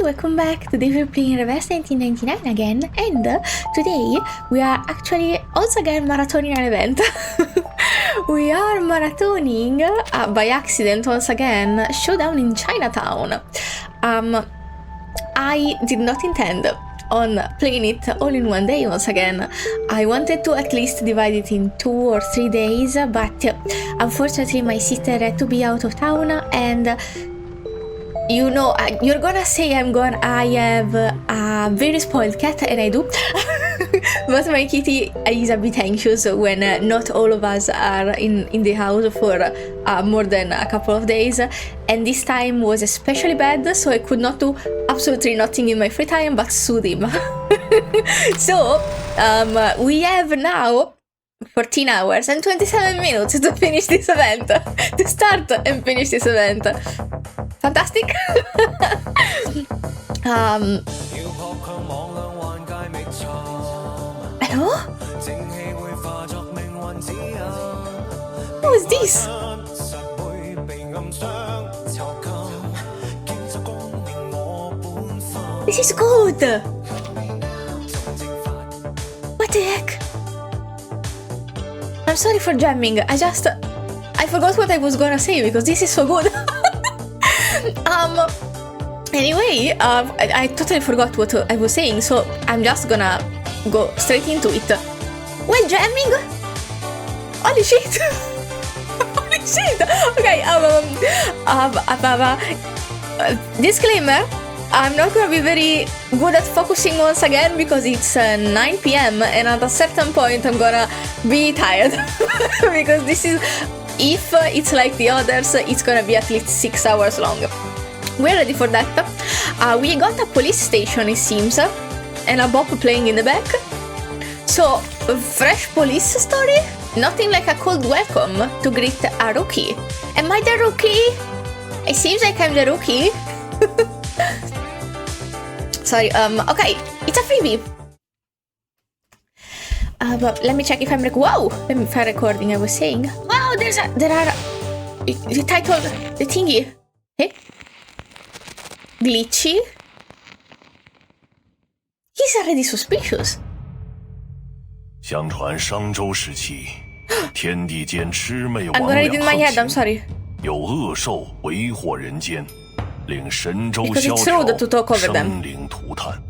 welcome back. Today we're playing Reverse 1999 again, and today we are actually once again marathoning an event. We are marathoning, by accident once again, Showdown in Chinatown. I did not intend on playing it all in one day once again. I wanted to at least divide it in 2 or 3 days, but unfortunately my sister had to be out of town, and you know, you're gonna say I have a very spoiled cat, and I do. But my kitty is a bit anxious when not all of us are in the house for more than a couple of days, and this time was especially bad, so I could not do absolutely nothing in my free time but soothe him. So we have now 14 hours and 27 minutes to finish this event, to start and finish this event. Fantastic. Hello? Who is this? This is good. What the heck? I'm sorry for jamming. I forgot what I was gonna say because this is so good. Anyway, I totally forgot what I was saying, so I'm just gonna go straight into it. Well, jamming? Holy shit! Holy shit! Okay, disclaimer, I'm not gonna be very good at focusing once again because it's 9 PM and at a certain point I'm gonna be tired. Because this is, if it's like the others, it's gonna be at least 6 hours long. We're ready for that. We got a police station, it seems, and a bop playing in the back. So, fresh police story? Nothing like a cold welcome to greet a rookie. Am I the rookie? It seems like I'm the rookie. Sorry, okay, it's a freebie. But let me check if I'm recording, I was saying. Wow, there are, the title, the thingy. Hey? Glitchy? He's already suspicious. 相传商周时期，天地间魑魅魍 I'm gonna read in my head, I'm 魍 sorry. 有恶兽为祸人间，令神州 Because 萧 it's 条， rude to talk over them. 生灵涂炭。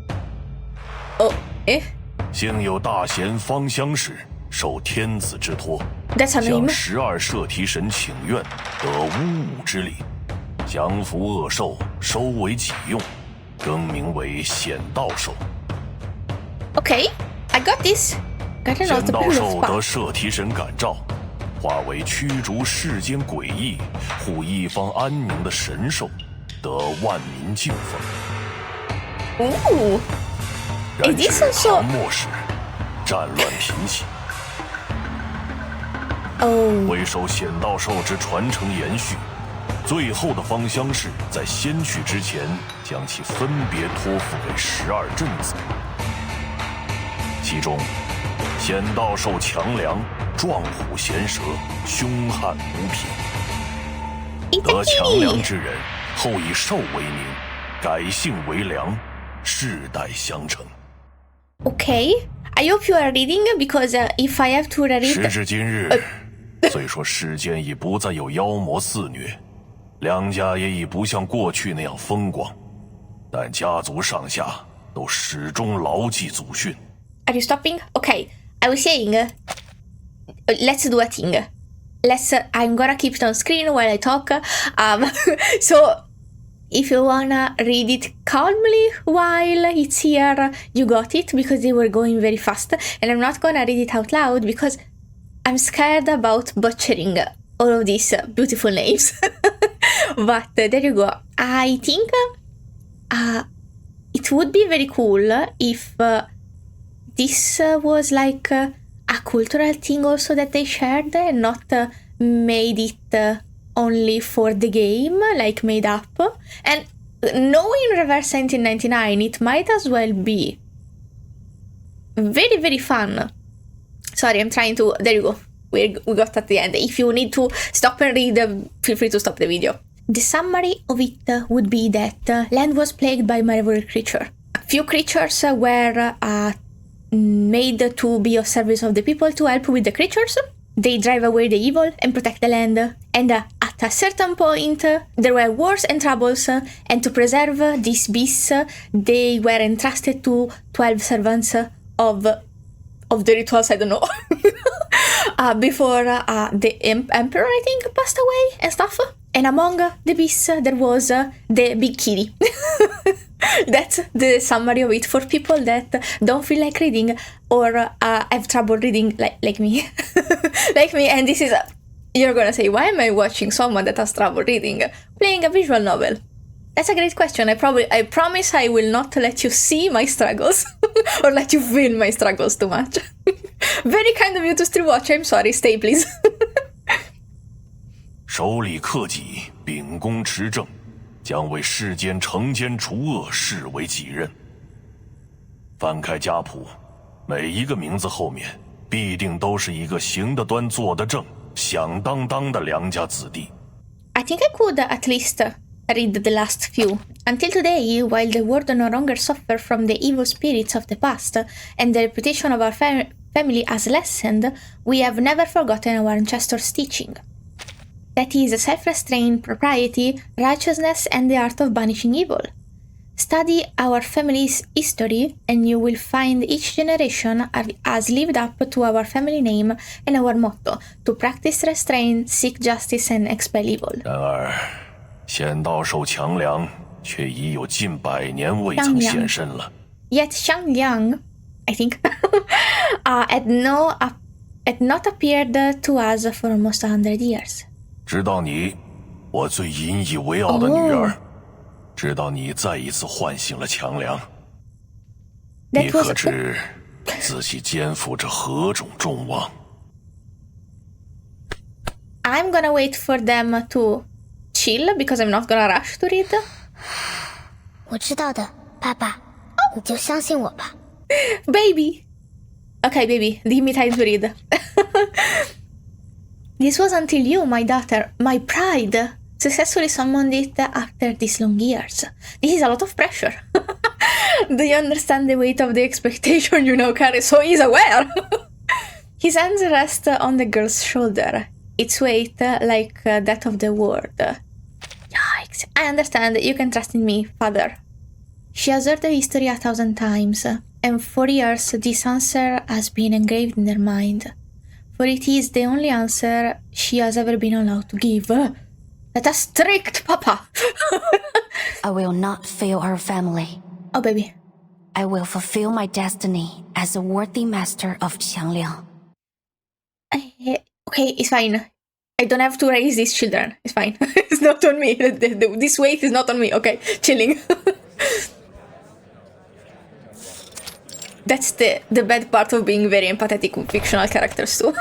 Oh, eh? 幸有大贤方相氏受天子之托， That's a 向 name. 12射蹄神请愿，得巫武之力，降服恶兽，收为己用，更名为显道兽。 Okay, I got this. Got a 显 lot 道 of 兽得 spot. 摄蹄神感召，化为驱逐世间诡异、护一方安宁的神兽，得万民敬奉。 Ooh. 然 Is 至 this also- 唐末时，战乱频起， Oh. 为守显道兽之传承延续，最后的方相氏在先去之前，将其分别托付给12镇子。其中，显道兽强梁，壮虎衔蛇，凶悍无匹。 It's a 得强梁 kitty. 之人，后以兽为名，改姓为梁，世代相承。 Okay. I hope you are reading because if I have to read... 时至今日，虽说世间已不再有妖魔肆虐，梁家也已不像过去那样风光，但家族上下都始终牢记祖训。 Are you stopping? Okay. I was saying, let's do a thing. I'm gonna keep it on screen while I talk. So, if you wanna read it calmly while it's here, you got it, because they were going very fast. And I'm not gonna read it out loud because I'm scared about butchering all of these beautiful names. But there you go. I think it would be very cool if this was like a cultural thing also that they shared and not made it only for the game, like made up. And knowing Reverse 1999, it might as well be very, very fun. Sorry, I'm trying to... There you go. We got at the end. If you need to stop and read, feel free to stop the video. The summary of it would be that land was plagued by malevolent creatures. A few creatures were made to be of service of the people to help with the creatures. They drive away the evil and protect the land. And at a certain point, there were wars and troubles, and to preserve these beasts, they were entrusted to 12 servants of the rituals, I don't know, before the emperor, I think, passed away and stuff. And among the beasts, there was the big kitty. That's the summary of it for people that don't feel like reading or have trouble reading like me. Like me, and this is... You're gonna say, why am I watching someone that has trouble reading playing a visual novel? That's a great question. I promise I will not let you see my struggles or let you feel my struggles too much. Very kind of you to still watch. I'm sorry. Stay, please. 首里克己，秉公持政，将为世间惩奸除恶视为己任。翻开家谱，每一个名字后面必定都是一个行得端、坐得正、响当当的良家子弟。I think I could at least read the last few. Until today, while the world no longer suffers from the evil spirits of the past and the reputation of our family has lessened, we have never forgotten our ancestors' teaching. That is self-restraint, propriety, righteousness, and the art of banishing evil. Study our family's history, and you will find each generation has lived up to our family name and our motto, to practice restraint, seek justice, and expel evil. 然而，仙道授强梁却已有近100年未曾现身了。Yet Xiang Liang, I think, had not appeared to us for almost 100 years. 直到你，我最引以为傲的女儿，直到你再一次唤醒了强梁，你可知自己肩负着何种重望 I'm gonna wait for them to chill because I'm not gonna rush to read. 我知道的，爸爸，你就相信我吧。Baby! Okay, baby, give me time to read. This was until you, my daughter, my pride, successfully summoned it after these long years. This is a lot of pressure. Do you understand the weight of the expectation you now carry? So he's aware. His hands rest on the girl's shoulder, its weight like that of the world. Yikes. I understand. You can trust in me, father. She has heard the history 1,000 times, and for years this answer has been engraved in her mind. For it is the only answer she has ever been allowed to give. That a strict papa. I will not fail our family. Oh, baby. I will fulfill my destiny as a worthy master of Qiangliang. Okay, it's fine. I don't have to raise these children. It's fine. It's not on me. This weight is not on me. Okay, chilling. That's the bad part of being very empathetic with fictional characters too.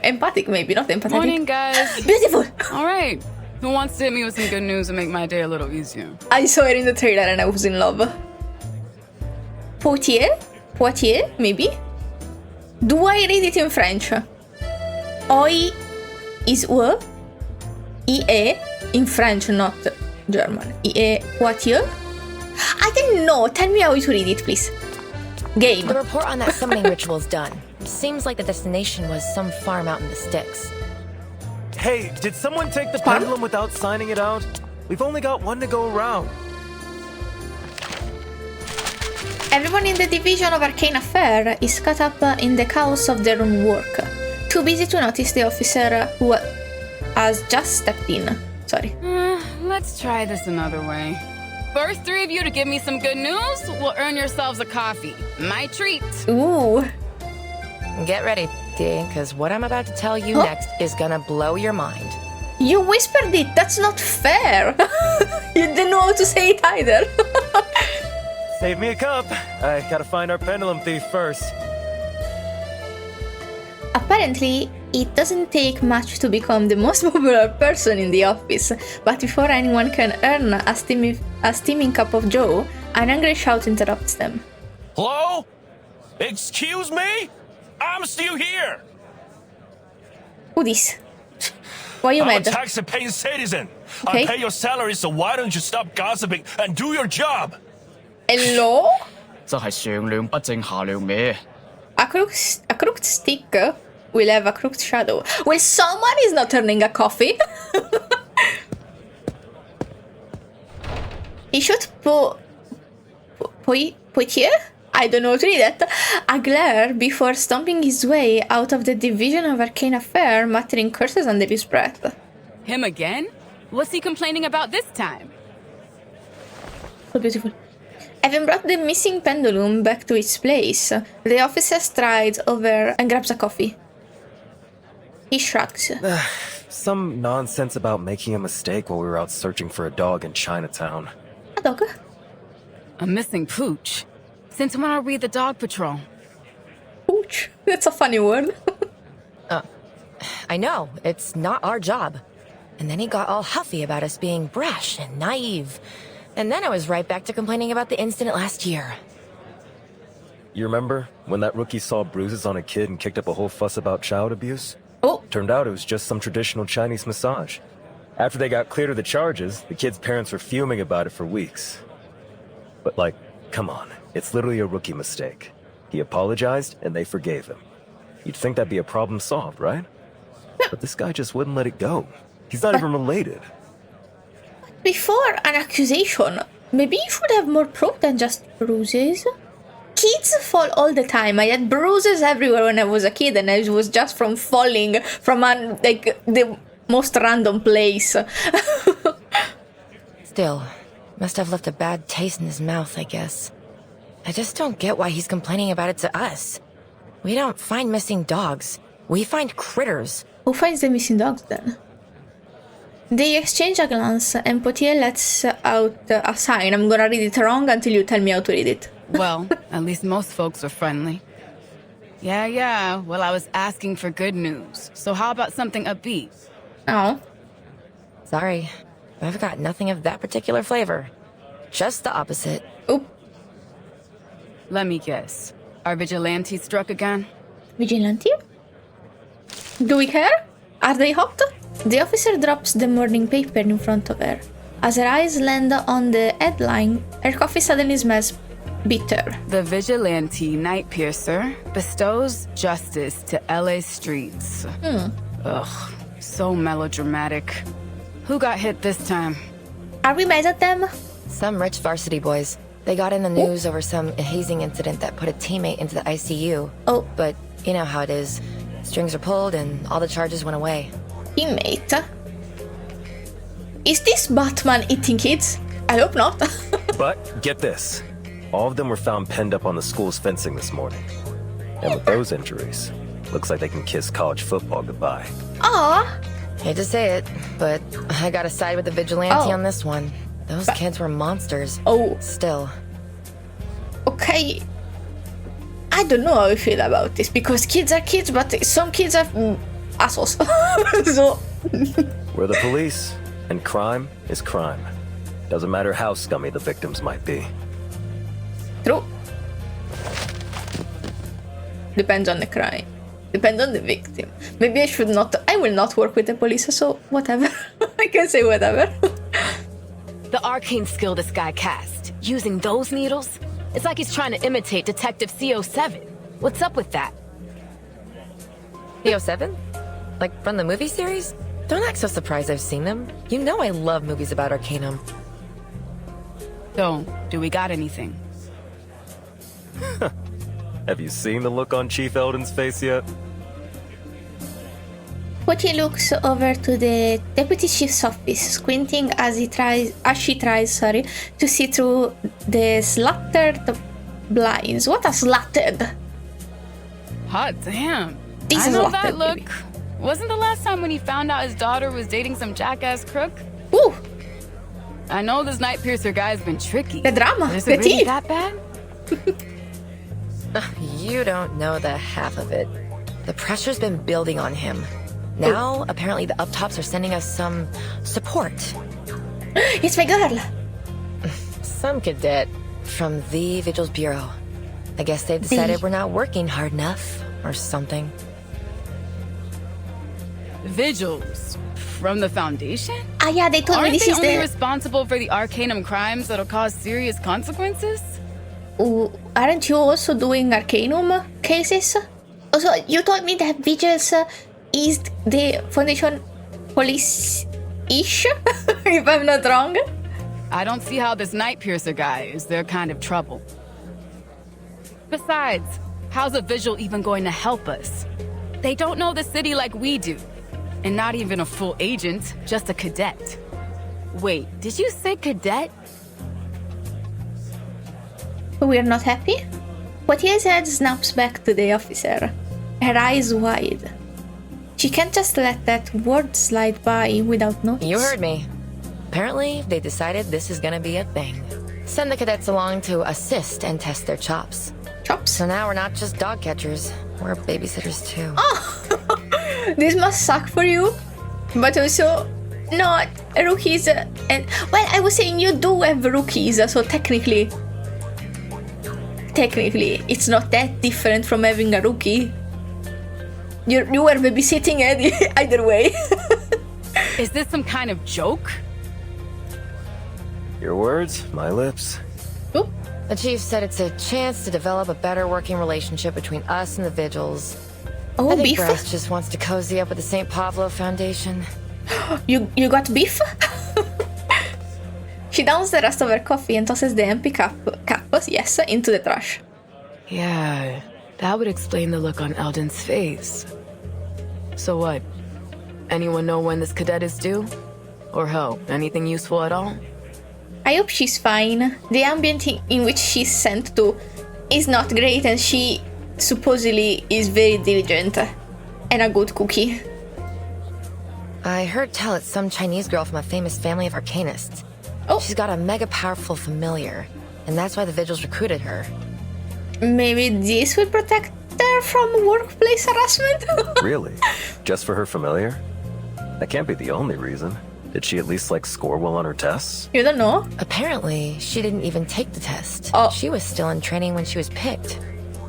Empathic maybe, not empathetic. Morning, guys. Beautiful! All right. Who wants to hit me with some good news and make my day a little easier? I saw it in the trailer and I was in love. Poitiers? Poitiers, maybe? Do I read it in French? Oi is o. IE in French, not German. IE Poitiers? I didn't know. Tell me how to read it, please. Game. The report on that summoning ritual is done. Seems like the destination was some farm out in the sticks. Hey, did someone take the Farm? pendulum without signing it out? We've only got one to go around. Everyone in the division of Arcane Affair is caught up in the chaos of their own work. Too busy to notice the officer who has just stepped in. Sorry. Let's try this another way. First 3 of you to give me some good news will earn yourselves a coffee. My treat. Ooh. Get ready, D, because what I'm about to tell you next is gonna blow your mind. You whispered it. That's not fair. You didn't know how to say it either. Save me a cup. I gotta find our pendulum thief first. Apparently, it doesn't take much to become the most popular person in the office, but before anyone can earn a steaming cup of joe, an angry shout interrupts them. Hello? Excuse me? I'm still here. Who this? Why you I'm a mad? tax-paying citizen. Okay. I pay your salary, so why don't you stop gossiping and do your job? Hello? 真係上梁不正下梁歪。A crooked stick will have a crooked shadow. Well, someone is not turning a coffee. He should Poitier? I don't know how to read it. A glare before stomping his way out of the division of arcane affair, muttering curses under his breath. Him again? What's he complaining about this time? So beautiful. Having brought the missing pendulum back to its place, the officer strides over and grabs a coffee. He shrugs. Some nonsense about making a mistake while we were out searching for a dog in Chinatown. A dog? A missing pooch? Since when are we the dog patrol? Pooch. That's a funny word. I know, it's not our job. And then he got all huffy about us being brash and naive. And then I was right back to complaining about the incident last year. You remember when that rookie saw bruises on a kid and kicked up a whole fuss about child abuse? Oh, Turned out it was just some traditional Chinese massage. After they got cleared of the charges, the kid's parents were fuming about it for weeks. But like, come on, it's literally a rookie mistake. He apologized and they forgave him. You'd think that'd be a problem solved, right? But this guy just wouldn't let it go. He's not even related. before an accusation, maybe you should have more proof than just bruises. Kids fall all the time. I had bruises everywhere when I was a kid, and I was just from falling from the most random place. Still, must have left a bad taste in his mouth, I guess. I just don't get why he's complaining about it to us. We don't find missing dogs. We find critters. Who finds the missing dogs then? They exchange a glance, and Potier lets out a sign. I'm gonna read it wrong until you tell me how to read it. Well, at least most folks are friendly. Yeah. Well, I was asking for good news. So how about something upbeat? Oh. Sorry, I've got nothing of that particular flavor. Just the opposite. Oop. Let me guess. Our vigilante struck again? Vigilante? Do we care? Are they hot? The officer drops the morning paper in front of her. As her eyes land on the headline, her coffee suddenly smells bitter. The vigilante night piercer bestows justice to LA streets. Ugh, so melodramatic. Who got hit this time? Are we mad at them? Some rich varsity boys. They got in the news over some hazing incident that put a teammate into the ICU. Oh. But you know how it is. Strings are pulled and all the charges went away. Teammate? Is this Batman eating kids? I hope not. But get this. All of them were found penned up on the school's fencing this morning. And with those injuries, looks like they can kiss college football goodbye. Aw. Hate to say it, but I gotta side with the vigilante Oh. on this one. Those kids were monsters. Oh. Still. Okay. I don't know how I feel about this, because kids are kids, but some kids are assholes. So... We're the police, and crime is crime. Doesn't matter how scummy the victims might be. True. Depends on the crime. Depends on the victim. Maybe I should not... I will not work with the police, so whatever. I can say whatever. The arcane skill this guy cast, using those needles? It's like he's trying to imitate Detective CO7. What's up with that? CO7? Like from the movie series? Don't act so surprised I've seen them. You know I love movies about Arcanum. So, do we got anything? Have you seen the look on Chief Eldon's face yet? Potier looks over to the deputy chief's office, squinting as she tries to see through the slattered blinds. What a slattered! Hot damn. This I is know what that that look. baby. Wasn't the last time when he found out his daughter was dating some jackass crook? Ooh, I know this night piercer guy's been tricky. the drama, Is the it really tea. that bad? You don't know the half of it. The pressure's been building on him. Now, apparently the up-tops are sending us some support. It's my girl. Some cadet from the Vigils Bureau. I guess they've decided we're not working hard enough, or something. Vigils. From the Foundation? Ah, yeah, they told me Aren't this they is only the... responsible for the Arcanum crimes that'll cause serious consequences? Aren't you also doing Arcanum cases? Also, you told me that Vigils is the Foundation police-ish, if I'm not wrong. I don't see how this Night Piercer guy is their kind of trouble. Besides, how's a Vigil even going to help us? They don't know the city like we do. And not even a full agent, just a cadet. Wait, did you say cadet? We're not happy? Poitier's head snaps back to the officer, her eyes wide. She can't just let that word slide by without notice. You heard me. Apparently, they decided this is gonna be a thing. Send the cadets along to assist and test their chops. Chops? So now we're not just dog catchers, we're babysitters too. Oh! This must suck for you, but also not rookies. And well, I was saying you do have rookies, so technically, it's not that different from having a rookie. You were babysitting Eddie either way. Is this some kind of joke? Your words, my lips. Oop. The chief said it's a chance to develop a better working relationship between us and the Vigils. Oh, I think beef? Brass just wants to cozy up with the St. Pavlo Foundation. You got beef? She downs the rest of her coffee and tosses the empty cup, yes, into the trash. Yeah, that would explain the look on Eldon's face. So what? Anyone know when this cadet is due? Or hell, anything useful at all? I hope she's fine. The ambient in which she's sent to is not great, and she supposedly is very diligent and a good cookie. I heard tell it's some Chinese girl from a famous family of arcanists. Oh. She's got a mega powerful familiar, and that's why the Vigils recruited her. Maybe this will protect her from workplace harassment? Really? Just for her familiar? That can't be the only reason. Did she at least, score well on her tests? You don't know? Apparently, she didn't even take the test. Oh. She was still in training when she was picked.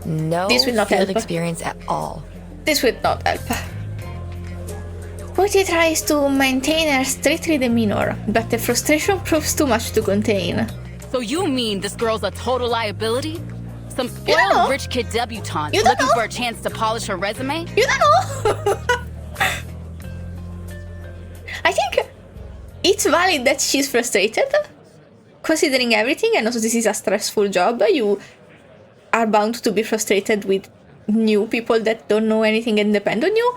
No This will not field help. experience at all. This will not help. Poitier tries to maintain her stately demeanor, but the frustration proves too much to contain. So you mean this girl's a total liability? Some You don't know. spoiled rich kid debutante You don't looking know. for a chance to polish her resume? You don't know! I think it's valid that she's frustrated, considering everything, and also this is a stressful job. You are bound to be frustrated with new people that don't know anything and depend on you.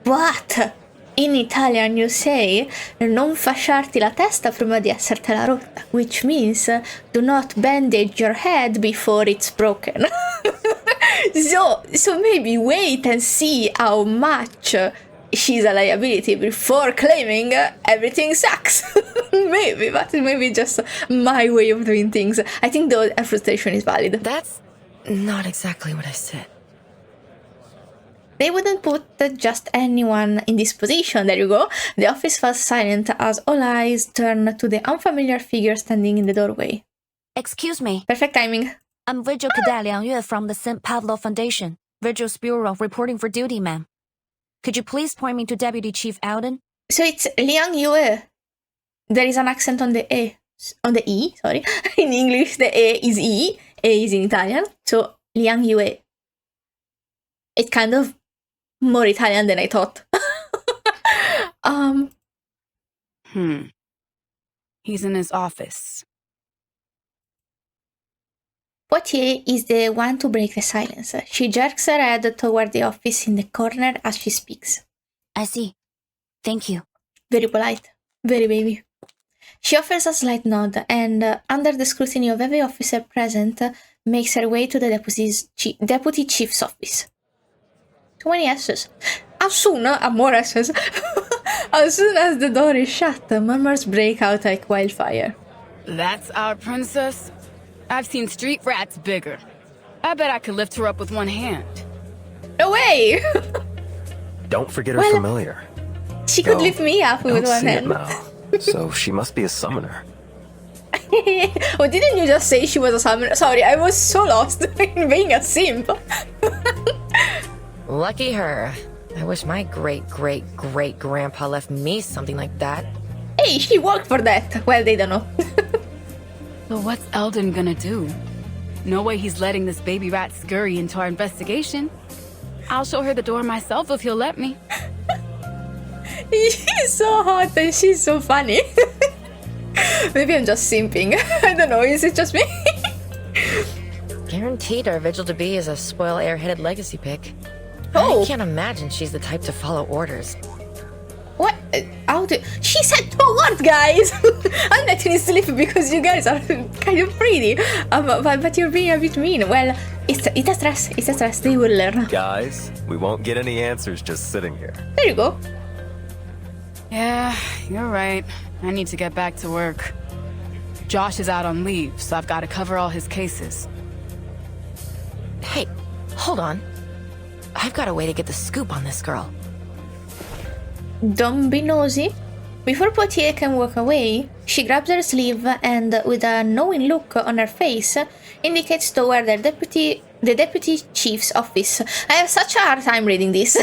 But in Italian you say non fasciarti la testa prima di essertela rotta, which means do not bandage your head before it's broken. So maybe wait and see how much she's a liability before claiming everything sucks. Maybe, but maybe just my way of doing things. I think the frustration is valid. That's not exactly what I said. They wouldn't put just anyone in this position. There you go. The office falls silent as all eyes turn to the unfamiliar figure standing in the doorway. Excuse me, Perfect timing. I'm Vigil Cadet Liang Yue from the St. Pavlo Foundation, Vigil's Bureau, reporting for duty, ma'am. Could you please point me to Deputy Chief Alden? So it's Liang Yue. There is an accent on the E. On the E, sorry. In English, the E is E. A is in Italian. So Liang Yue. It's kind of more Italian than I thought. He's in his office. Poitier is the one to break the silence. She jerks her head toward the office in the corner as she speaks. I see. Thank you. Very polite. Very baby. She offers a slight nod and, under the scrutiny of every officer present, makes her way to the deputy chief's office. Too many S's. As soon, more S's. As soon as the door is shut, murmurs break out like wildfire. That's our princess? I've seen street rats bigger. I bet I could lift her up with one hand. No way! Don't forget her Well, familiar. She could No, lift me up Don't with one see it hand. now. So she must be a summoner. Oh, didn't you just say she was a summoner? Sorry, I was so lost in being a simp. Lucky her. I wish my great-great-great-grandpa left me something like that. Hey, she worked for that. Well, they don't know. So what's Eldon gonna do? No way he's letting this baby rat scurry into our investigation. I'll show her the door myself if he'll let me. He's so hot and she's so funny. Maybe I'm just simping. I don't know, is it just me? Guaranteed our Vigil to be is a spoil airheaded legacy pick. Oh. I can't imagine she's the type to follow orders. What? How do... She said 2 words, guys! I'm letting you sleep because you guys are kind of pretty. But you're being a bit mean. Well, it's a stress. They will learn. Guys, we won't get any answers just sitting here. There you go. Yeah, you're right. I need to get back to work. Josh is out on leave, so I've got to cover all his cases. Hey, hold on. I've got a way to get the scoop on this girl. Don't be nosy. Before Poitier can walk away, she grabs her sleeve and, with a knowing look on her face, indicates toward the deputy chief's office. I have such a hard time reading this.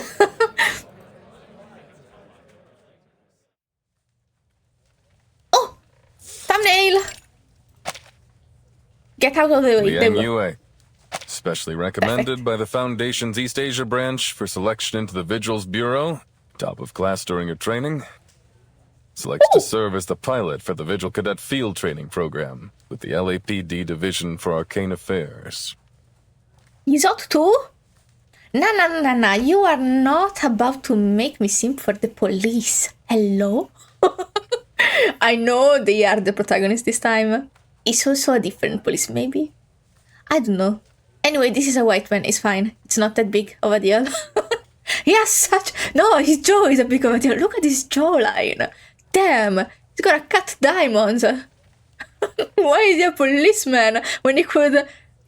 Oh! Thumbnail! Get out of the way. Liang Yue. Specially recommended by the Foundation's East Asia branch for selection into the Vigils Bureau. Top of class during your training. Selects to serve as the pilot for the Vigil Cadet Field Training Program with the LAPD Division for Arcane Affairs. He's hot too? Nah. You are not about to make me simp for the police. Hello? I know they are the protagonist this time. It's also a different police, maybe? I don't know. Anyway, this is a white man. It's fine. It's not that big of a deal. He has such... No, his jaw is a big of a deal. Look at his jawline. Damn, he's gonna cut diamonds. Why is he a policeman when he could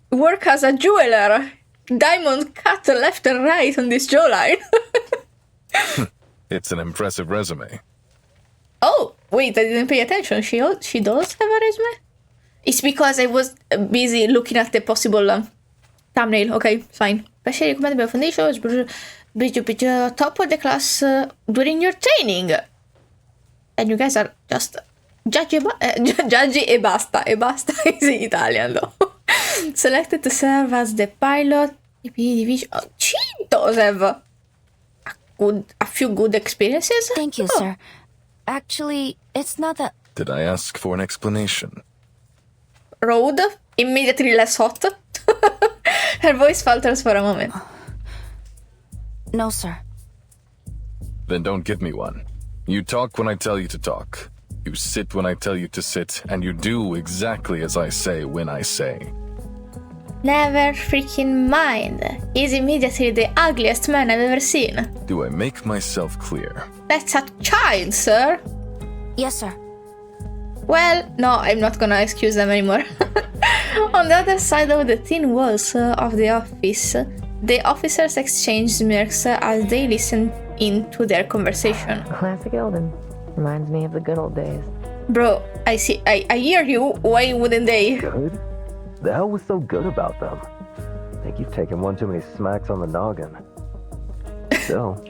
work as a jeweler? Diamonds cut left and right on this jawline. It's an impressive resume. Oh, wait, I didn't pay attention. She does have a resume? It's because I was busy looking at the possible thumbnail. Okay, fine. Specially recommended by Foundation. Top of the class during your training. And you guys are just judgy e basta. E basta is in Italian though. Selected to serve as the pilot. Division. Oh, she does have a few good experiences. Thank you, sir. Actually, it's not that... Did I ask for an explanation? Road, immediately less hot. Her voice falters for a moment. No, sir. Then don't give me one. You talk when I tell you to talk. You sit when I tell you to sit, and you do exactly as I say when I say. Never freaking mind. He's immediately the ugliest man I've ever seen. Do I make myself clear? That's a child, sir. Yes, sir. Well, no, I'm not gonna excuse them anymore. On the other side of the thin walls of the office, the officers exchange smirks as they listen into their conversation. Classic Eldon. Reminds me of the good old days. Bro, I hear you. Why wouldn't they? Good? The hell was so good about them? I think you've taken one too many smacks on the noggin. Still,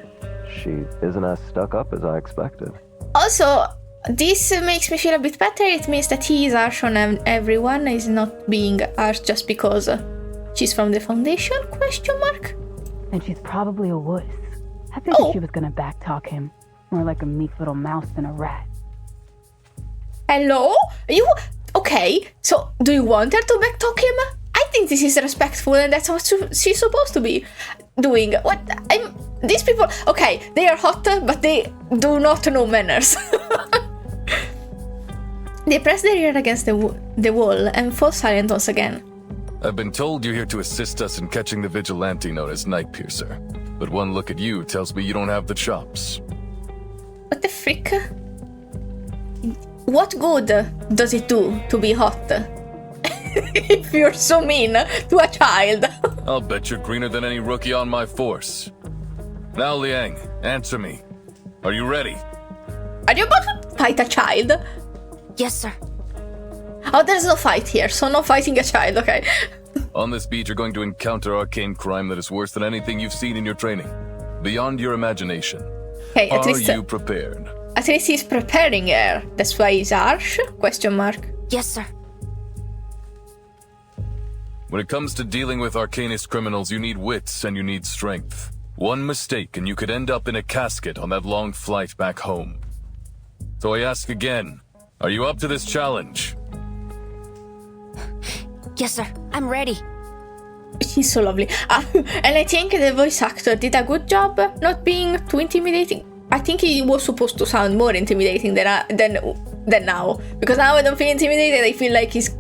she isn't as stuck up as I expected. Also, this makes me feel a bit better. It means that he is harsh on everyone. He's not being harsh just because she's from the Foundation, question mark? And she's probably a wuss. I figured she was gonna backtalk him. More like a meek little mouse than a rat. Hello? You... Okay, so do you want her to backtalk him? I think this is respectful and that's what she's supposed to be doing. What? These people... Okay, they are hot, but they do not know manners. They press their ear against the wall and fall silent once again. I've been told you're here to assist us in catching the vigilante known as Night Piercer. But one look at you tells me you don't have the chops. What the frick? What good does it do to be hot? If you're so mean to a child. I'll bet you're greener than any rookie on my force. Now, Liang, answer me. Are you ready? Are you about to fight a child? Yes, sir. Oh, there's no fight here, so no fighting a child, okay. On this beat, you're going to encounter arcane crime that is worse than anything you've seen in your training. beyond your imagination. Okay, at Are least you prepared? At least he's preparing her. That's why he's harsh? Question mark. Yes, sir. When it comes to dealing with Arcanist criminals, you need wits and you need strength. One mistake and you could end up in a casket on that long flight back home. So I ask again, are you up to this challenge? Yes, sir. I'm ready. She's so lovely. And I think the voice actor did a good job not being too intimidating. I think he was supposed to sound more intimidating than now. Because now I don't feel intimidated. I feel like he's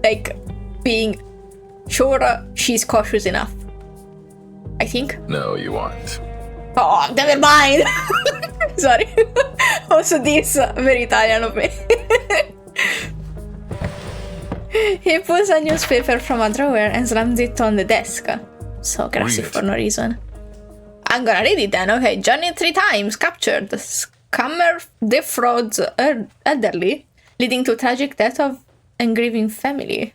like being sure she's cautious enough. I think. No, you aren't. Oh, never mind. Sorry. Also this, very Italian of me. He pulls a newspaper from a drawer and slams it on the desk. So aggressive for no reason. I'm gonna read it then. Okay, Johnny 3 times captured. Scammer defrauds elderly, leading to tragic death of and grieving family.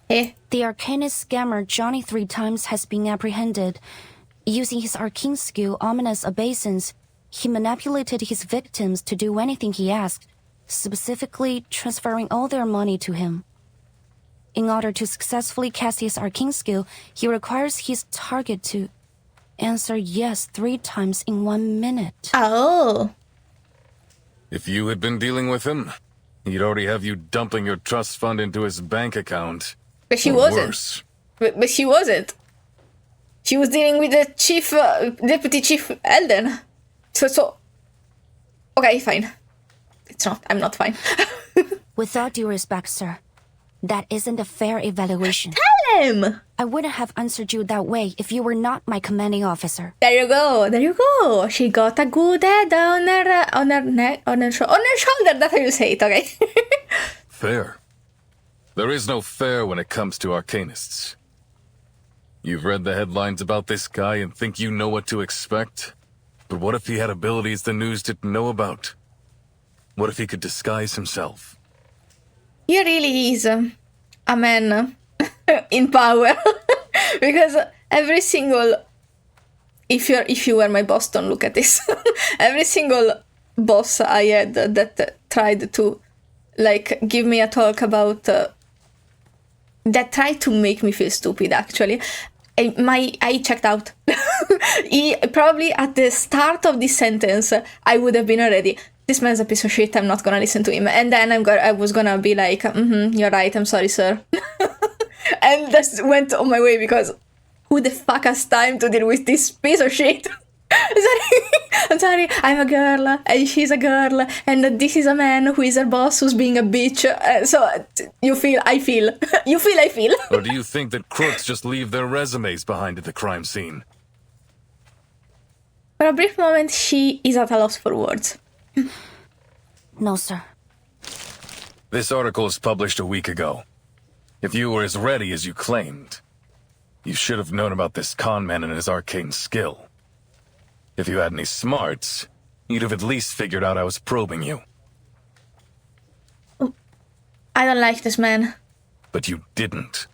Eh? The Arcanist scammer Johnny 3 times has been apprehended. Using his arcane skill, Ominous Obeisance, he manipulated his victims to do anything he asked, specifically transferring all their money to him. In order to successfully cast his arcane skill, he requires his target to answer yes 3 times in 1 minute. Oh. If you had been dealing with him, he'd already have you dumping your trust fund into his bank account. But she Or wasn't. worse. But she wasn't. She was dealing with the chief, deputy chief Elden. So. Okay, fine. It's not. I'm not fine. With all due respect, sir, that isn't a fair evaluation. Tell him! I wouldn't have answered you that way if you were not my commanding officer. There you go. There you go. She got a good head on her neck, on her shoulder. That's how you say it, okay? Fair. There is no fair when it comes to Arcanists. You've read the headlines about this guy and think you know what to expect? But what if he had abilities the news didn't know about? What if he could disguise himself? He really is a man in power. Because every single... If you were my boss, don't look at this. Every single boss I had that tried to, like, give me a talk about... that tried to make me feel stupid, actually. I checked out. He probably at the start of this sentence, I would have been already, this man's a piece of shit, I'm not gonna listen to him. And then I was gonna be like, you're right, I'm sorry, sir. And just went on my way because who the fuck has time to deal with this piece of shit? I'm sorry, I'm a girl, and she's a girl, and this is a man who is her boss who's being a bitch. So you feel, I feel. You feel, I feel. Or do you think that crooks just leave their resumes behind at the crime scene? For a brief moment, she is at a loss for words. No, sir. This article was published a week ago. If you were as ready as you claimed, you should have known about this con man and his arcane skill. If you had any smarts, you'd have at least figured out I was probing you. I don't like this man. But you didn't.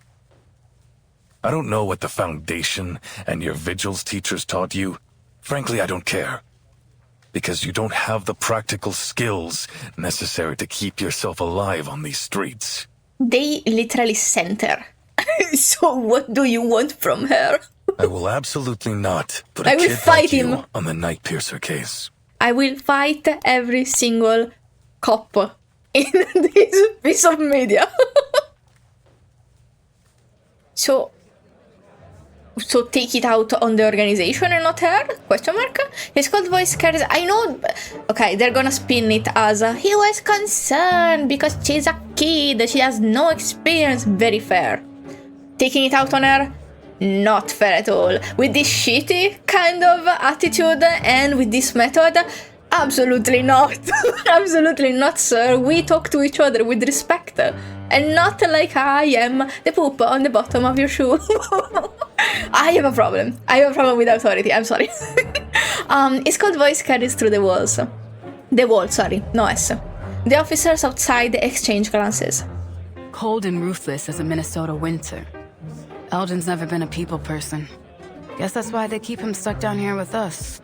I don't know what the Foundation and your vigils teachers taught you. Frankly, I don't care. Because you don't have the practical skills necessary to keep yourself alive on these streets. They literally sent her. So what do you want from her? I will absolutely not put a I will kid fight like him. you on the Night Piercer case. I will fight every single cop in this piece of media. So take it out on the organization and not her? Question mark? His cold voice carries... I know... Okay, they're gonna spin it as he was concerned because she's a kid, she has no experience. Very fair. Taking it out on her? Not fair at all. With this shitty kind of attitude and with this method? Absolutely not. Absolutely not, sir. We talk to each other with respect. And not like I am the poop on the bottom of your shoe. I have a problem. I have a problem with authority. I'm sorry. His cold voice carries through the walls. The wall, sorry. No S. The officers outside exchange glances. Cold and ruthless as a Minnesota winter. Elgin's never been a people person. Guess that's why they keep him stuck down here with us.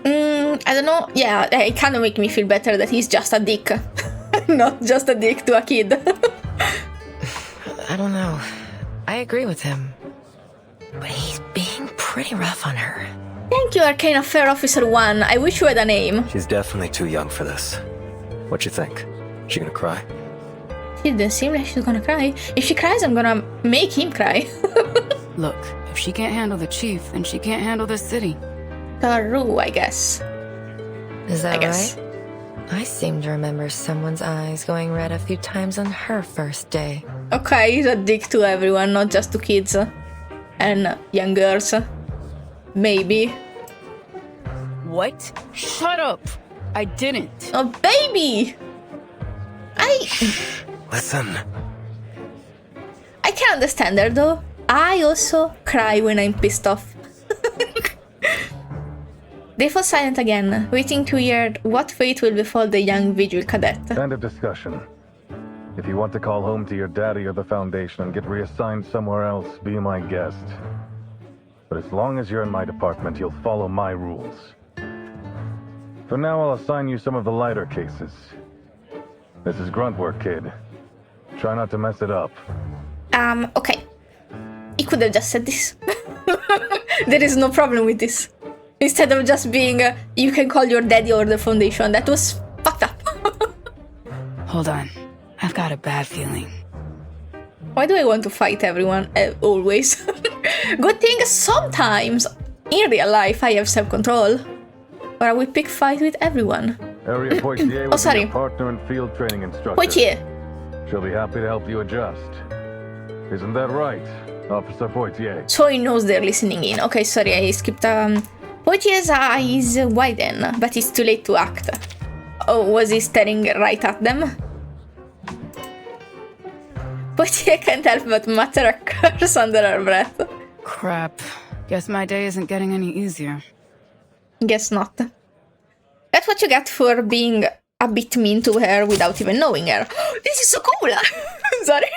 I don't know. Yeah, it kind of makes me feel better that he's just a dick. Not just a dick to a kid. I don't know. I agree with him. But he's being pretty rough on her. Thank you, Arcane Affair Officer 1. I wish you had a name. She's definitely too young for this. What you think? She gonna cry? She doesn't seem like she's gonna cry. If she cries, I'm gonna make him cry. Look, if she can't handle the chief, then she can't handle this city. Taru, I guess. Is that I guess. right? I seem to remember someone's eyes going red a few times on her first day. Okay, he's a dick to everyone, not just to kids. And young girls. Maybe. What? Shut up! I didn't. Oh, baby! Listen. I can understand her, though. I also cry when I'm pissed off. They fall silent again, waiting to hear what fate will befall the young vigil cadet. End of discussion. If you want to call home to your daddy or the Foundation and get reassigned somewhere else, be my guest. But as long as you're in my department, you'll follow my rules. For now, I'll assign you some of the lighter cases. This is grunt work, kid. Try not to mess it up. Okay. He could have just said this. There is no problem with this. Instead of just being, you can call your daddy or the Foundation. That was fucked up. Hold on. I've got a bad feeling. Why do I want to fight everyone? Always. Good thing sometimes, in real life, I have self-control. Or I will pick fight with everyone. Area Poitier will sorry. be your partner and field training instructor. Poitier. She'll be happy to help you adjust. Isn't that right, Officer Poitier? So he knows they're listening in. Okay, sorry, I skipped. Poitier's eyes widen, but it's too late to act. Oh, was he staring right at them? Poitier can't help but mutter a curse under her breath. Crap. Guess my day isn't getting any easier. Guess not. That's what you get for being a bit mean to her without even knowing her. This is so cool! Sorry.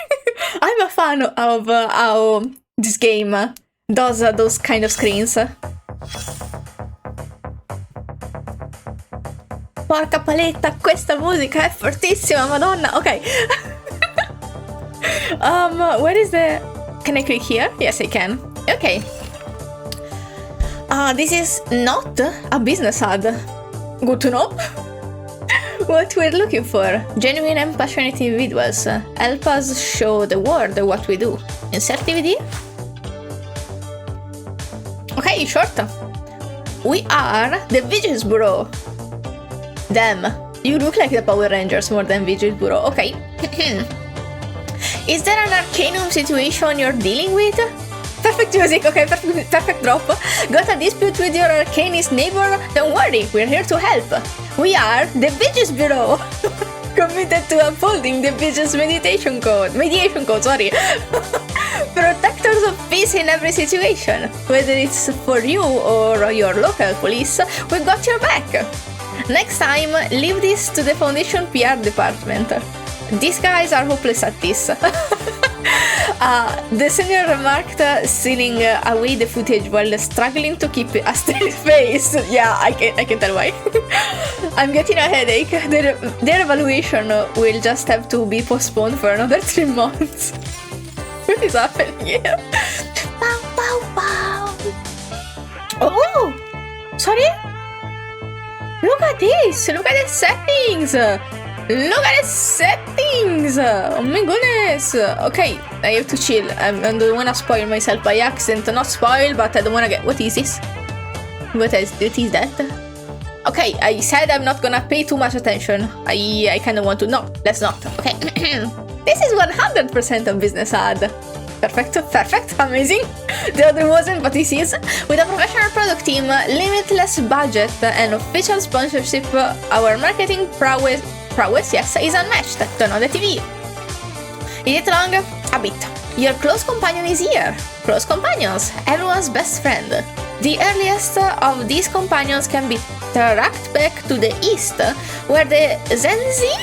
I'm a fan of how this game does those kind of screens. Porca paletta, questa musica è fortissima, madonna. Okay. Where is the... Can I click here? Yes, I can. Okay. This is not a business ad. Good to know. What we're looking for. Genuine and passionate individuals. Help us show the world what we do. Insert DVD. Okay, short. We are the Vigilance Bureau. Damn, you look like the Power Rangers more than Vigilance Bureau. Okay. Is there an Arcanum situation you're dealing with? Perfect music, okay, perfect drop. Got a dispute with your Arcanist neighbor? Don't worry, we're here to help. We are the Vigilance Bureau. Committed to upholding the Vigilance mediation code, sorry. Protectors of peace in every situation. Whether it's for you or your local police, we've got your back. Next time, leave this to the Foundation PR department. These guys are hopeless at this. The senior remarked, sealing away the footage while struggling to keep a straight face. Yeah, I can tell why. I'm getting a headache. Their evaluation will just have to be postponed for another 3 months. What is happening here? Pow, pow, pow. Oh! Sorry? Look at this! Look at the settings! Look at the settings! Oh my goodness! Okay, I have to chill. I don't wanna spoil myself by accident. Not spoil, but I don't wanna get... What is this? What is that? Okay, I said I'm not gonna pay too much attention. I kinda want to... No, let's not. Okay. This is 100% a business ad. Perfect, amazing. The other wasn't, but this is. With a professional product team, limitless budget, and official sponsorship, our marketing prowess, yes, is unmatched. Turn on the TV. Is it long? A bit. Your close companion is here. Close companions, everyone's best friend. The earliest of these companions can be tracked back to the east, where the Zenzi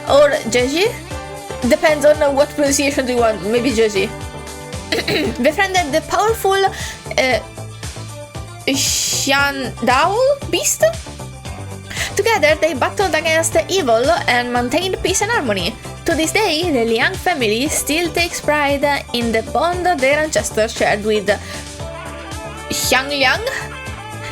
or Jeji, depends on what pronunciation do you want. Maybe Jeji. befriended the powerful Shandao beast. Together, they battled against evil and maintained peace and harmony. To this day, the Liang family still takes pride in the bond their ancestors shared with Xiangliang,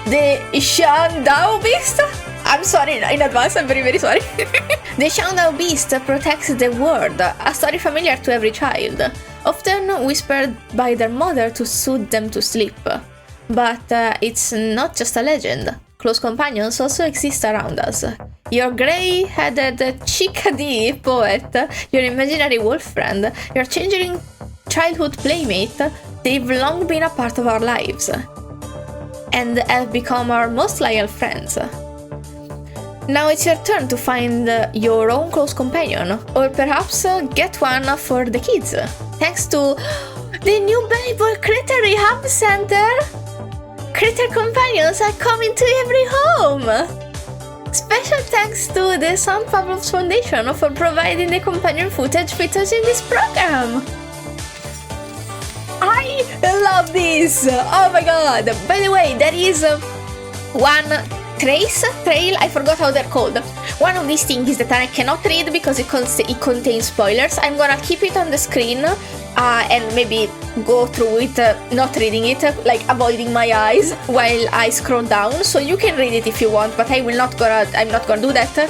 the Shandao beast. I'm sorry in advance, I'm very, very sorry. The Shandao beast protects the world, a story familiar to every child, often whispered by their mother to soothe them to sleep. But it's not just a legend. Close companions also exist around us. Your grey-headed chickadee poet, your imaginary wolf friend, your changeling childhood playmate, they've long been a part of our lives and have become our most loyal friends. Now it's your turn to find your own close companion, or perhaps get one for the kids. Thanks to the new Bible Critter Rehab Center, critter companions are coming to every home! Special thanks to the San Pablo's Foundation for providing the companion footage featured in this program! I love this! Oh my god! By the way, there is one trail, I forgot how they're called. One of these things that I cannot read because it contains spoilers. I'm gonna keep it on the screen and maybe go through it, not reading it, like avoiding my eyes while I scroll down. So you can read it if you want, but I'm not gonna do that.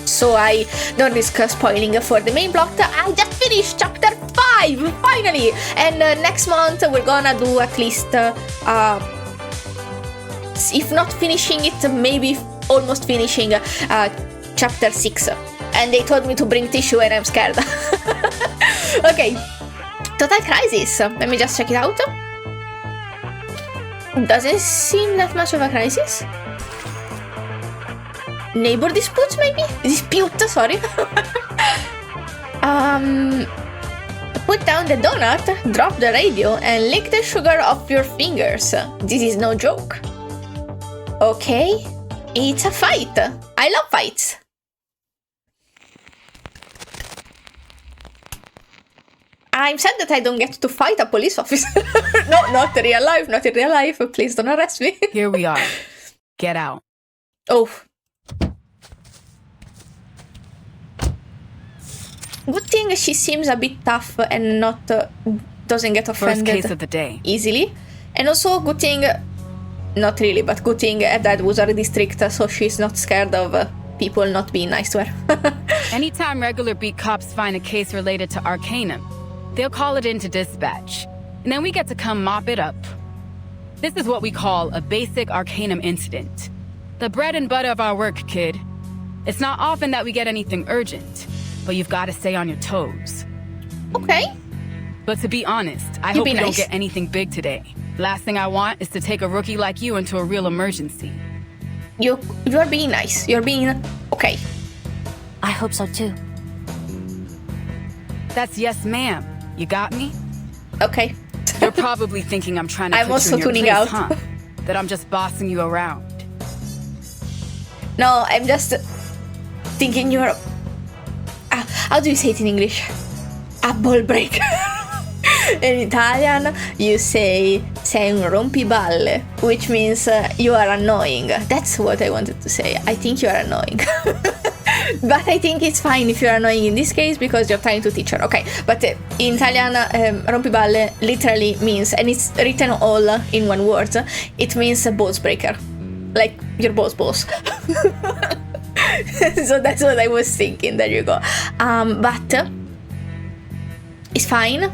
So I don't risk spoiling for the main plot. I just finished chapter 5, finally! And next month we're gonna do at least, if not finishing it, maybe almost finishing chapter 6. And they told me to bring tissue and I'm scared. Okay. Total Crisis. Let me just check it out. Doesn't seem that much of a crisis. Neighbor disputes, maybe? Dispute, sorry. Put down the donut, drop the radio, and lick the sugar off your fingers. This is no joke. Okay, it's a fight. I love fights. I'm sad that I don't get to fight a police officer. No, not in real life, not in real life. Please don't arrest me. Here we are. Get out. Oh. Good thing she seems a bit tough and not doesn't get offended First case of the day. easily. And also good thing, not really, but good thing her dad was already strict, so she's not scared of people not being nice to her. Anytime regular beat cops find a case related to Arcanum, they'll call it into dispatch, and then we get to come mop it up. This is what we call a basic Arcanum incident. The bread and butter of our work, kid. It's not often that we get anything urgent, but you've got to stay on your toes. Okay. But to be honest, I hope we don't get anything big today. Last thing I want is to take a rookie like you into a real emergency. You're being nice. You're being okay. I hope so too. That's yes, ma'am. You got me? Okay. You're probably thinking I'm trying to I'm put also you in tuning your place, out. huh? That I'm just bossing you around. No, I'm just thinking you're... how do you say it in English? A ball breaker. In Italian, you say sei un rompiballe, which means you are annoying. That's what I wanted to say. I think you are annoying. But I think it's fine if you're annoying in this case because you're trying to teach her. Okay, but in Italian, rompiballe literally means, and it's written all in one word, it means a balls breaker. Like your balls. So that's what I was thinking. There you go. But it's fine.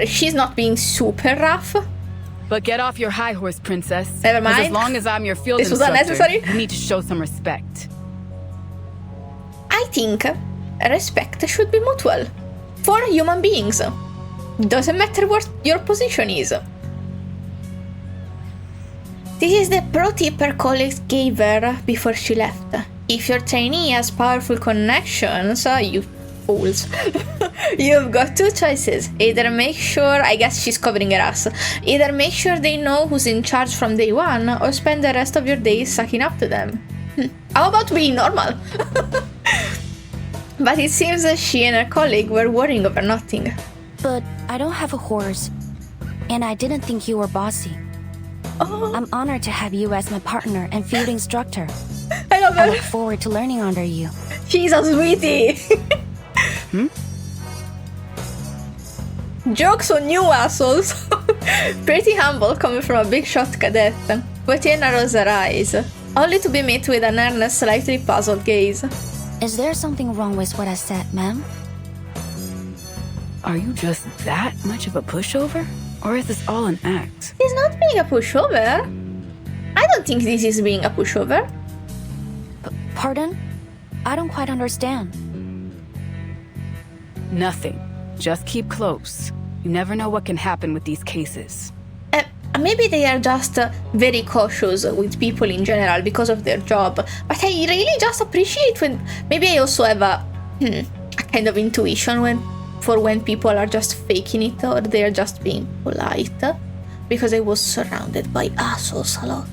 She's not being super rough. But get off your high horse, princess. Never mind. As long as I'm your field This was instructor, unnecessary. you need to show some respect. I think respect should be mutual for human beings. Doesn't matter what your position is. This is the pro tip her colleagues gave her before she left. If your trainee has powerful connections, you fools, you've got two choices. Either make sure, I guess she's covering her ass, either make sure they know who's in charge from day one, or spend the rest of your days sucking up to them. How about being normal? But it seems that she and her colleague were worrying over nothing. But I don't have a horse. and I didn't think you were bossy. Oh, I'm honored to have you as my partner and field instructor. I love I look her. forward to learning under you. She's a sweetie. Jokes on you, assholes. Pretty humble coming from a big shot cadet. Within narrows her eyes, only to be met with an earnest, slightly puzzled gaze. Is there something wrong with what I said, ma'am? Are you just that much of a pushover? Or is this all an act? He's not being a pushover. I don't think this is being a pushover. Pardon? I don't quite understand. Nothing. Just keep close. You never know what can happen with these cases. Maybe they are just very cautious with people in general because of their job. But I really just appreciate when... Maybe I also have a kind of intuition when people are just faking it or they are just being polite. Because I was surrounded by assholes a lot.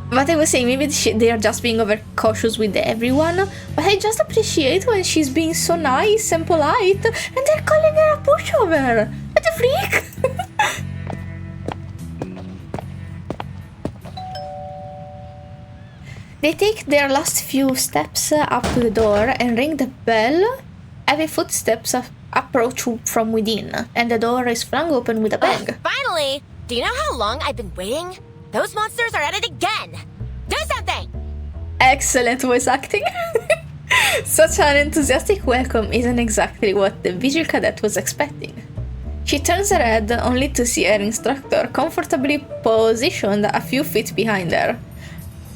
But I was saying maybe they are just being overcautious with everyone. But I just appreciate when she's being so nice and polite and they're calling her a pushover. What the freak? They take their last few steps up to the door and ring the bell. Heavy footsteps approach from within, and the door is flung open with a bang. Finally! Do you know how long I've been waiting? Those monsters are at it again! Do something! Excellent voice acting. Such an enthusiastic welcome isn't exactly what the Vigil Cadet was expecting. She turns her head only to see her instructor comfortably positioned a few feet behind her.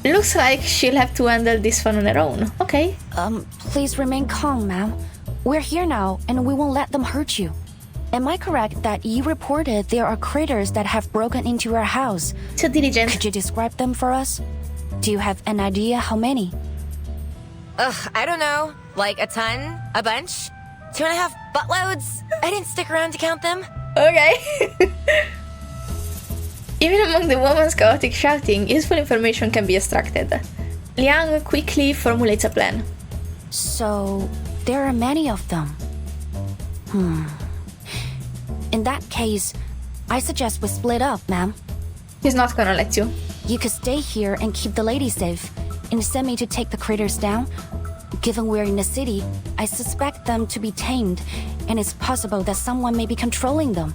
Looks like she'll have to handle this one on her own. Okay. Please remain calm, ma'am. We're here now, and we won't let them hurt you. Am I correct that you reported there are critters that have broken into your house? So diligent. Could you describe them for us? Do you have an idea how many? I don't know. Like a ton? A bunch? 2.5 buttloads? I didn't stick around to count them. Okay. Even among the woman's chaotic shouting, useful information can be extracted. Liang quickly formulates a plan. So, there are many of them. In that case, I suggest we split up, ma'am. He's not gonna let you. You could stay here and keep the lady safe, and send me to take the critters down. Given we're in the city, I suspect them to be tamed, and it's possible that someone may be controlling them.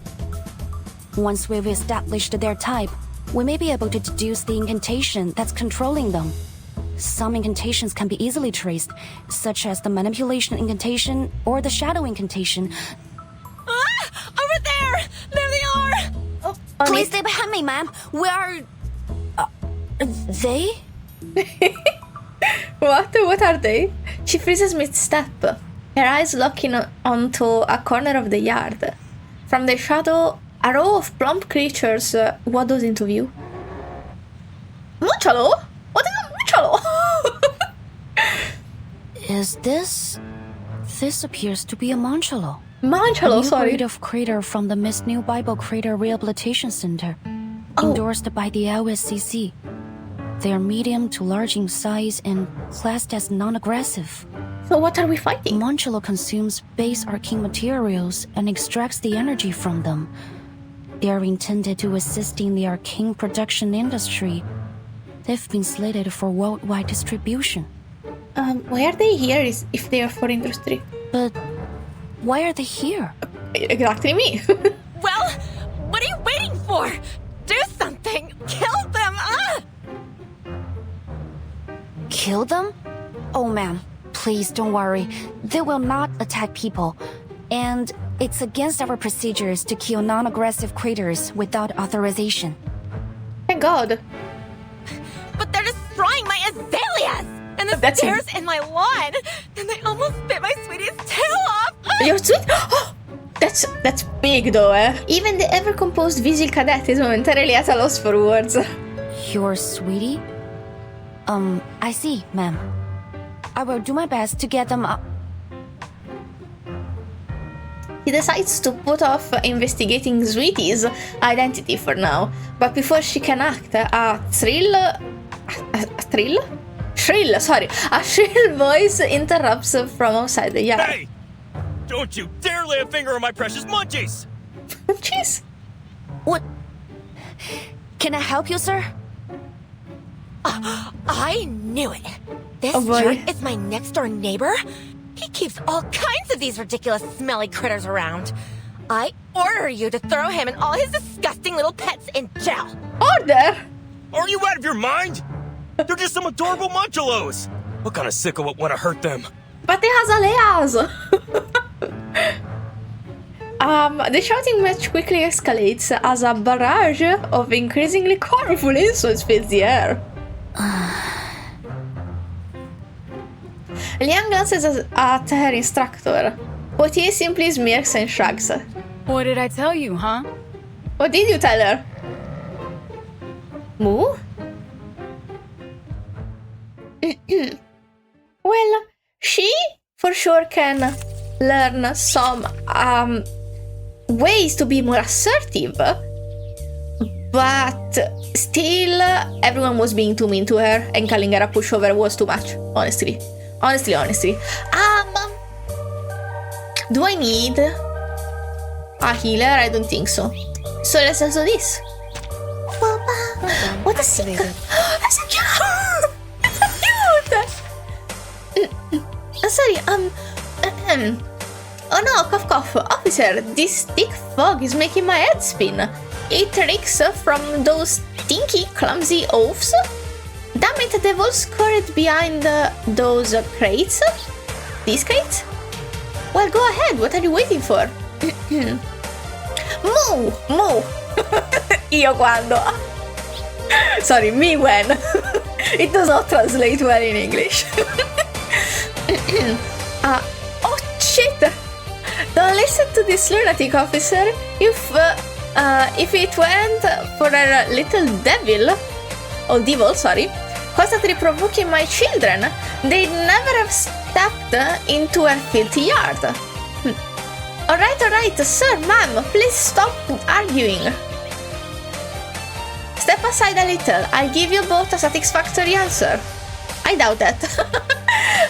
Once we've established their type, we may be able to deduce the incantation that's controlling them. Some incantations can be easily traced, such as the manipulation incantation or the shadow incantation. Ah! Over there! There they are! Oh, Please stay behind me, ma'am. We are... they? What are they? She freezes mid-step, her eyes locking onto a corner of the yard. From the shadow, a row of plump creatures waddles into view. Muchalo? What is a muchalo? Is this... This appears to be a manchalo. Manchalo, a new sorry. breed of crater from the Miss New Bible Crater Rehabilitation Center, endorsed by the LSCC. They are medium to large in size and classed as non-aggressive. So what are we fighting? Manchalo consumes base arcane materials and extracts the energy from them. They are intended to assist in the arcane production industry. They've been slated for worldwide distribution. Why are they here if they are for industry? But why are they here? Exactly me. Well, what are you waiting for? Do something! Kill them! Kill them? Oh, ma'am, please don't worry. They will not attack people. And it's against our procedures to kill non-aggressive critters without authorization. Thank God. But they're destroying my azaleas! And the stairs in my lawn! And they almost bit my sweetie's tail off! You're sweet? Oh, that's big though, eh? Even the ever-composed Vigil Cadet is momentarily at a loss for words. Your sweetie? I see, ma'am. I will do my best to get them up. He decides to put off investigating Sweetie's identity for now, but before she can act, a shrill voice interrupts from outside the yard. Hey! Don't you dare lay a finger on my precious munchies! Cheese. What? Can I help you, sir? I knew it. This Oh, boy. jerk is my next-door neighbor. He keeps all kinds of these ridiculous smelly critters around. I order you to throw him and all his disgusting little pets in jail. Order? Are you out of your mind? They're just some adorable munchalos. What kind of sicko would want to hurt them? But he has Aleas. The shouting match quickly escalates as a barrage of increasingly colorful insults fills the air. Liang glances at her instructor. Potier simply smirks and shrugs. What did I tell you, huh? What did you tell her? Moo? Well, she for sure can learn some ways to be more assertive, but still everyone was being too mean to her and calling her a pushover was too much, honestly. Do I need a healer? I don't think so. So let's also this. What a sick. That's so cute! That's so cute! Sorry, oh no, cough. Officer, this thick fog is making my head spin. It reeks from those stinky, clumsy oafs. Damn it, they've all scurried behind those crates. These crates? Well, go ahead, what are you waiting for? Moo! Io quando. Sorry, me when. It does not translate well in English. Oh shit! Don't listen to this lunatic, officer. If it weren't for a little devil, constantly provoking my children, they'd never have stepped into a filthy yard. Alright, sir, ma'am, please stop arguing. Step aside a little, I'll give you both a satisfactory answer. I doubt that.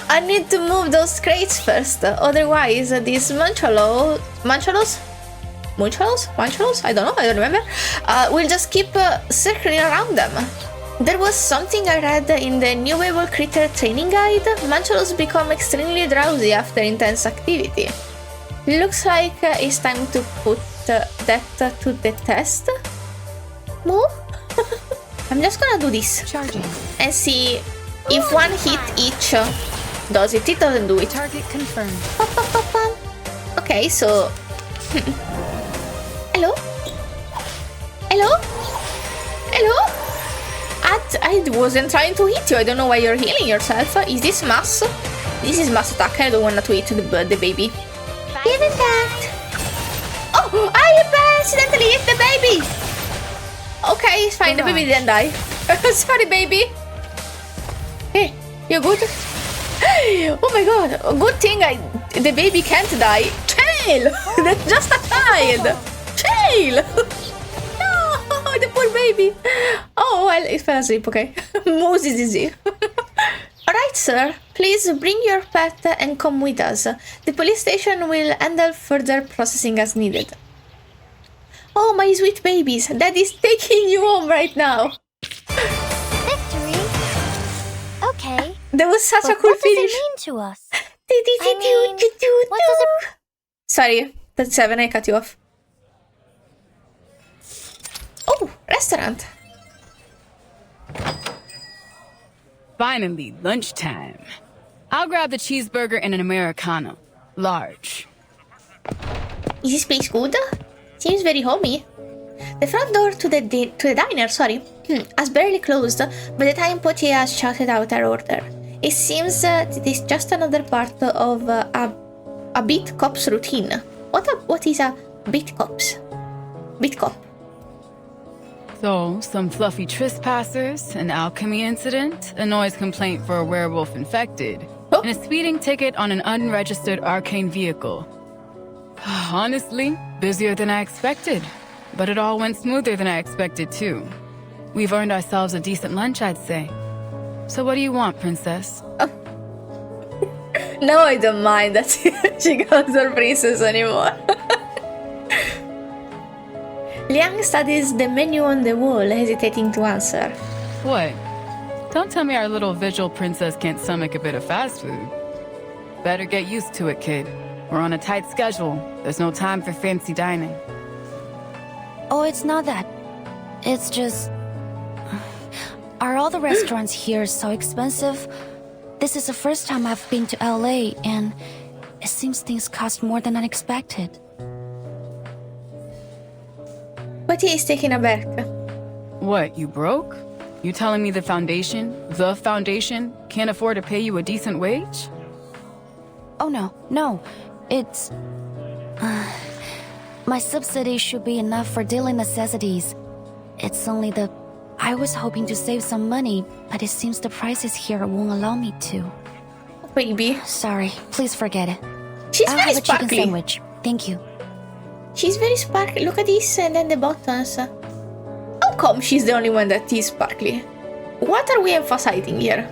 I need to move those crates first, otherwise these munchalos? I don't remember. We'll just keep circling around them. There was something I read in the New Able Critter Training Guide. Munchalos become extremely drowsy after intense activity. Looks like it's time to put that to the test. Move? I'm just gonna do this. Charging. And see if one hit each does it. It doesn't do it. Target confirmed. Okay, so... Hello? I wasn't trying to hit you. I don't know why you're healing yourself. Is this mass? This is mass attack. I don't want to hit the baby. Give it back. Oh, I accidentally hit the baby. Okay, it's fine. The baby didn't die. Sorry, baby. Hey, you good? Oh my god. Good thing the baby can't die. Chill. That's just a child. Chill. No, the poor baby. Oh, well, it fell asleep, okay. Moose is easy. Alright, sir. Please bring your pet and come with us. The police station will handle further processing as needed. Oh, my sweet babies. Daddy's taking you home right now. Victory? Okay. That was such a cool what finish. What does it mean to us? What does it... Sorry, that's 7. I cut you off. Oh, restaurant. Finally, lunchtime. I'll grab the cheeseburger and an Americano. Large. Is this place good? Seems very homey. The front door to the diner, has barely closed by the time Potier has shouted out our order. It seems it is just another part of a beat cop's routine. What is a beat cop's? Beat cop. So, some fluffy trespassers, an alchemy incident, a noise complaint for a werewolf infected, and a speeding ticket on an unregistered arcane vehicle. Honestly, busier than I expected, but it all went smoother than I expected too. We've earned ourselves a decent lunch, I'd say. So what do you want, princess? No, I don't mind that she calls her princess anymore. Liang studies the menu on the wall, hesitating to answer. What? Don't tell me our little visual princess can't stomach a bit of fast food. Better get used to it, kid. We're on a tight schedule. There's no time for fancy dining. Oh, it's not that. It's just... Are all the restaurants here so expensive? This is the first time I've been to LA, and it seems things cost more than I expected. But he is taken aback. What, you broke? You telling me the foundation, can't afford to pay you a decent wage? Oh, no. It's... my subsidy should be enough for daily necessities. It's only the... I was hoping to save some money, but it seems the prices here won't allow me to. Baby. Sorry, please forget it. She's I'll very have a chicken sparkly. sandwich. Thank you. She's very sparkly. Look at this and then the buttons. How come she's the only one that is sparkly? What are we emphasizing here?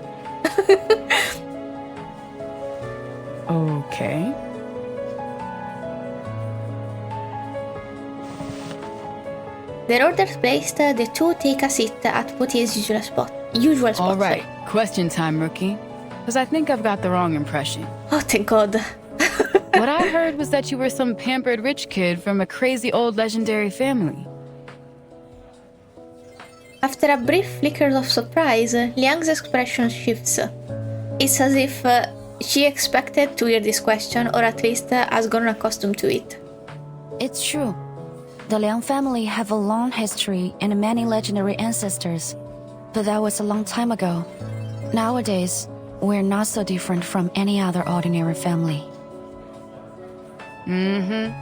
Okay. Their orders placed, the two take a seat at Potier's usual spot. All right, question time, rookie. Because I think I've got the wrong impression. Oh, thank God. What I heard was that you were some pampered rich kid from a crazy old legendary family. After a brief flicker of surprise, Liang's expression shifts. It's as if she expected to hear this question, or at least has grown accustomed to it. It's true. The Liang family have a long history and many legendary ancestors. But that was a long time ago. Nowadays, we're not so different from any other ordinary family.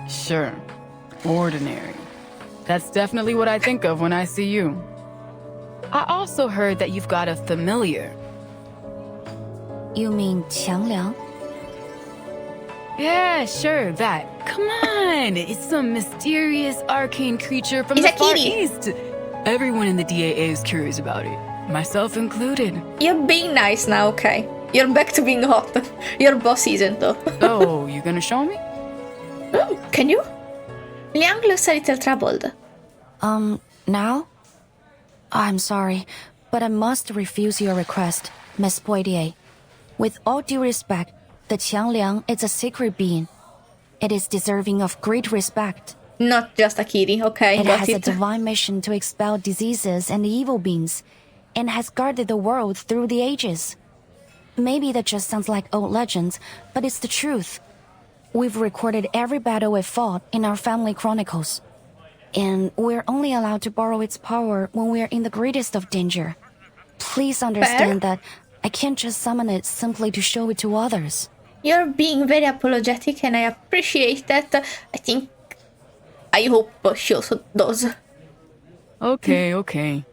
Sure. Ordinary. That's definitely what I think of when I see you. I also heard that you've got a familiar. You mean Qiangliang? Yeah, sure, that. Come on! It's some mysterious arcane creature from It's the a Far kitty. East. Everyone in the DAA is curious about it. Myself included. You're being nice now, okay? You're back to being hot. Your boss isn't, though. Oh, you gonna show me? Can you? Liang looks a little troubled. Now? I'm sorry, but I must refuse your request, Miss Poitier. With all due respect, the Qiangliang is a sacred being. It is deserving of great respect. Not just a kitty, okay? It got has a it. divine mission to expel diseases and evil beings, and has guarded the world through the ages. Maybe that just sounds like old legends, but it's the truth. We've recorded every battle it fought in our family chronicles. And we're only allowed to borrow its power when we're in the greatest of danger. Please understand that I can't just summon it simply to show it to others. You're being very apologetic and I appreciate that. I hope she also does. Okay.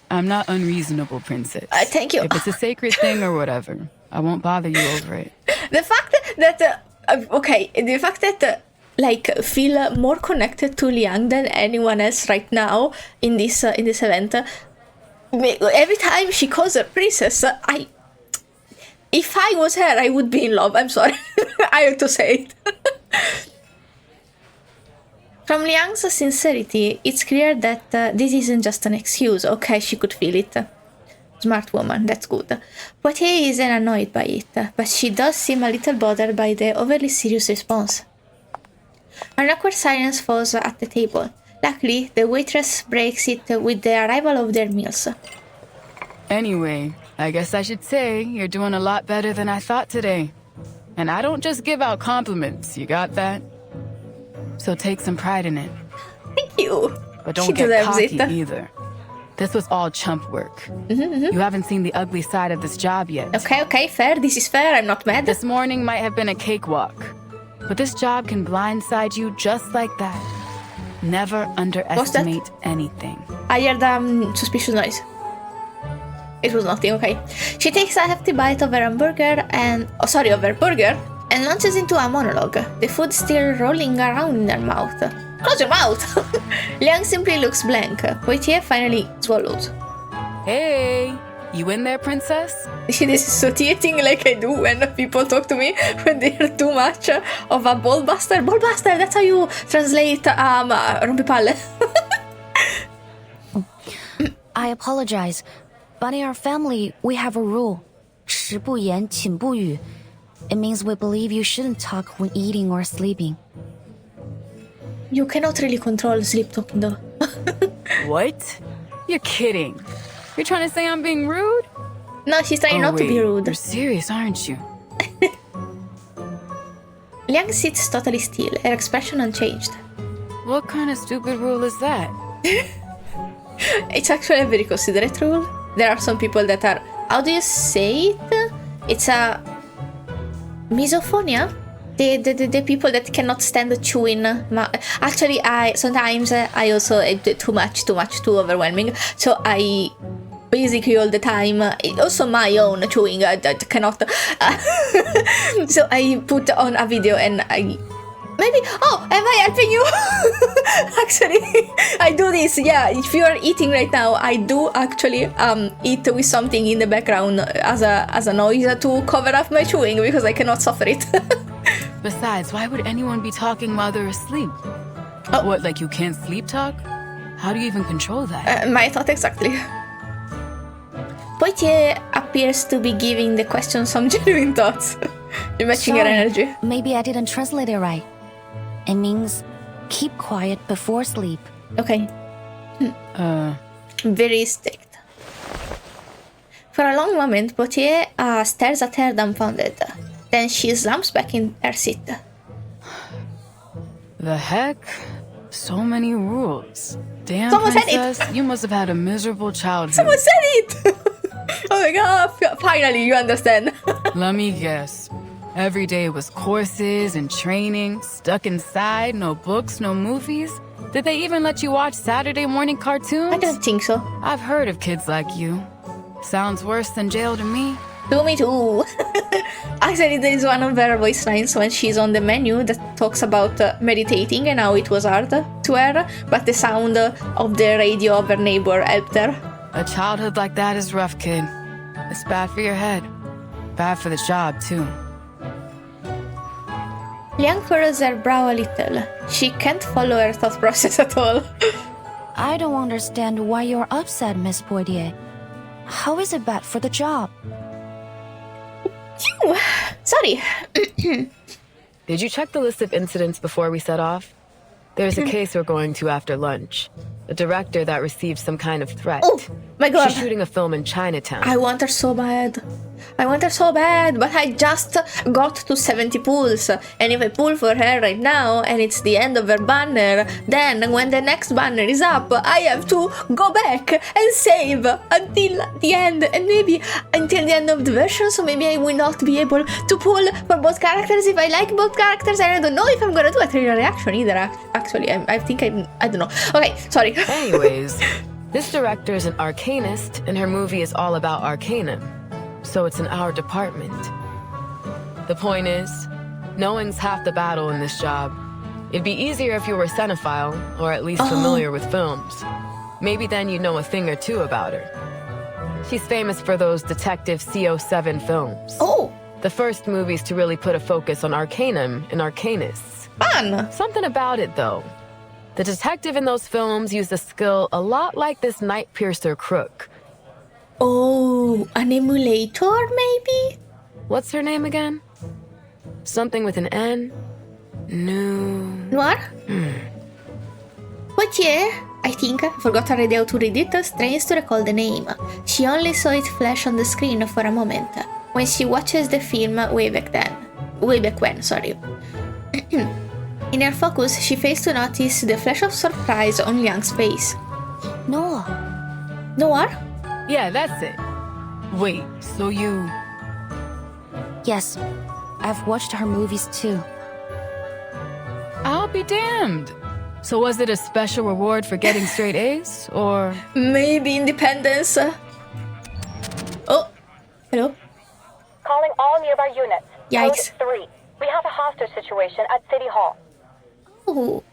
I'm not unreasonable, princess. Thank you. If it's a sacred thing or whatever, I won't bother you over it. The fact that feel more connected to Liang than anyone else right now in this event. Every time she calls her princess, if I was her, I would be in love. I'm sorry, I have to say it. From Liang's sincerity, it's clear that this isn't just an excuse. Okay, she could feel it. Smart woman, that's good. Poitier isn't annoyed by it, but she does seem a little bothered by the overly serious response. An awkward silence falls at the table. Luckily, the waitress breaks it with the arrival of their meals. Anyway, I guess I should say you're doing a lot better than I thought today. And I don't just give out compliments, you got that? So take some pride in it. Thank you. But don't She get deserves cocky it. either. This was all chump work. You haven't seen the ugly side of this job yet. Okay, fair. This is fair. I'm not mad. This morning might have been a cakewalk. But this job can blindside you just like that. Never underestimate anything. I heard suspicious noise. It was nothing, okay. She takes a hefty bite of her hamburger and launches into a monologue, the food still rolling around in her mouth. Close your mouth! Liang simply looks blank. Poitier finally swallows. Hey, you in there, princess? She is dissociating like I do when people talk to me when they are too much of a ballbuster. Ballbuster, that's how you translate rompipalle. I apologize, but in our family, we have a rule. 食不言，寝不语. It means we believe you shouldn't talk when eating or sleeping. You cannot really control sleep talking though. What? You're kidding. You're trying to say I'm being rude? No, she's trying not to be rude. You're serious, aren't you? Liang sits totally still, her expression unchanged. What kind of stupid rule is that? It's actually a very considerate rule. There are some people that are... How do you say it? It's a... misophonia? The people that cannot stand chewing. Actually, sometimes I also too much, too overwhelming. So I basically all the time, also my own chewing, I cannot. So I put on a video and I maybe, oh, am I helping you? Actually, I do this, yeah. If you are eating right now, I do actually eat with something in the background as a noise to cover up my chewing because I cannot suffer it. Besides, why would anyone be talking while they're asleep? Oh. What, like you can't sleep talk? How do you even control that? My thought exactly. Poitier appears to be giving the question some genuine thoughts. You're matching her energy. Maybe I didn't translate it right. It means keep quiet before sleep. Okay. Very strict. For a long moment, Poitier stares at her dumbfounded. Then she slumps back in her seat. The heck? So many rules. Damn, Someone princess, said it. You must have had a miserable childhood. Someone said it! Oh my god, finally you understand. Let me guess. Every day was courses and training, stuck inside, no books, no movies. Did they even let you watch Saturday morning cartoons? I don't think so. I've heard of kids like you. Sounds worse than jail to me. To me too. Actually, there is one of her voice lines when she's on the menu that talks about meditating and how it was hard to her, but the sound of the radio of her neighbor helped her. A childhood like that is rough, kid. It's bad for your head. Bad for the job, too. Liang furrows her brow a little. She can't follow her thought process at all. I don't understand why you're upset, Miss Poitier. How is it bad for the job? Phew! Sorry. Did you check the list of incidents before we set off? There's a case we're going to after lunch. A director that received some kind of threat. Oh, my god. She's shooting a film in Chinatown. I want her so bad. I want her so bad, but I just got to 70 pulls. And if I pull for her right now, and it's the end of her banner, then when the next banner is up, I have to go back and save until the end. And maybe until the end of the version, so maybe I will not be able to pull for both characters if I like both characters. And I don't know if I'm gonna do a trailer reaction either, actually. I think I don't know. Okay, sorry. Anyways, this director is an arcanist, and her movie is all about arcanum. So it's in our department. The point is, knowing's half the battle in this job. It'd be easier if you were a cinephile, or at least familiar with films. Maybe then you'd know a thing or two about her. She's famous for those Detective CO7 films. Oh! The first movies to really put a focus on arcanum and arcanists. Fun! Something about it, though. The detective in those films used a skill a lot like this Night Piercer crook. Oh, an emulator, maybe? What's her name again? Something with an N? Noir? Poitier, I think, forgot already how to read it, strains to recall the name. She only saw it flash on the screen for a moment, when she watches the film way back when. In her focus, she fails to notice the flash of surprise on Liang's face. Noah. Noir? Yeah, that's it. Wait, so you... Yes, I've watched her movies too. I'll be damned. So was it a special reward for getting straight A's, or... Maybe independence. Oh, hello? Calling all nearby units. Yikes. Code 3. We have a hostage situation at City Hall. Oh,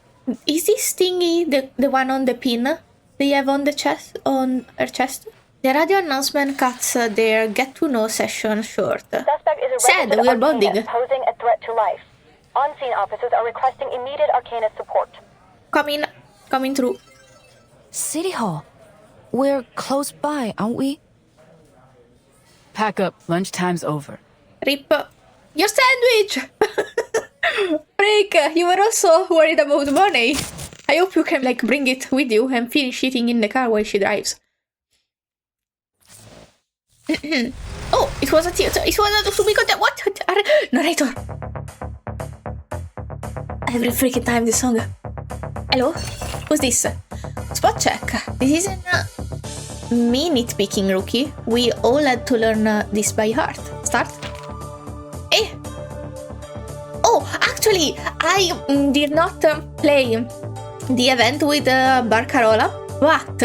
is this thingy the one on the pin they have on the chest, on her chest? The radio announcement cuts their get-to-know session short. Suspect is a Sad, registered we are bonding. arcanist posing a threat to life. On-scene officers are requesting immediate arcanist support. Coming through. City Hall. We're close by, aren't we? Pack up. Lunchtime's over. Rip. Your sandwich! Freak, you were also worried about money. I hope you can, like, bring it with you and finish eating in the car while she drives. Oh, it was a theater. It was a... We got that. What? Narrator. Every freaking time this song. Hello? Who's this? Spot check. This isn't me nitpicking, rookie. We all had to learn this by heart. Start. Eh? Oh, actually, I did not play the event with Barcarola, but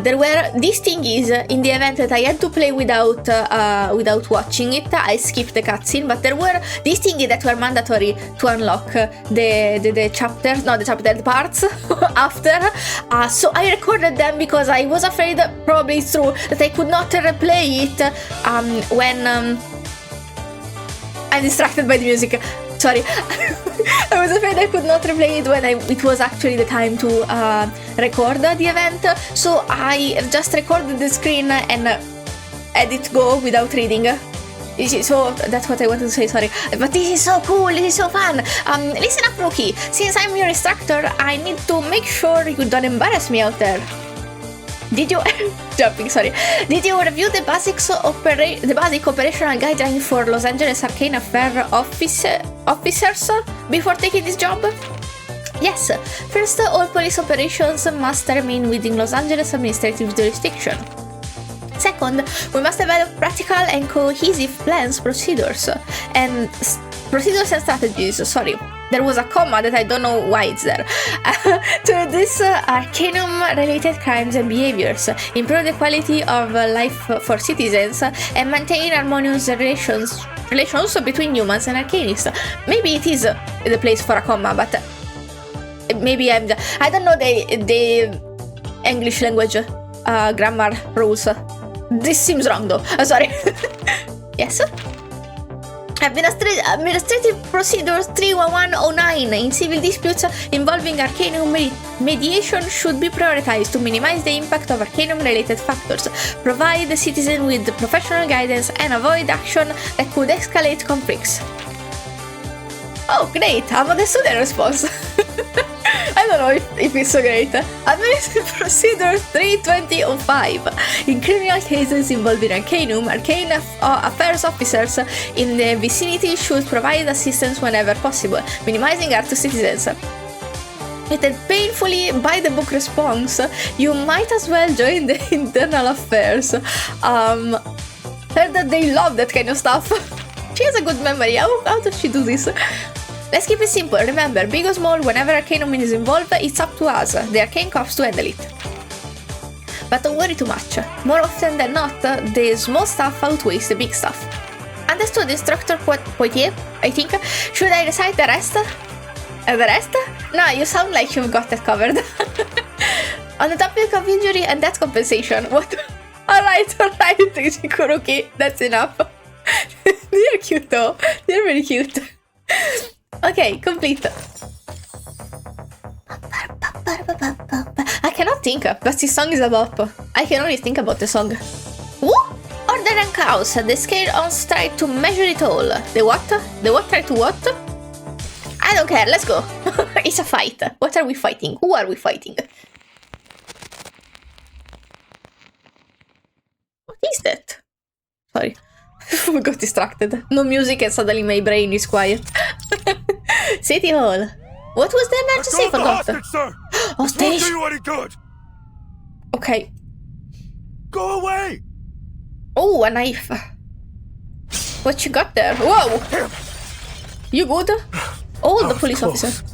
there were these things in the event that I had to play without watching it. I skipped the cutscene, but there were these things that were mandatory to unlock the chapters, not the chapter, the parts after. So I recorded them because I was afraid, probably it's true, that I could not replay it when I'm distracted by the music. Sorry. I was afraid I could not replay it when it was actually the time to record the event, so I just recorded the screen and had it go without reading. So that's what I wanted to say, sorry. But this is so cool, this is so fun. Listen up, rookie. Since I'm your instructor, I need to make sure you don't embarrass me out there. Did you jumping? Sorry. Did you review the basic operational guideline for Los Angeles Arcane Affair officers before taking this job? Yes. First, all police operations must remain within Los Angeles administrative jurisdiction. Second, we must develop practical and cohesive plans, procedures and strategies. Sorry. There was a comma that I don't know why it's there. To reduce Arcanum-related crimes and behaviors, improve the quality of life for citizens, and maintain harmonious relations between humans and Arcanists. Maybe it is the place for a comma, but maybe I don't know the English language grammar rules. This seems wrong though. Sorry. Yes. Administrative Procedures 31109 in civil disputes involving Arcanum mediation should be prioritized to minimize the impact of Arcanum-related factors, provide the citizen with professional guidance, and avoid action that could escalate conflicts. Oh, great! I'm the student response. I don't know if it's so great. Administrative Procedure 3.20.05. In criminal cases involving Arcanum, Arcane Affairs officers in the vicinity should provide assistance whenever possible, minimizing harm to citizens. With a painfully by-the-book response, you might as well join the internal affairs. Heard that they love that kind of stuff. She has a good memory. How does she do this? Let's keep it simple. Remember, big or small, whenever Arcanum is involved, it's up to us, the Arcane Cops, to handle it. But don't worry too much. More often than not, the small stuff outweighs the big stuff. Understood, Instructor Poitier, I think. Should I recite the rest? The rest? No, you sound like you've got that covered. On the topic of injury and death compensation, what? Alright, Kuruki, that's enough. They're cute though. They're very cute. Okay, complete. I cannot think, but this song is about. I can only think about the song. What? Order and chaos. The scale-ons try to measure it all. The what? The what try to what? I don't care, let's go. It's a fight. What are we fighting? Who are we fighting? What is that? Sorry. I got distracted. No music and suddenly my brain is quiet. City Hall. What was the emergency? Forgot. Hostage, sir. Hostage? Won't do you any good. Okay. Go away. Oh, a knife. What you got there? Whoa. You good? Oh, the police officer.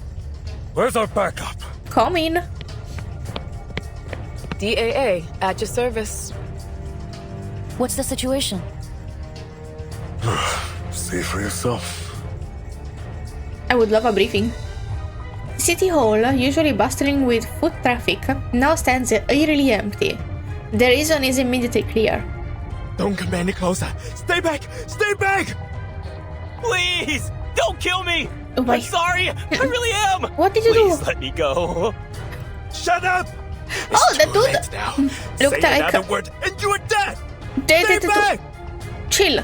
Where's our backup? Come in. DAA, at your service. What's the situation? See for yourself. I would love a briefing. City Hall, usually bustling with foot traffic, now stands eerily empty. The reason is immediately clear. Don't come any closer. Stay back! Stay back! Please! Don't kill me! Oh my. I'm sorry! I really am! What did you Please do? let me go. Shut up! Oh, the Too dude late now. looked Say like another word and you are dead. Stay back! Chill.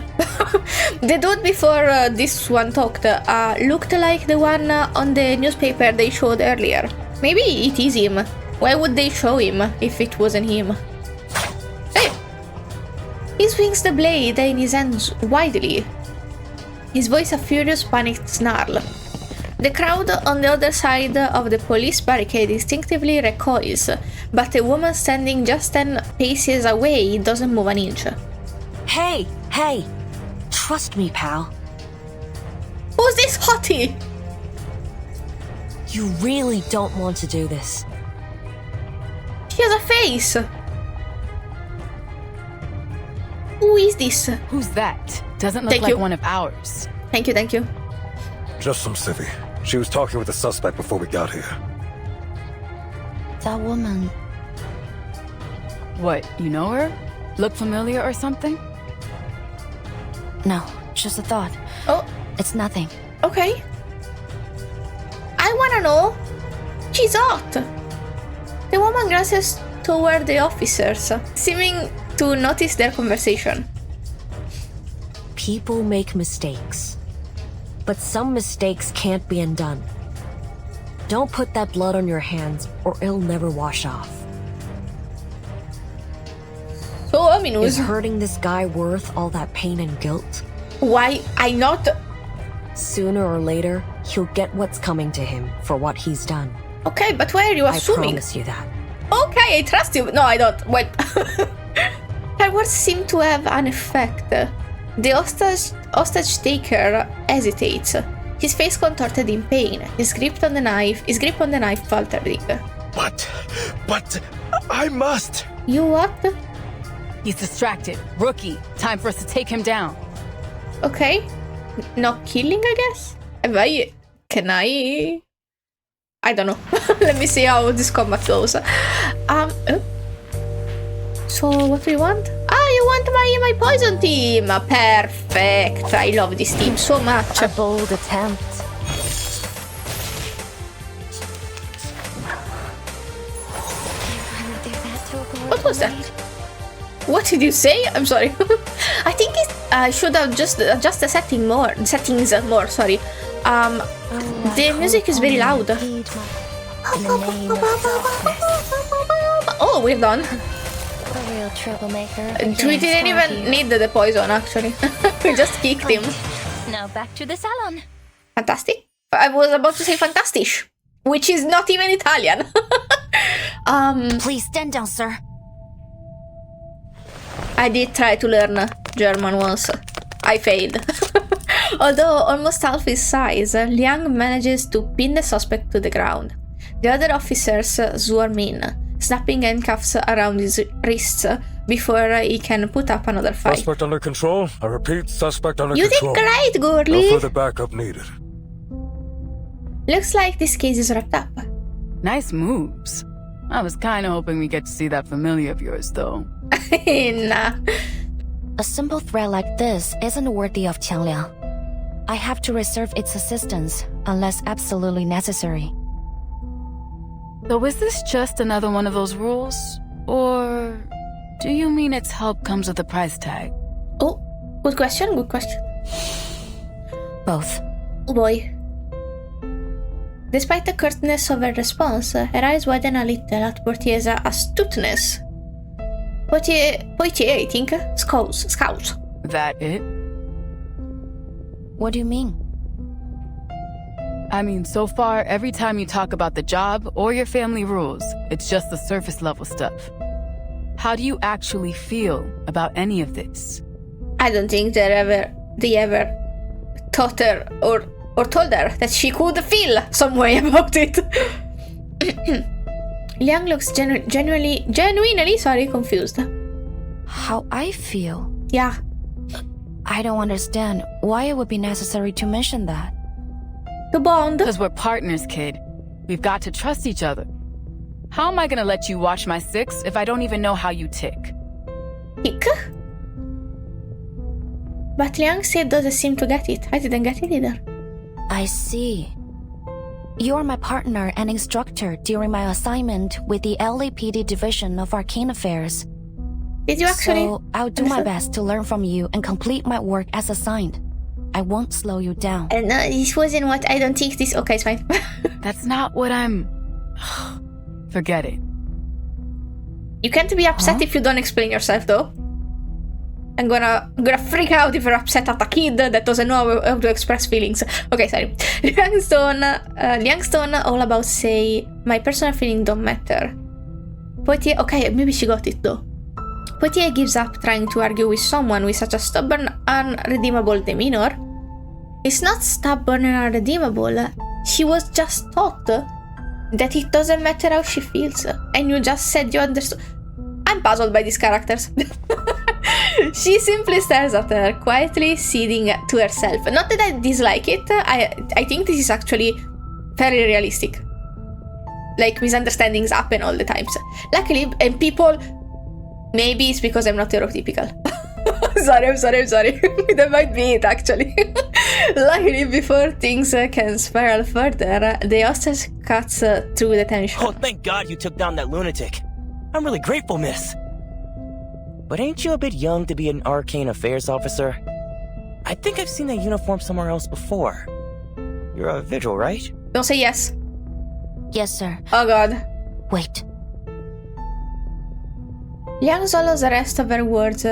The dude before this one talked looked like the one on the newspaper they showed earlier. Maybe it is him. Why would they show him if it wasn't him? Hey! He swings the blade in his hands widely, his voice a furious panicked snarl. The crowd on the other side of the police barricade instinctively recoils, but a woman standing just 10 paces away doesn't move an inch. Hey! Trust me, pal. Who's this hottie? You really don't want to do this. She has a face! Who is this? Who's that? Doesn't look like one of ours. Thank you. Just some civvy. She was talking with the suspect before we got here. That woman. What, you know her? Look familiar or something? No, just a thought. Oh. It's nothing. Okay. I wanna know. She's hot. The woman glances toward the officers, seeming to notice their conversation. People make mistakes. But some mistakes can't be undone. Don't put that blood on your hands or it'll never wash off. So ominous. Is hurting this guy worth all that pain and guilt? Why I not? Sooner or later, he'll get what's coming to him for what he's done. Okay, but why are you assuming? I promise you that. Okay, I trust you. No, I don't. Wait. Her words seem to have an effect. The hostage taker hesitates, his face contorted in pain, his grip on the knife faltering. But I must. You what? He's distracted. Rookie. Time for us to take him down. Okay. Not killing, I guess? Can I don't know. Let me see how this combat goes. So what do you want? You want my poison team. Perfect. I love this team so much. A bold attempt. What was that? What did you say? I'm sorry. I think I should have just adjust the settings more. Sorry. The music is very loud. Oh, we're done. A real troublemaker. We didn't even need the poison, actually. We just kicked him. Now back to the salon. Fantastic. I was about to say fantastic, which is not even Italian. Please stand down, sir. I did try to learn German once. I failed. Although almost half his size, Liang manages to pin the suspect to the ground. The other officers swarm in, snapping handcuffs around his wrists before he can put up another fight. Suspect under control. I repeat, suspect under control. control. You did great, Gurley. No further backup needed. Looks like this case is wrapped up. Nice moves. I was kind of hoping we get to see that familiar of yours, though. Nah. A simple threat like this isn't worthy of Qiangliang. I have to reserve its assistance unless absolutely necessary. So is this just another one of those rules? Or do you mean its help comes with a price tag? Oh, good question. Both. Oh boy. Despite the curtness of her response, her eyes widen a little at Portier's astuteness. Poitier, I think. Scouts. That it? What do you mean? I mean, so far, every time you talk about the job or your family rules, it's just the surface level stuff. How do you actually feel about any of this? I don't think they ever taught her or told her that she could feel some way about it. Liang looks genuinely confused. How I feel? Yeah. I don't understand why it would be necessary to mention that. The bond? Because we're partners, kid. We've got to trust each other. How am I gonna let you watch my six if I don't even know how you tick? Tick? But Liang still doesn't seem to get it. I didn't get it either. I see. You're my partner and instructor during my assignment with the LAPD Division of Arcane Affairs. Did you actually? So I'll do my best to learn from you and complete my work as assigned. I won't slow you down. And this wasn't what I don't think this. Okay, it's fine. That's not what I'm. Forget it. You can't be upset if you don't explain yourself, though. I'm gonna freak out if you're upset at a kid that doesn't know how to express feelings. Okay, sorry. Liang Stone, all about say, my personal feelings don't matter. Poitier, okay, maybe she got it though. Poitier gives up trying to argue with someone with such a stubborn, unredeemable demeanor. It's not stubborn and unredeemable. She was just taught that it doesn't matter how she feels. And you just said you understood. I'm puzzled by these characters. She simply stares at her, quietly ceding to herself. Not that I dislike it, I think this is actually very realistic. Like, misunderstandings happen all the times. Luckily, and people... Maybe it's because I'm not neurotypical. I'm sorry. That might be it, actually. Luckily, before things can spiral further, the hostess cuts through the tension. Oh, thank God you took down that lunatic. I'm really grateful, miss. But ain't you a bit young to be an arcane affairs officer? I think I've seen that uniform somewhere else before. You're a vigil, right? Don't say yes. Yes, sir. Oh God. Wait. Liang swallows the rest of her words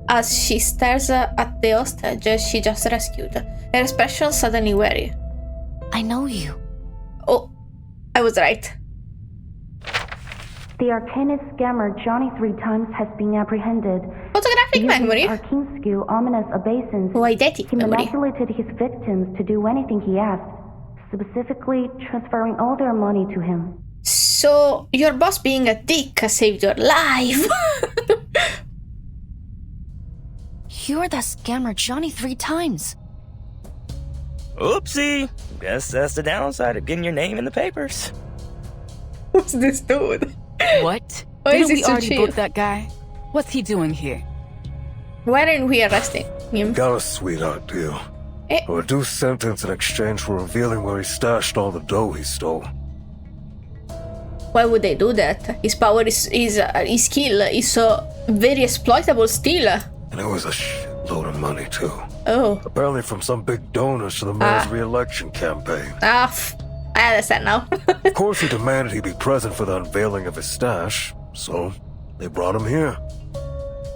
as she stares at the hostage she just rescued, her expression suddenly wary. I know you. Oh, I was right. The Arcanist scammer Johnny 3 times has been apprehended. Photographic memory. Arcane skill, ominous obeisance. Eidetic he memory. manipulated his victims to do anything he asked, specifically transferring all their money to him. So, your boss being a dick saved your life. You're that scammer Johnny 3 times. Oopsie. Guess that's the downside of getting your name in the papers. Who's this dude? What? Why Didn't is he we so already chill? book that guy? What's he doing here? Why aren't we arresting him? Got a sweetheart deal. Eh? A reduced sentence in exchange for revealing where he stashed all the dough he stole. Why would they do that? His power his skill is so very exploitable still. And it was a shitload of money, too. Oh. Apparently from some big donors to the mayor's re-election campaign. I understand now. Of course he demanded he be present for the unveiling of his stash, so they brought him here.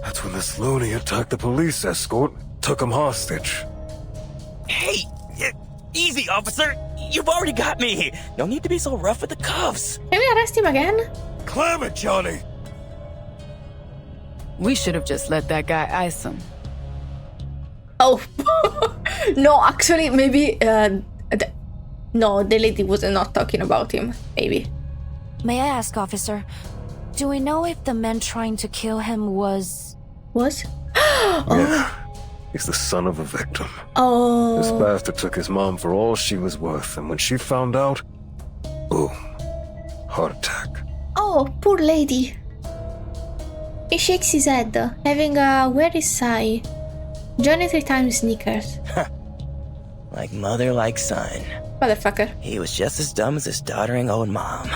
That's when this loony attacked the police escort, took him hostage. Hey, easy, officer. You've already got me. No need to be so rough with the cuffs. Can we arrest him again? Clam it, Johnny. We should have just let that guy ice him. Oh. No, actually, maybe... No, the lady was not talking about him. Maybe. May I ask, officer, do we know if the man trying to kill him was... Was? Yeah. He's the son of a victim. Oh. This bastard took his mom for all she was worth, and when she found out, boom, heart attack. Oh, poor lady. He shakes his head, having a weary sigh. Johnny 3 times snickers. Like mother, like son. Motherfucker. He was just as dumb as his doddering old mom.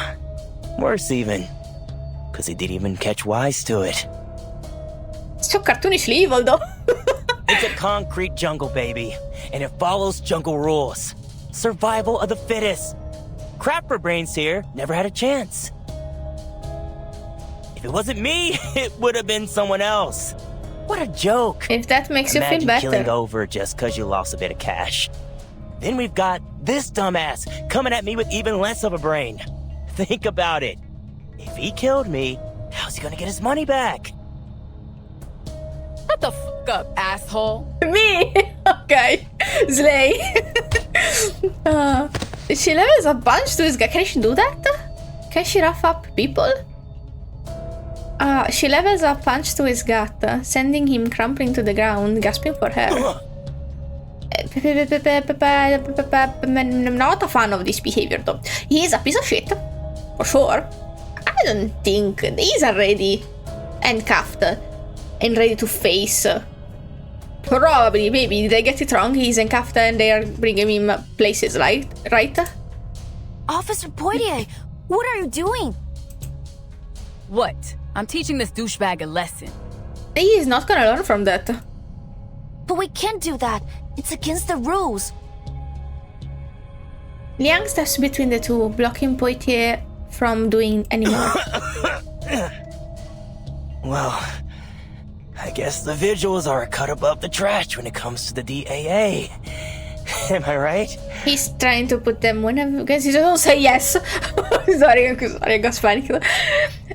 Worse even, because he didn't even catch wise to it. It's so cartoonishly evil, though. It's a concrete jungle, baby, and it follows jungle rules. Survival of the fittest. Crap for brains here, never had a chance. If it wasn't me, it would have been someone else. What a joke. If that makes you feel Imagine better. killing over just because you lost a bit of cash. Then we've got this dumbass coming at me with even less of a brain. Think about it. If he killed me, how's he gonna get his money back? Shut the fuck up, asshole. Me? Okay. Slay. She levels a bunch to his guy. Can she do that? Can she rough up people? She levels a punch to his gut, sending him crumpling to the ground, gasping for air. I'm not a fan of this behavior though. He is a piece of shit, for sure. I don't think he's already handcuffed and ready to face. Probably, maybe, did I get it wrong? He's handcuffed and they are bringing him places, right? Officer Poitier, what are you doing? What? I'm teaching this douchebag a lesson. He is not gonna learn from that. But we can't do that. It's against the rules. Liang steps between the two, blocking Poitier from doing any more. Well, I guess the vigils are a cut above the trash when it comes to the DAA. Am I right? He's trying to put them whenever, because he don't say yes. sorry, I got panicked.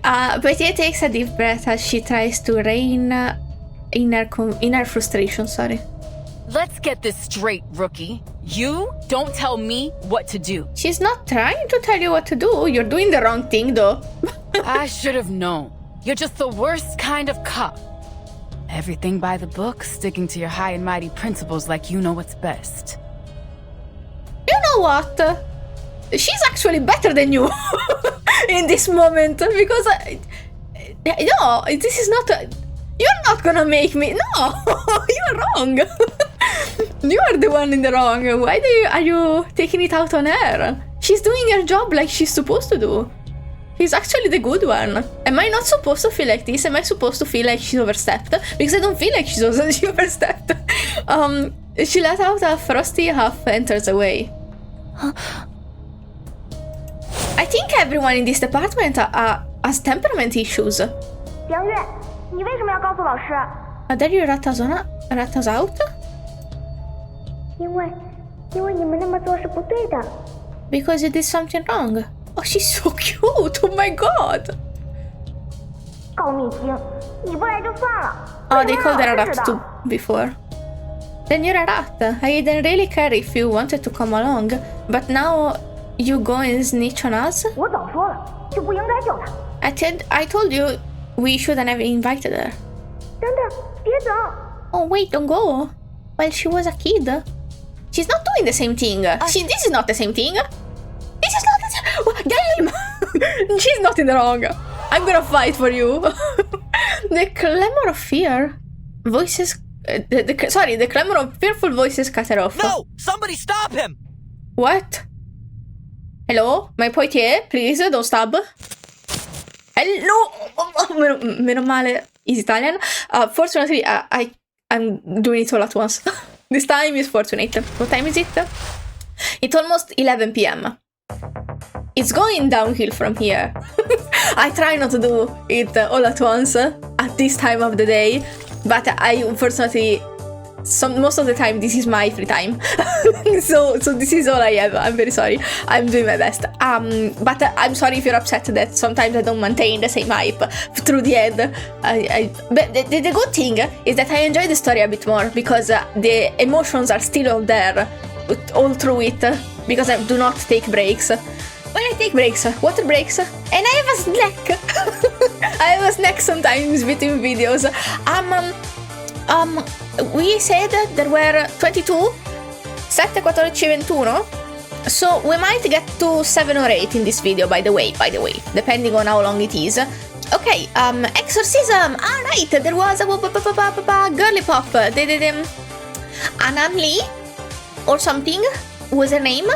Poitier takes a deep breath as she tries to rein in her frustration. Sorry. Let's get this straight, rookie. You don't tell me what to do. She's not trying to tell you what to do. You're doing the wrong thing, though. I should have known. You're just the worst kind of cop. Everything by the book, sticking to your high and mighty principles like you know what's best. You know what? She's actually better than you in this moment, because no, this is not. You're not gonna make me. No, you're wrong. You are the one in the wrong. Why are you taking it out on her? She's doing her job like she's supposed to do. She's actually the good one. Am I not supposed to feel like this? Am I supposed to feel like she's overstepped? Because I don't feel like she overstepped. She let out a frosty huff and turns away. I think everyone in this department has temperament issues. Are there you rat us out? Because you did something wrong. Oh, she's so cute. Oh my god. Oh, they called her a rat too before. Then you're a rat. I didn't really care if you wanted to come along, but now you go and snitch on us? I told you we shouldn't have invited her. Oh wait, don't go. Well, she was a kid. She's not doing the same thing. This is not the same thing. This is not the same. Game! She's not in the wrong. I'm gonna fight for you. The clamor of fear. Voices. The clamor of fearful voices cut her off. No! Somebody stop him! What? Hello? My Poitier, please, don't stab. Hello! Meno male. Is Italian? Fortunately, I'm doing it all at once. This time is fortunate. What time is it? It's almost 11 p.m. It's going downhill from here. I try not to do it all at once at this time of the day, but I unfortunately, most of the time this is my free time. so this is all I have. I'm very sorry. I'm doing my best. But I'm sorry if you're upset that sometimes I don't maintain the same hype through the end. But the good thing is that I enjoy the story a bit more because the emotions are still all there, all through it, because I do not take breaks. When I take breaks, water breaks, and I have a snack. I have a snack sometimes between videos. We said there were 22, 7, 14, 21. So we might get to 7 or 8 in this video, by the way, depending on how long it is. Okay, exorcism. Right, there was a girly pop. Anam Lee or something was her name.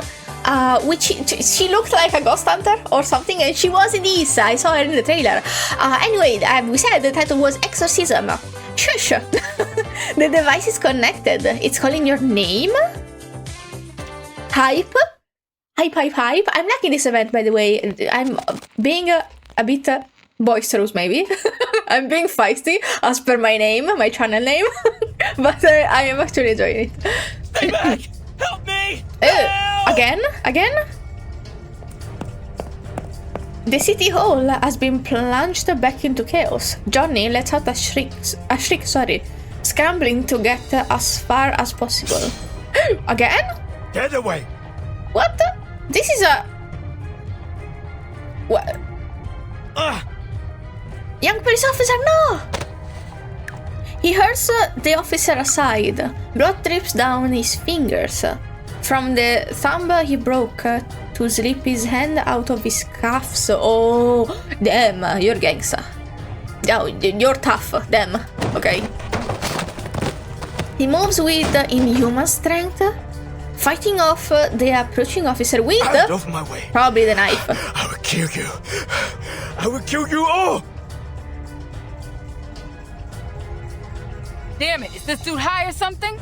Which she looked like a ghost hunter or something, and she was in this. I saw her in the trailer. Anyway, we said the title was Exorcism. Shush! The device is connected. It's calling your name? Hype? Hype. I'm liking this event, by the way. I'm being a bit boisterous, maybe. I'm being feisty, as per my name, my channel name. But I am actually enjoying it. Stay back! Help me! Again? The city hall has been plunged back into chaos. Johnny lets out a shriek, scrambling to get as far as possible. Again? Get away! What the? This is a... What? Young police officer, no! He hurls the officer aside. Blood drips down his fingers. From the thumb he broke to slip his hand out of his cuffs. Oh, damn, you're gangsta. Oh, you're tough, damn. Okay. He moves with inhuman strength, fighting off the approaching officer with Out of my way. probably the knife. I will kill you. I will kill you all. Damn it, is this dude high or something?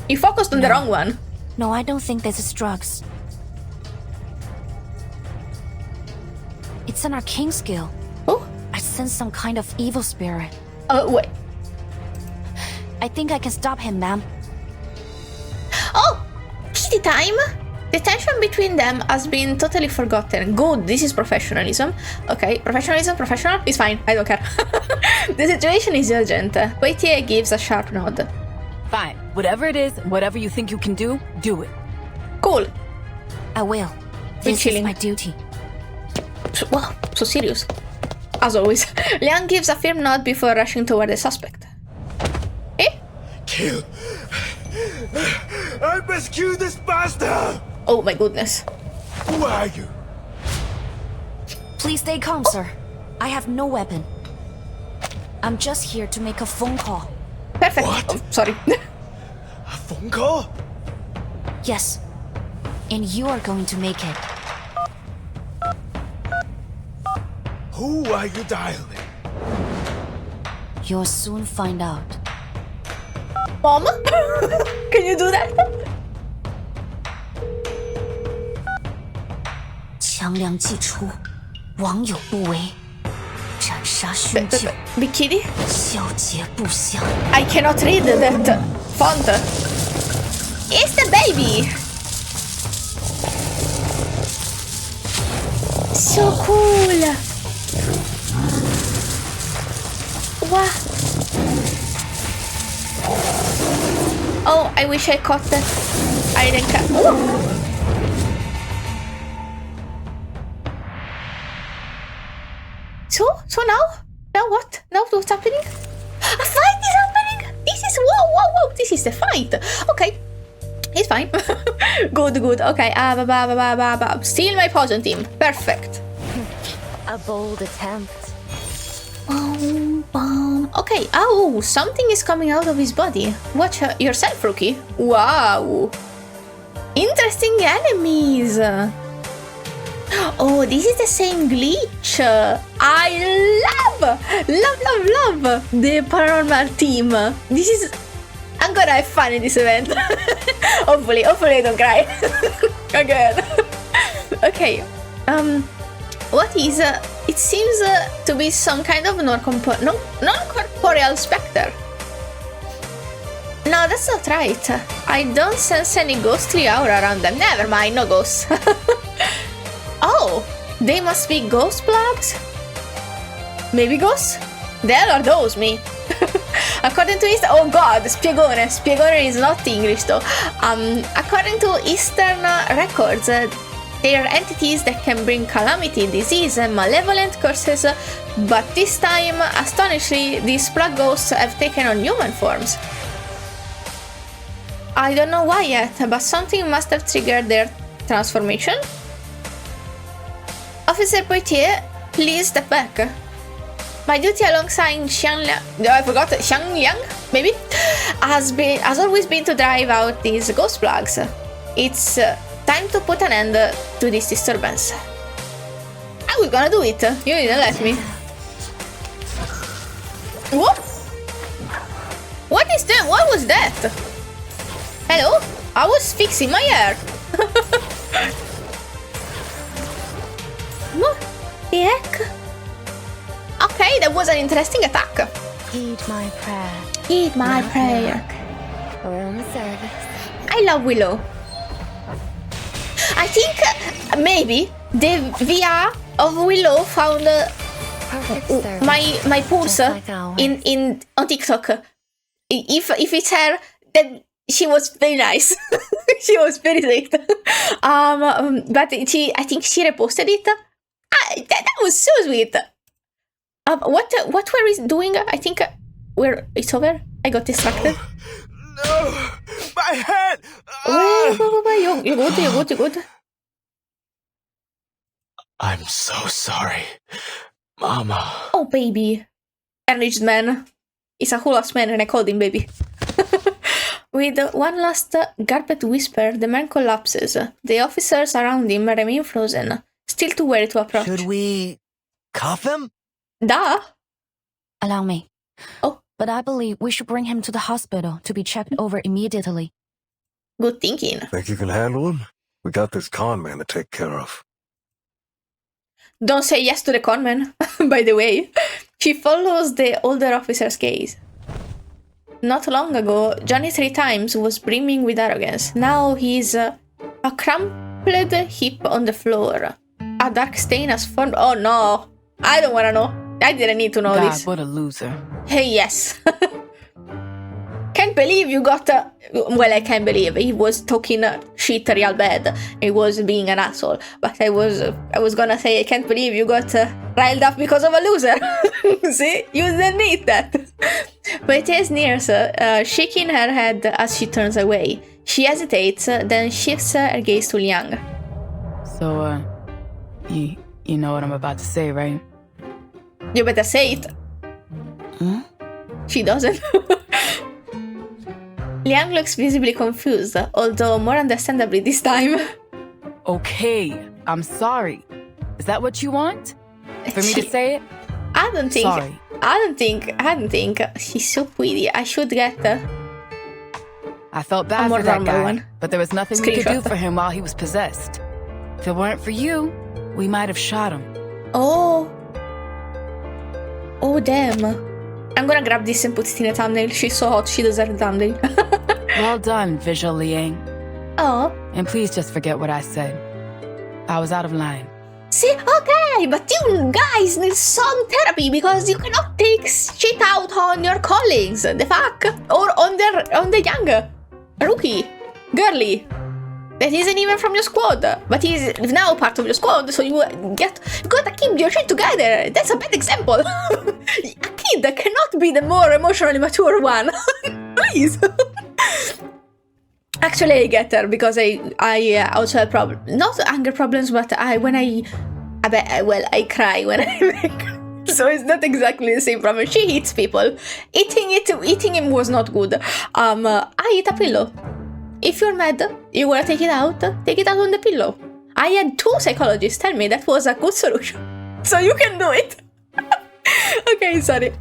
You focused on the wrong one. No, I don't think this is drugs. It's an arcane skill. Oh? I sense some kind of evil spirit. Oh, wait. I think I can stop him, ma'am. Oh! Kitty time! The tension between them has been totally forgotten. Good, this is professionalism. Okay, professional? It's fine, I don't care. The situation is urgent. Poitier gives a sharp nod. Fine, whatever it is, whatever you think you can do it. Cool. I will. This is my duty. Wow, so serious. As always, Liang gives a firm nod before rushing toward the suspect. Eh? Kill. I must kill this bastard. Oh my goodness. Who are you? Please stay calm, sir. I have no weapon. I'm just here to make a phone call. Perfect. What? Oh, sorry. A phone call? Yes. And you are going to make it. Who are you dialing? You'll soon find out. Mom? Can you do that? 强梁既出，王有不为，斩杀凶旧， Bikini? 消节不香。 I cannot read that font. It's the baby! So cool! Wow! Oh, I wish I caught that. I didn't catch. Oh. So now what? Now what's happening? A fight is happening! This is whoa! This is the fight. Okay, it's fine. Good. Okay. Steal my poison team. Perfect. A bold attempt. Okay. Oh, something is coming out of his body. Watch yourself, rookie. Wow. Interesting enemies. Oh, this is the same glitch. I love the paranormal team. This is... I'm gonna have fun in this event. hopefully I don't cry. Again. Okay. What is... it seems to be some kind of non-corporeal specter. No, that's not right. I don't sense any ghostly aura around them. Never mind, no ghosts. Oh, they must be ghost plugs? Maybe ghosts? The hell are those, me? According to Eastern... Oh god, spiegone. Spiegone is not English though. According to Eastern records, they are entities that can bring calamity, disease, and malevolent curses, but this time, astonishingly, these plug ghosts have taken on human forms. I don't know why yet, but something must have triggered their transformation. Officer Poitier, please step back. My duty alongside Xiangliang, I forgot, Xiangliang, maybe, has always been to drive out these ghost plugs. It's time to put an end to this disturbance. I was gonna do it, you didn't let me. What? What is that? What was that? Hello? I was fixing my hair. What the heck? Okay, that was an interesting attack. Heed my prayer. Heed my prayer. Room service. I love Willow. I think maybe the VR of Willow found my pulse in on TikTok. If it's her, then she was very nice. She was very sweet. But I think she reposted it. That was so sweet. What were we doing? I think it's over. I got distracted. No, my head. You're good. I'm so sorry, Mama. Oh, baby. Enraged man. He's a whole ass man and I called him baby. With one last garbed whisper, the man collapses. The officers around him remain frozen, still too wary to approach. Should we cuff him? Da? Allow me. Oh. But I believe we should bring him to the hospital to be checked over immediately. Good thinking. Think you can handle him? We got this con man to take care of. Don't say yes to the conman, by the way. She follows the older officer's gaze. Not long ago, Johnny 3 times was brimming with arrogance. Now he's a crumpled heap on the floor. A dark stain has formed. Oh no! I don't wanna know. I didn't need to know God, this. what a loser. Hey, yes. Can't believe you got... well, I can't believe he was talking shit real bad. He was being an asshole. But I was gonna say, I can't believe you got riled up because of a loser. See? You didn't need that. Poitier sneers, shaking her head as she turns away. She hesitates, then shifts her gaze to Liang. So, you know what I'm about to say, right? You better say it. Hmm? She doesn't. Liang looks visibly confused, although more understandably this time. Okay, I'm sorry. Is that what you want? For me to say it? I don't think. Sorry. I don't think. She's so pretty. I should get I felt bad more for that normal guy, one. but there was nothing we could do Screenshot. for him while he was possessed. If it weren't for you, we might have shot him. Oh. Oh, damn. I'm gonna grab this and put it in a thumbnail. She's so hot, she deserves a thumbnail. Well done, Visual Liang. Oh. And please just forget what I said. I was out of line. See, okay, but you guys need some therapy because you cannot take shit out on your colleagues. The fuck? Or on the young rookie, girly. That isn't even from your squad, but he's now part of your squad, so you gotta keep your shit together. That's a bad example. A kid cannot be the more emotionally mature one. Please. Actually, I get her because I also have problems, not anger problems, but I cry when I make. So it's not exactly the same problem. She hits people. Eating him was not good. I eat a pillow. If you're mad, you wanna take it out on the pillow. I had 2 psychologists tell me that was a good solution. So you can do it. Okay, sorry.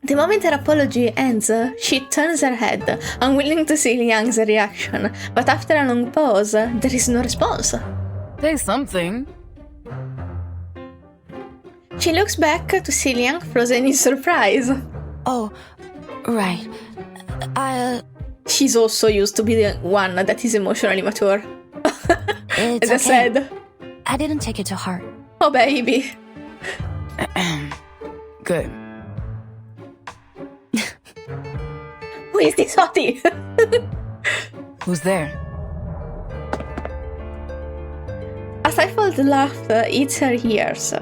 The moment her apology ends, she turns her head, unwilling to see Liang's reaction. But after a long pause, there is no response. Say something. She looks back to see Liang frozen in surprise. Oh, right. She's also used to be the one that is emotionally mature. It's As I okay. said. I didn't take it to heart. Oh, baby. Good. Who is this hottie? Who's there? A stifled laughter eats her ears.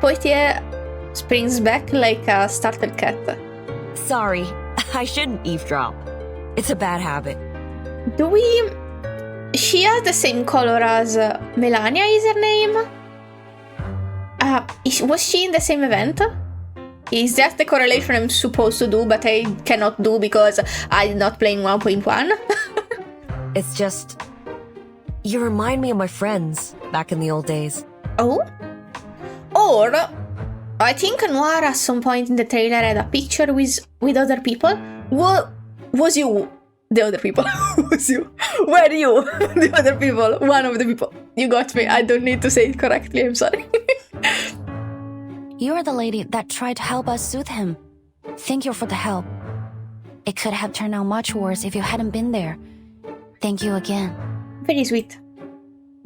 Poitier springs back like a startled cat. Sorry, I shouldn't eavesdrop. It's a bad habit. She has the same color as Melania, is her name? Was she in the same event? Is that the correlation I'm supposed to do, but I cannot do because I'm not playing 1.1? It's just... You remind me of my friends back in the old days. Oh? Or, I think Noir at some point in the trailer had a picture with other people. Was you the other people? Was you? Were you the other people? One of the people. You got me. I don't need to say it correctly. I'm sorry. You're the lady that tried to help us soothe him. Thank you for the help. It could have turned out much worse if you hadn't been there. Thank you again. Very sweet.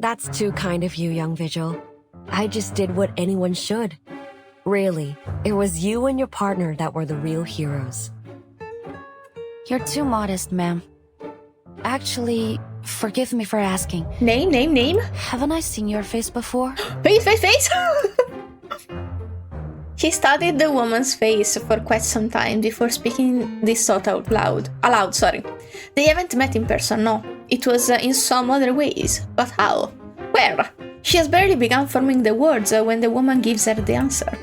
That's too kind of you, young Vigil. I just did what anyone should. Really, it was you and your partner that were the real heroes. You're too modest, ma'am. Actually, forgive me for asking. Name? Haven't I seen your face before? Face! She studied the woman's face for quite some time before speaking this thought aloud. They haven't met in person, no. It was in some other ways. But how? Where? She has barely begun forming the words when the woman gives her the answer.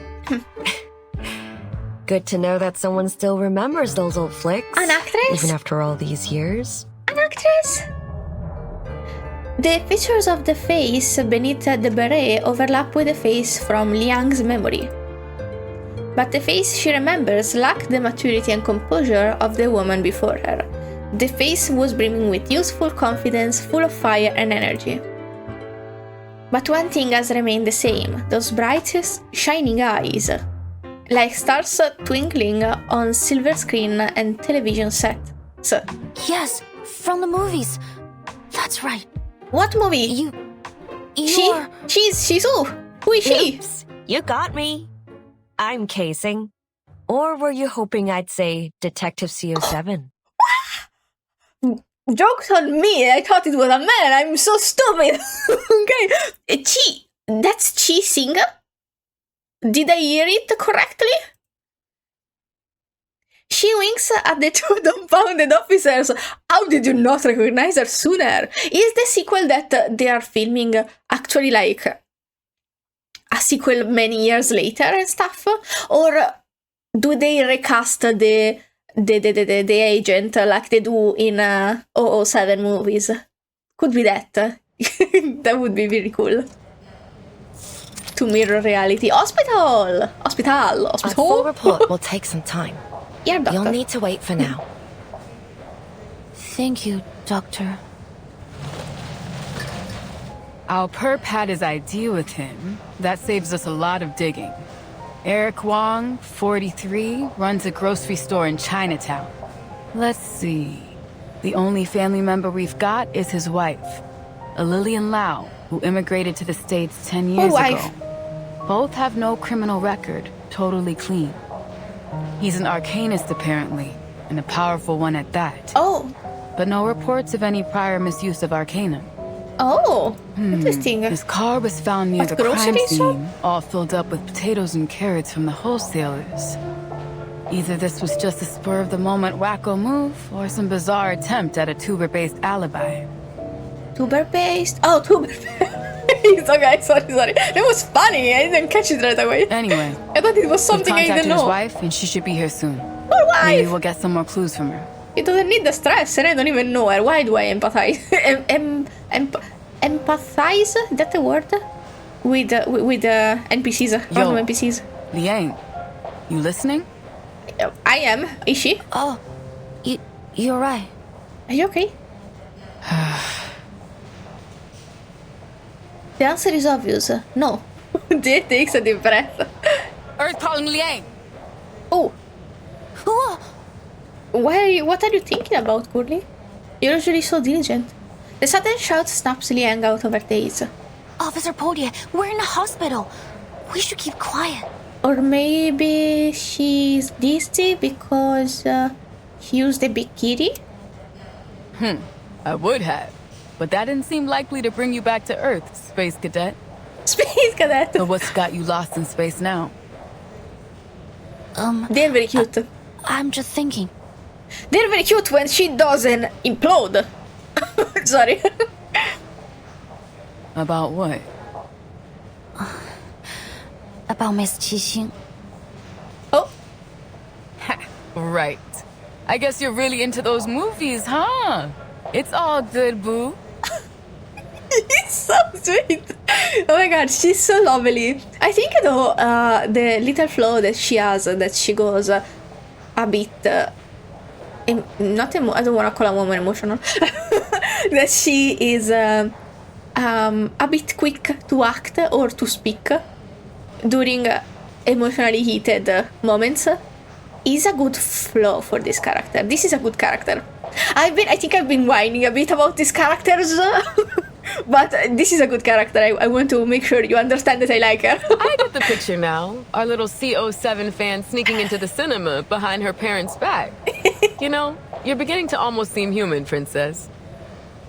Good to know that someone still remembers those old flicks. An actress? Even after all these years. An actress? The features of the face beneath the beret overlap with the face from Liang's memory. But the face she remembers lacked the maturity and composure of the woman before her. The face was brimming with youthful confidence, full of fire and energy. But one thing has remained the same, those brightest, shining eyes, like stars twinkling on silver screen and television sets. Yes, from the movies. That's right. What movie? She's who? Who is she? Oops, you got me. I'm casing. Or were you hoping I'd say Detective CO7? Jokes on me, I thought it was a man, I'm so stupid. Okay, that's Chi Singer? Did I hear it correctly? She winks at the two dumbfounded officers. How did you not recognize her sooner? Is the sequel that they are filming actually like a sequel many years later and stuff? Or do they recast the agent like they do in 007 movies? Could be that. That would be very cool. To mirror reality. Hospital! A full report will take some time. Yeah, doctor. You'll need to wait for now. Thank you, Doctor. Our perp had his ID with him. That saves us a lot of digging. Eric Wong, 43, runs a grocery store in Chinatown. Let's see. The only family member we've got is his wife, a Lillian Lau, who immigrated to the States 10 years ago. Both have no criminal record, totally clean. He's an arcanist, apparently, and a powerful one at that. Oh. But no reports of any prior misuse of arcanum. Oh, interesting. His car was found near the crime scene, all filled up with potatoes and carrots from the wholesalers. Either this was just a spur-of-the-moment wacko move, or some bizarre attempt at a tuber-based alibi. Tuber-based? Oh, tuber-based. Okay, sorry. That was funny. I didn't catch it right away. Anyway, I thought it was something I didn't know. His wife, and she should be here soon. Her wife? Maybe we'll get some more clues from her. It doesn't need the stress, and I don't even know her. Why do I empathize? Empathize? Is that the word? With NPCs, random NPCs. Liang, you listening? I am. Is she? Oh, you're right. Are you okay? The answer is obvious. No. Jay takes a deep breath. Earth calling Liang. Oh. What are you thinking about, Curly? You're usually so diligent. The sudden shout snaps Liang out of her daze. Officer Podie, we're in a hospital. We should keep quiet. Or maybe she's dizzy because he used a big kitty? I would have. But that didn't seem likely to bring you back to Earth, Space Cadet. Space Cadet! So what's got you lost in space now? They're very cute. I'm just thinking. They're very cute when she doesn't implode. Sorry. About what? About Miss Qixing. Oh. Right. I guess you're really into those movies, huh? It's all good, boo. It's so sweet. Oh my god, she's so lovely. I think though, the little flaw that she has, that she goes a bit, I don't want to call a woman emotional, that she is a bit quick to act or to speak during emotionally heated moments is a good flaw for this character. This is a good character. I think I've been whining a bit about these characters, but this is a good character. I want to make sure you understand that I like her. I get the picture now. Our little CO7 fan sneaking into the cinema behind her parents' back. You know, you're beginning to almost seem human, Princess.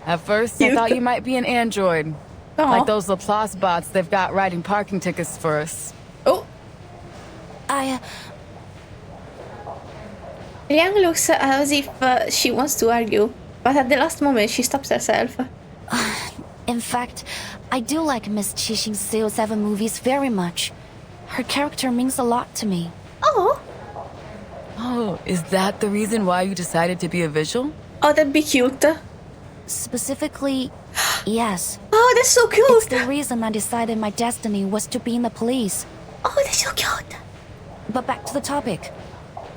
At first, I thought you might be an android. Aww. Like those Laplace bots they've got writing parking tickets for us. Oh. Liang looks as if she wants to argue, but at the last moment she stops herself. In fact, I do like Miss Qixing's CO7 movies very much. Her character means a lot to me. Oh. Oh, is that the reason why you decided to be a visual? Oh, that'd be cute. Specifically, yes. Oh, that's so cute. It's the reason I decided my destiny was to be in the police. Oh, that's so cute. But back to the topic.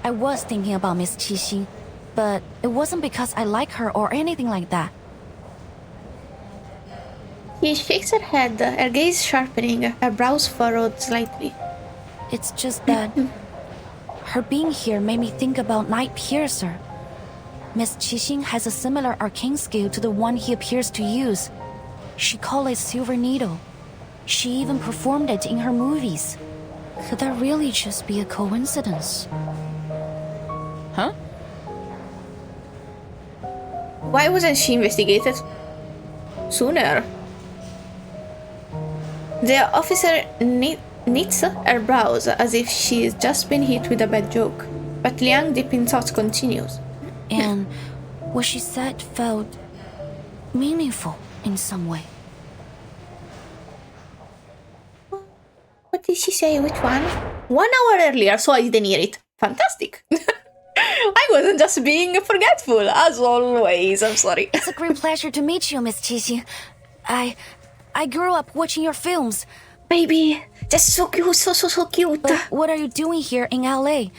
I was thinking about Miss Hihi, but it wasn't because I like her or anything like that. She shakes her head, her gaze sharpening, her brows furrowed slightly. It's just that her being here made me think about Night Piercer. Miss Qixing has a similar arcane skill to the one he appears to use. She called it Silver Needle. She even performed it in her movies. Could that really just be a coincidence? Huh? Why wasn't she investigated sooner? The officer knits her brows as if she's just been hit with a bad joke. But Liang, deep in thought, continues. And what she said felt meaningful in some way. What did she say? Which one? 1 hour earlier, so I didn't hear it. Fantastic. I wasn't just being forgetful, as always. I'm sorry. It's a great pleasure to meet you, Miss Qixing. I grew up watching your films. Baby, that's so cute, so cute. But what are you doing here in LA?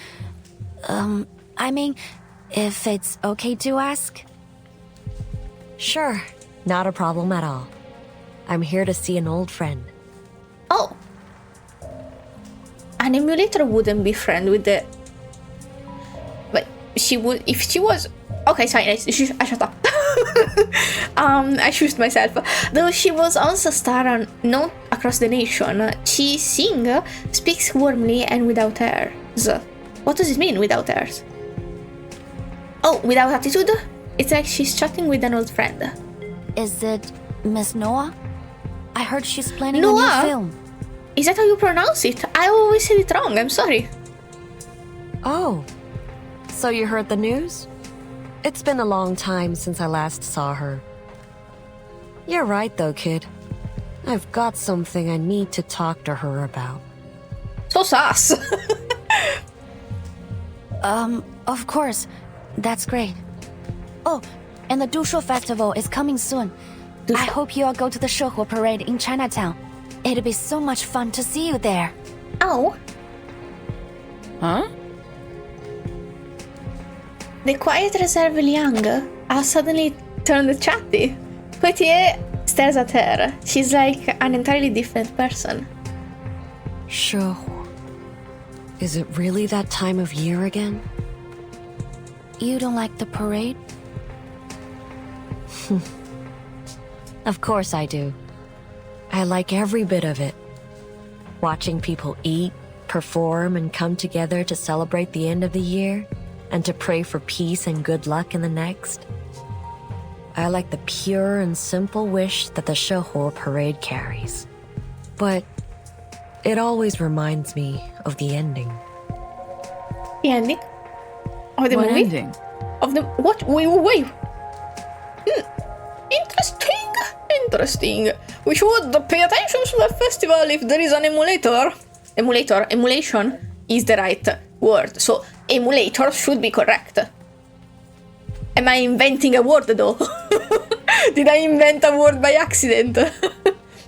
I mean, if it's okay to ask? Sure, not a problem at all. I'm here to see an old friend. Oh. An emulator wouldn't be friend with the... But she would... If she was... Okay, sorry, I shut up. I shushed myself. Though she was once a star known across the nation, Qixing speaks warmly and without airs. What does it mean, without airs? Oh, without attitude? It's like she's chatting with an old friend. Is it Miss Noah? I heard she's planning Noah? a new film. Is that how you pronounce it? I always said it wrong, I'm sorry. Oh, so you heard the news? It's been a long time since I last saw her. You're right though, kid. I've got something I need to talk to her about. So sus. Of course. That's great. Oh, and the Dushu Festival is coming soon. I hope you all go to the Shehu Parade in Chinatown. It'll be so much fun to see you there. Oh. Huh? The quiet reserve Liang has suddenly turned chatty. Poitier stares at her. She's like an entirely different person. Shehu. Is it really that time of year again? You don't like the parade? Of course I do. I like every bit of it. Watching people eat, perform, and come together to celebrate the end of the year, and to pray for peace and good luck in the next. I like the pure and simple wish that the Shehu parade carries. But it always reminds me of the ending. The ending? Of the what movie? Ending? Of the... What? Wait. Interesting. We should pay attention to the festival if there is an emulator. Emulation is the right word. So, emulator should be correct. Am I inventing a word though? Did I invent a word by accident?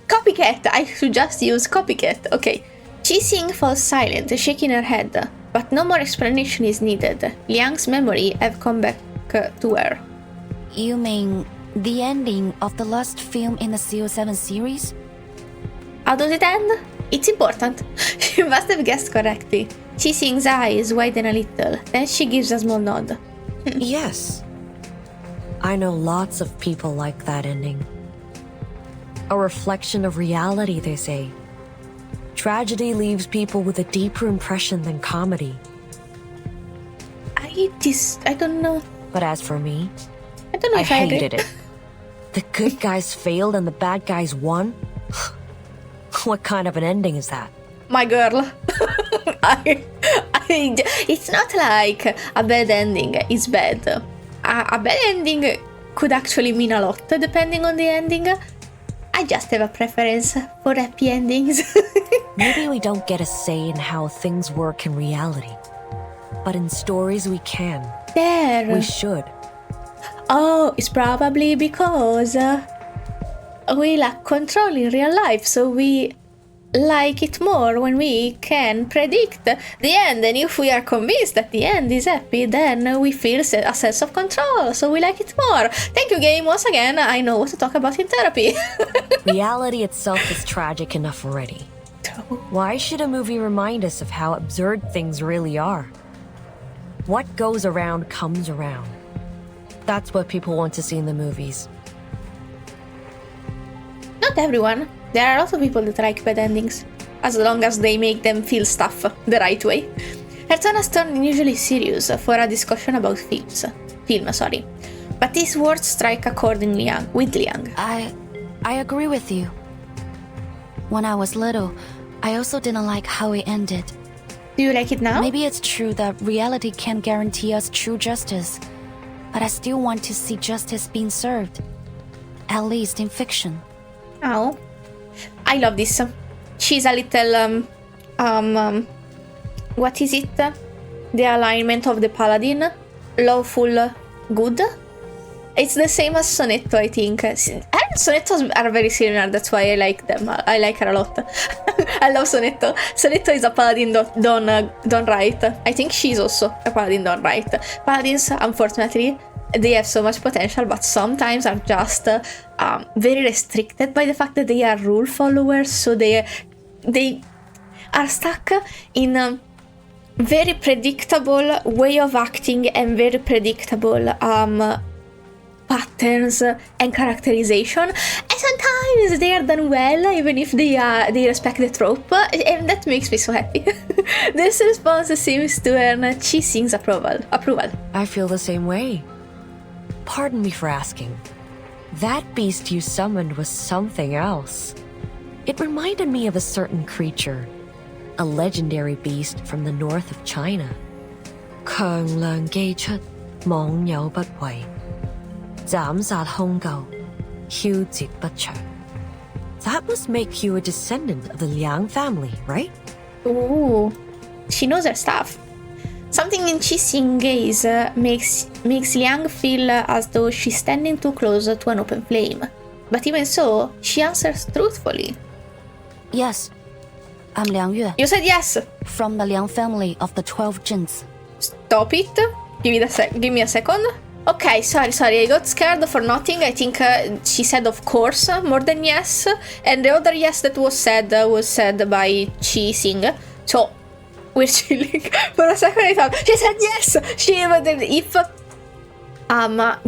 Copycat. I should just use copycat. Okay. Qixing falls silent, shaking her head. But no more explanation is needed. Liang's memory have come back to her. You mean the ending of the last film in the CO7 series? How does it end? It's important. She must have guessed correctly. Qixing's eyes widen a little, then she gives a small nod. Yes. I know lots of people like that ending. A reflection of reality, they say. Tragedy leaves people with a deeper impression than comedy. I don't know. But as for me, I don't know if I hated it. The good guys failed and the bad guys won? What kind of an ending is that? My girl. It's not like a bad ending is bad. A bad ending could actually mean a lot depending on the ending. I just have a preference for happy endings. Maybe we don't get a say in how things work in reality. but in stories we can. There. We should. Oh, it's probably because we lack control in real life, so we like it more when we can predict the end, and if we are convinced that the end is happy, then we feel a sense of control, so we like it more. Thank you, game. Once again, I know what to talk about in therapy. Reality itself is tragic enough already. Why should a movie remind us of how absurd things really are? What goes around comes around. That's what people want to see in the movies. Not everyone. There are a lot of people that like bad endings, as long as they make them feel stuff the right way. Her tone has turned unusually serious for a discussion about film, sorry. But these words strike accordingly with Liang. I agree with you. When I was little, I also didn't like how it ended. Do you like it now? Maybe it's true that reality can't guarantee us true justice, but I still want to see justice being served, at least in fiction. Oh, I love this. She's a little, what is it? The alignment of the paladin. Lawful good. It's the same as Sonetto, I think. And Sonettos are very similar, that's why I like them. I like her a lot. I love Sonetto. Sonetto is a paladin done right. I think she's also a paladin done right. Paladins, unfortunately, they have so much potential, but sometimes are just very restricted by the fact that they are rule followers, so they are stuck in a very predictable way of acting and very predictable patterns and characterization, and sometimes they are done well, even if they respect the trope, and that makes me so happy. This response seems to earn Qixing's approval. I feel the same way. Pardon me for asking. That beast you summoned was something else. It reminded me of a certain creature, a legendary beast from the north of China. 強梁既出，網友不為，斬殺兇舊，梟截不詳. That must make you a descendant of the Liang family, right? Ooh, she knows her stuff. Something in Qixing's gaze makes Liang feel as though she's standing too close to an open flame. But even so, she answers truthfully. Yes, I'm Liang Yue. You said yes! From the Liang family of the 12 Jins. Stop it. Give me a second. Okay, sorry, I got scared for nothing. I think she said of course more than yes. And the other yes that was said by Qixing. So, we're chilling. For a second I thought, she said yes! If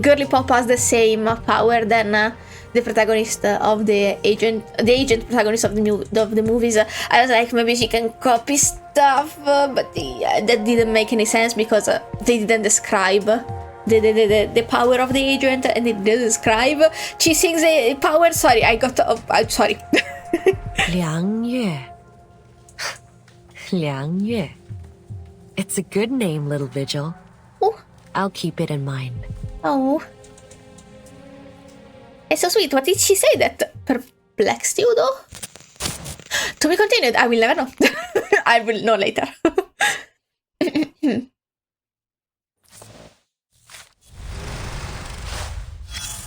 Girly Pop has the same power then the protagonist of the agent protagonist of the movies, I was like, maybe she can copy stuff, but that didn't make any sense because they didn't describe the power of the agent, and it didn't describe Qixing's power. Sorry, I'm sorry. Liang Yue. Liang Yue. It's a good name, little Vigil. Oh. I'll keep it in mind. Oh. It's so sweet. What did she say that perplexed you, though? To be continued. I will never know. I will know later.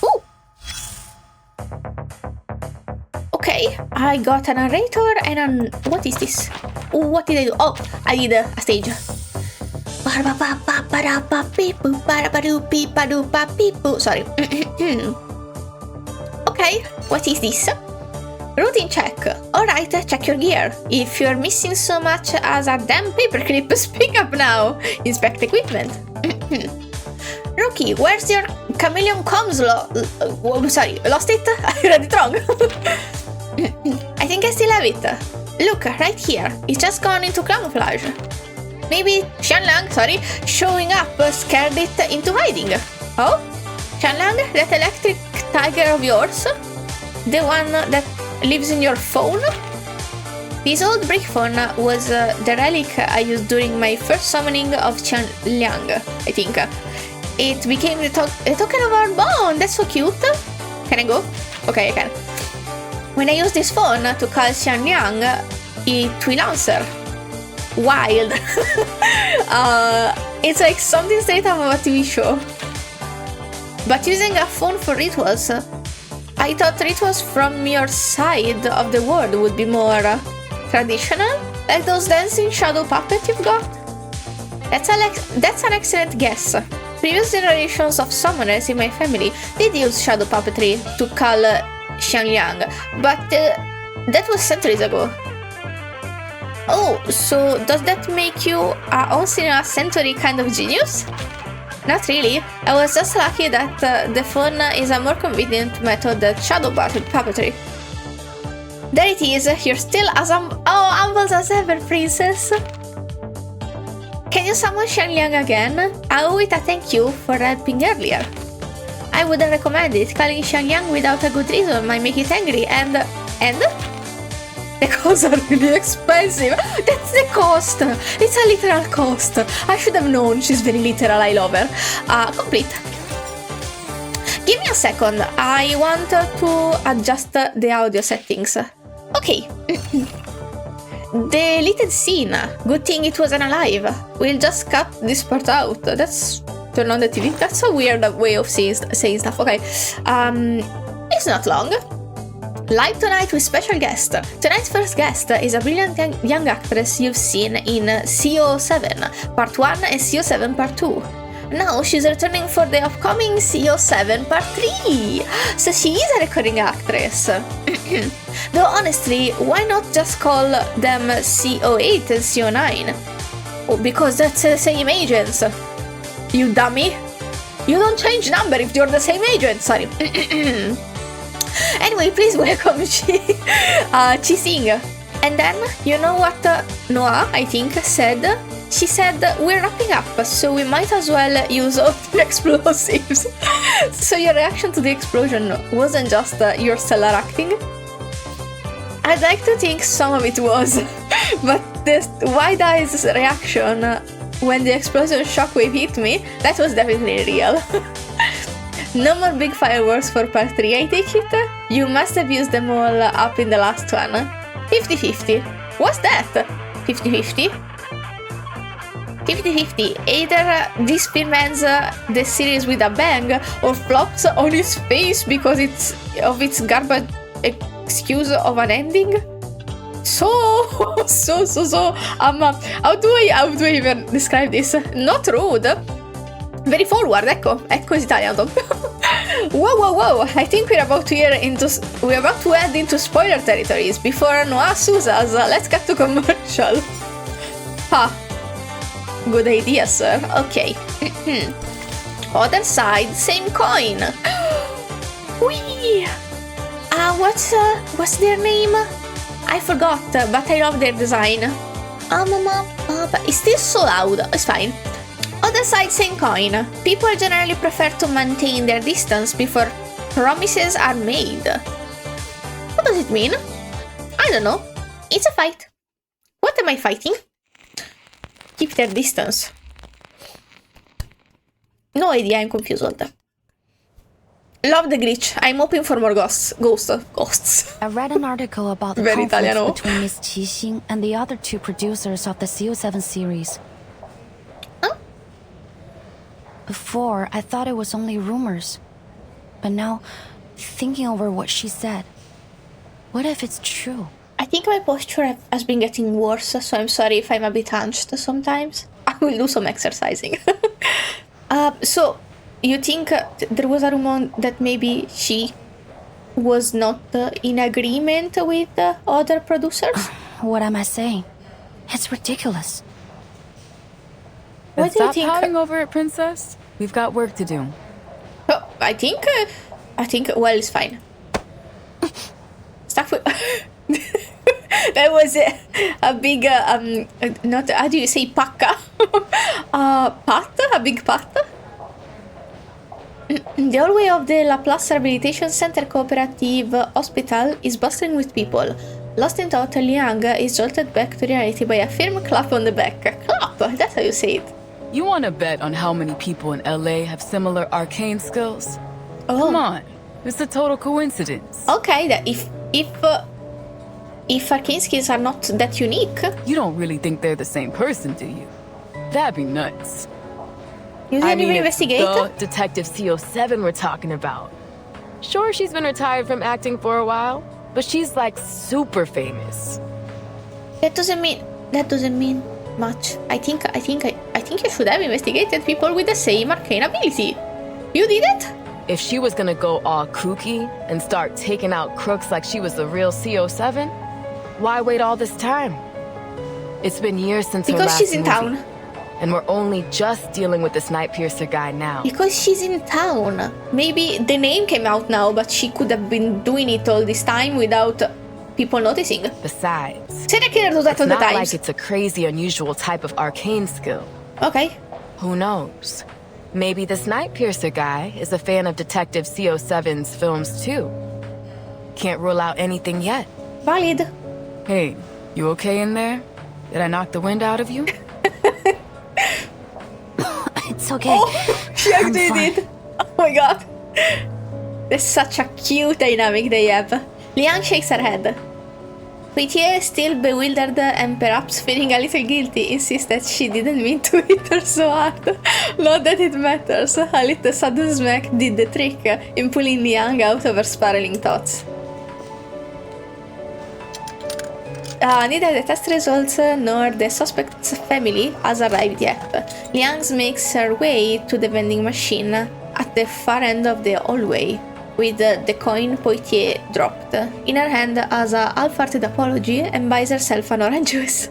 Ooh. Okay, I got a narrator and what is this? Ooh, what did I do? Oh, I did a stage. Sorry. Okay, what is this? Routine check. Alright, check your gear. If you're missing so much as a damn paperclip, speak up now. Inspect equipment. Rookie, where's your chameleon comms sorry, lost it? I read it wrong. I think I still have it. Look, right here. It's just gone into camouflage. Maybe Xianlang, sorry, showing up scared it into hiding. Oh? Xianlang, that electric tiger of yours? The one that lives in your phone? This old brick phone was the relic I used during my first summoning of Xianlang, I think. It became the token of our bond. That's so cute. Can I go? Okay, I can. When I use this phone to call Xianlang, it will answer. Wild. It's like something straight out of a TV show. But using a phone for rituals, I thought rituals from your side of the world would be more traditional, like those dancing shadow puppets you've got. That's an excellent guess. Previous generations of summoners in my family did use shadow puppetry to call Xiangliang, but that was centuries ago. Oh, so does that make you a once-in-a-century kind of genius? Not really. I was just lucky that the phone is a more convenient method than shadow puppetry. There it is. You're still as humble as ever, princess. Can you summon Xiangliang again? I owe it a thank you for helping earlier. I wouldn't recommend it. Calling Xiangliang without a good reason might make it angry and? The costs are really expensive. That's the cost. It's a literal cost. I should have known. She's very literal. I love her. Complete. Give me a second. I want to adjust the audio settings. Okay. The deleted scene. Good thing it wasn't alive. We'll just cut this part out. That's turn on the TV. That's a weird way of saying stuff. Okay. It's not long. Live tonight with special guest. Tonight's first guest is a brilliant young actress you've seen in CO7 Part 1 and CO7 Part 2. Now she's returning for the upcoming CO7 Part 3. So she is a recurring actress. Though honestly, why not just call them CO8 and CO9? Oh, because that's the same agents. You dummy. You don't change number if you're the same agent. Sorry. Anyway, please welcome Chi Sing. And then, you know what Noah, I think, said? She said, we're wrapping up, so we might as well use all the explosives. So your reaction to the explosion wasn't just your stellar acting? I'd like to think some of it was, but the wide-eyed reaction when the explosion shockwave hit me, that was definitely real. No more big fireworks for part 3, I take it? You must have used them all up in the last one. 50-50. What's that? 50-50? 50-50. Either this spearmans the series with a bang, or flops on his face because of its garbage excuse of an ending? How do I even describe this? Not rude. Very forward, ecco italiano. Whoa, I think we're about to head into spoiler territories. Before Noah sues us, let's cut to commercial. Good idea, sir. Okay. Other side, same coin. Whee! What's their name? I forgot, but I love their design. Mama, but it's still so loud. It's fine. Other side, same coin. People generally prefer to maintain their distance before promises are made. What does it mean? I don't know. It's a fight. What am I fighting? Keep their distance. No idea, I'm confused. Love the glitch. I'm hoping for more ghosts. I read an article about the Very conflict Italiano. between Miss Qixing and the other two producers of the CO7 series. Huh? Before, I thought it was only rumors. But now, thinking over what she said, what if it's true? I think my posture has been getting worse, so I'm sorry if I'm a bit hunched sometimes. I will do some exercising. So, you think there was a rumor that maybe she was not in agreement with other producers? What am I saying? It's ridiculous. What do you Stop think? pouting over it, princess. We've got work to do. Oh, I think, well, it's fine. Stuff with... That was a big, not, how do you say, pacca? Pat? A big pat? The hallway of the Laplace Rehabilitation Center Cooperative Hospital is bustling with people. Lost in thought, Liang is jolted back to reality by a firm clap on the back. Clap! That's how you say it. You want to bet on how many people in LA have similar arcane skills? Oh. Come on. It's a total coincidence. Okay, that if arcane skills are not that unique... You don't really think they're the same person, do you? That'd be nuts. You didn't even investigate? The Detective CO7 we're talking about. Sure, she's been retired from acting for a while, but she's like super famous. That doesn't mean much. I think you should have investigated people with the same arcane ability. You did it? If she was gonna go all kooky and start taking out crooks like she was the real CO7, why wait all this time? It's been years since her last she's in movie, town. and we're only just dealing with this Night Piercer guy now. Because she's in town. Maybe the name came out now, but she could have been doing it all this time without people noticing. Besides, it's not like it's a crazy, unusual type of arcane skill. Okay. Who knows? Maybe this Night Piercer guy is a fan of Detective CO7's films too. Can't rule out anything yet. Valid. Hey, you okay in there? Did I knock the wind out of you? It's okay. Oh, she actually did. Oh my god. There's such a cute dynamic they have. Liang shakes her head. Poitier, still bewildered and perhaps feeling a little guilty, insists that she didn't mean to hit her so hard. Not that it matters. A little sudden smack did the trick in pulling Liang out of her spiraling thoughts. Neither the test results nor the suspect's family has arrived yet. Liang makes her way to the vending machine at the far end of the hallway, with the coin Poitier dropped in her hand as a half-hearted apology, and buys herself an orange juice.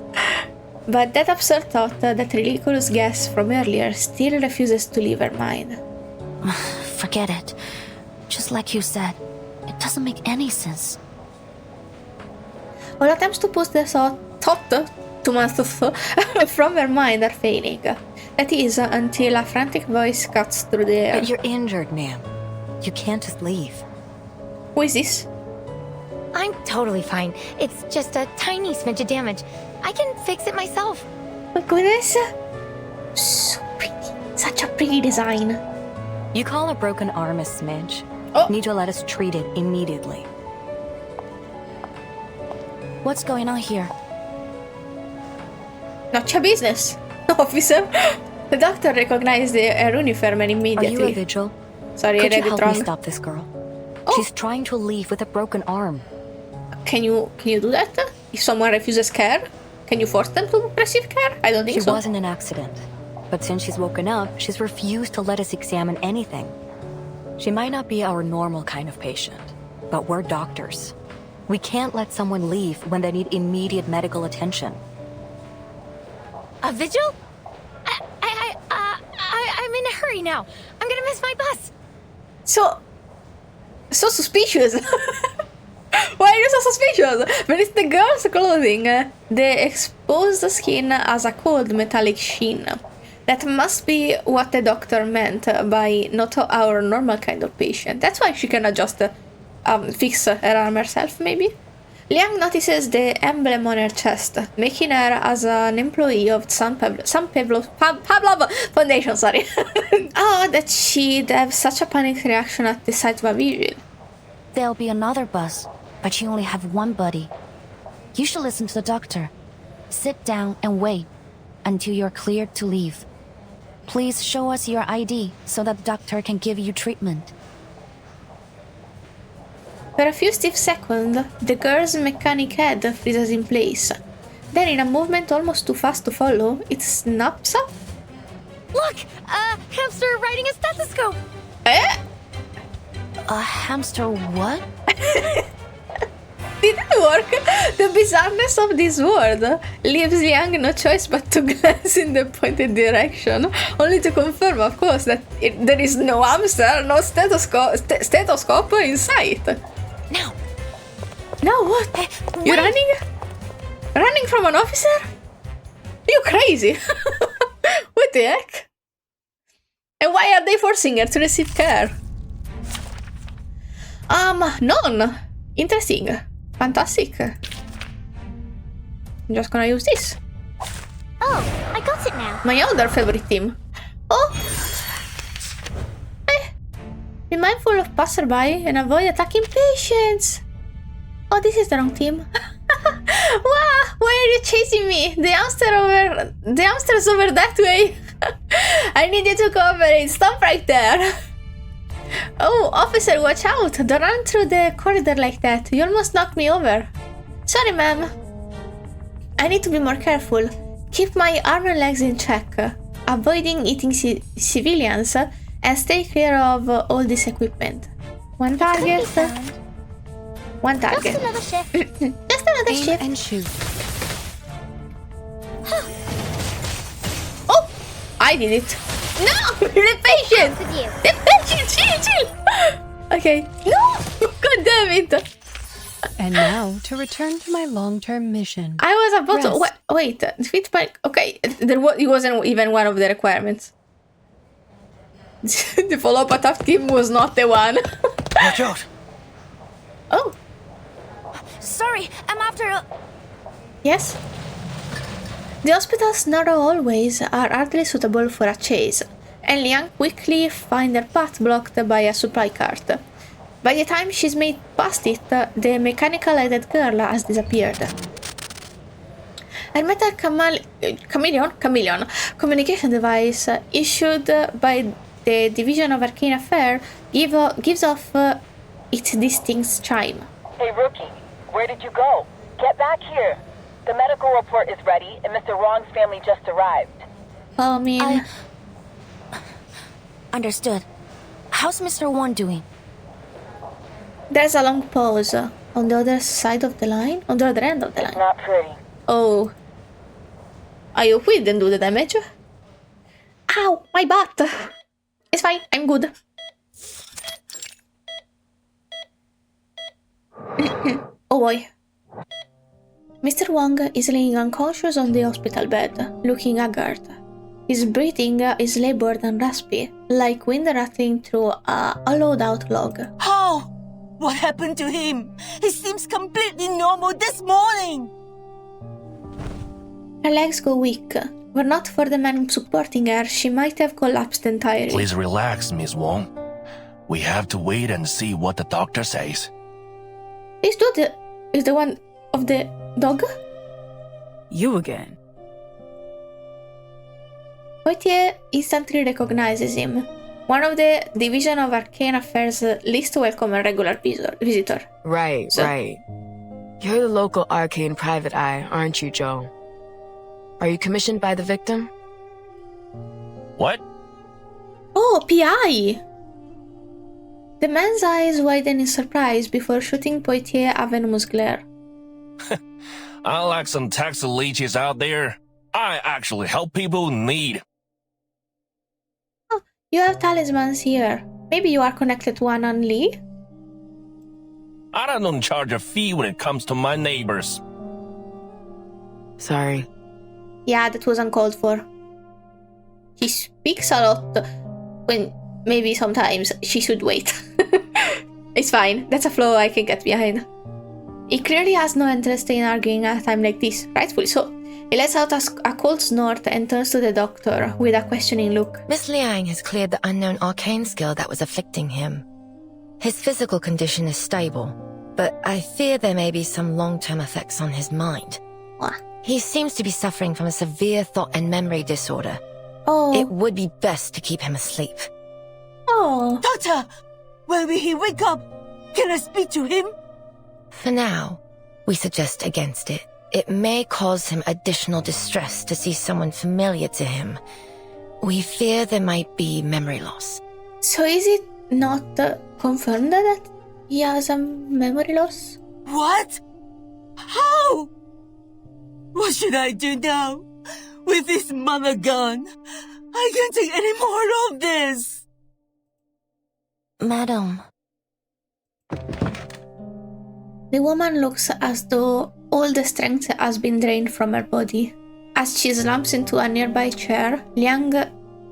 But that absurd thought, that ridiculous guess from earlier, still refuses to leave her mind. Forget it. Just like you said, it doesn't make any sense. All attempts to push the thought from her mind are failing. That is, until a frantic voice cuts through the air. But you're injured, ma'am. You can't just leave. Who is this? I'm totally fine. It's just a tiny smidge of damage. I can fix it myself. My goodness. So pretty. Such a pretty design. You call a broken arm a smidge? Oh. Need to let us treat it immediately. What's going on here? Not your business, officer. The doctor recognized her uniform and immediately. Are you a vigil? Sorry, Could I you read it help wrong. me stop this girl? She's trying to leave with a broken arm. Can you do that? If someone refuses care, can you force them to receive care? I don't think so. It wasn't an accident. But since she's woken up, she's refused to let us examine anything. She might not be our normal kind of patient, but we're doctors. We can't let someone leave when they need immediate medical attention. A vigil? I'm in a hurry now. I'm gonna miss my bus. So suspicious. Why are you so suspicious? When it's the girl's clothing, the exposed skin has a cold metallic sheen. That must be what the doctor meant by not our normal kind of patient. That's why she cannot just fix her arm herself, maybe? Liang notices the emblem on her chest, making her as an employee of San Pablo Foundation, sorry. Oh, that she'd have such a panic reaction at the sight of a vigil. There'll be another bus, but you only have one buddy. You should listen to the doctor. Sit down and wait until you're cleared to leave. Please show us your ID so that the doctor can give you treatment. For a few stiff seconds, the girl's mechanic head freezes in place. Then, in a movement almost too fast to follow, it snaps up. Look! A hamster riding a stethoscope! Eh? A hamster what? Did it work? The bizarreness of this word leaves Liang no choice but to glance in the pointed direction, only to confirm, of course, that there is no hamster, no stethoscope in sight. Now! Now what? You running? Running from an officer? You crazy? What the heck? And why are they forcing her to receive care? None. Interesting. Fantastic. I'm just gonna use this. Oh, I got it now. My other favorite team. Oh! Be mindful of passerby and avoid attacking patients. Oh, this is the wrong team. Wow, why are you chasing me? The hamster's over that way. I need you to cooperate. Stop right there. Oh, officer, watch out. Don't run through the corridor like that. You almost knocked me over. Sorry, ma'am. I need to be more careful. Keep my arm and legs in check. Avoiding eating civilians and stay clear of all this equipment. One target. One target. Just another shift. Just another Aim shift. and shoot. Oh! I did it. No! The patient! The patient! Chill! Okay. No! God damn it! And now, to return to my long-term mission. I was about to... Wait. Defeat by... Okay. It wasn't even one of the requirements. The follow-up attack team was not the one. Watch out! Oh. Sorry, I'm after... Yes? The hospital's narrow hallways are hardly suitable for a chase, and Liang quickly finds her path blocked by a supply cart. By the time she's made past it, the mechanical-headed girl has disappeared. Her metal chameleon communication device issued by the Division of Arcane Affairs gives off its distinct chime. Hey, rookie, where did you go? Get back here. The medical report is ready, and Mr. Wong's family just arrived. Oh, man. Understood. How's Mr. Wong doing? There's a long pause on the other side of the line, on the other end of the line. It's not pretty. Oh. I hope we didn't do the damage. Ow, my butt. It's fine, I'm good. Oh boy. Mr. Wong is laying unconscious on the hospital bed, looking haggard. His breathing is labored and raspy, like wind rattling through a hollowed-out log. How? What happened to him? He seems completely normal this morning. Her legs go weak. Were not for the man supporting her, she might have collapsed entirely. Please relax, Miss Wong. We have to wait and see what the doctor says. This dude is the one of the dog? You again. Poitier instantly recognizes him. One of the Division of Arcane Affairs least welcome and regular visitor. Right. You're the local arcane private eye, aren't you, Joe? Are you commissioned by the victim? What? Oh, PI! The man's eyes widen in surprise before shooting Poitier a venomous glare. Unlike some taxi leeches out there, I actually help people in need. Oh, you have talismans here. Maybe you are connected to An Li? I don't charge a fee when it comes to my neighbors. Sorry. Yeah, that was uncalled for. He speaks a lot when maybe sometimes she should wait. It's fine. That's a flaw I can get behind. He clearly has no interest in arguing at a time like this, rightfully so. He lets out a cold snort and turns to the doctor with a questioning look. Miss Liang has cleared the unknown arcane skill that was afflicting him. His physical condition is stable, but I fear there may be some long-term effects on his mind. What? He seems to be suffering from a severe thought and memory disorder. Oh. It would be best to keep him asleep. Oh. Doctor, when will he wake up? Can I speak to him? For now, we suggest against it. It may cause him additional distress to see someone familiar to him. We fear there might be memory loss. So is it not confirmed that he has a memory loss? What? How? What should I do now? With this mother gone, I can't take any more of this. Madam. The woman looks as though all the strength has been drained from her body. As she slumps into a nearby chair, Liang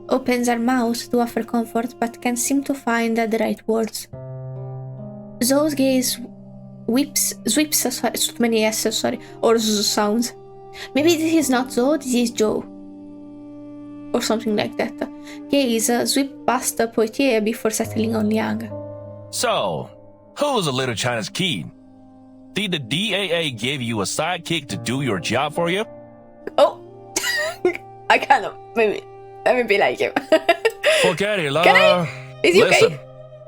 opens her mouth to offer comfort but can't seem to find the right words. Zou's gaze sweeps too many S's, or Z sounds. Maybe this is not Zou, this is Joe. Or something like that. Gaze sweep past Poitier before settling on Liang. So, who's the little China's kid? Did the DAA give you a sidekick to do your job for you? Oh, I kind of maybe. Let me be like him. Forget it, La. Can I? Is he Listen, okay?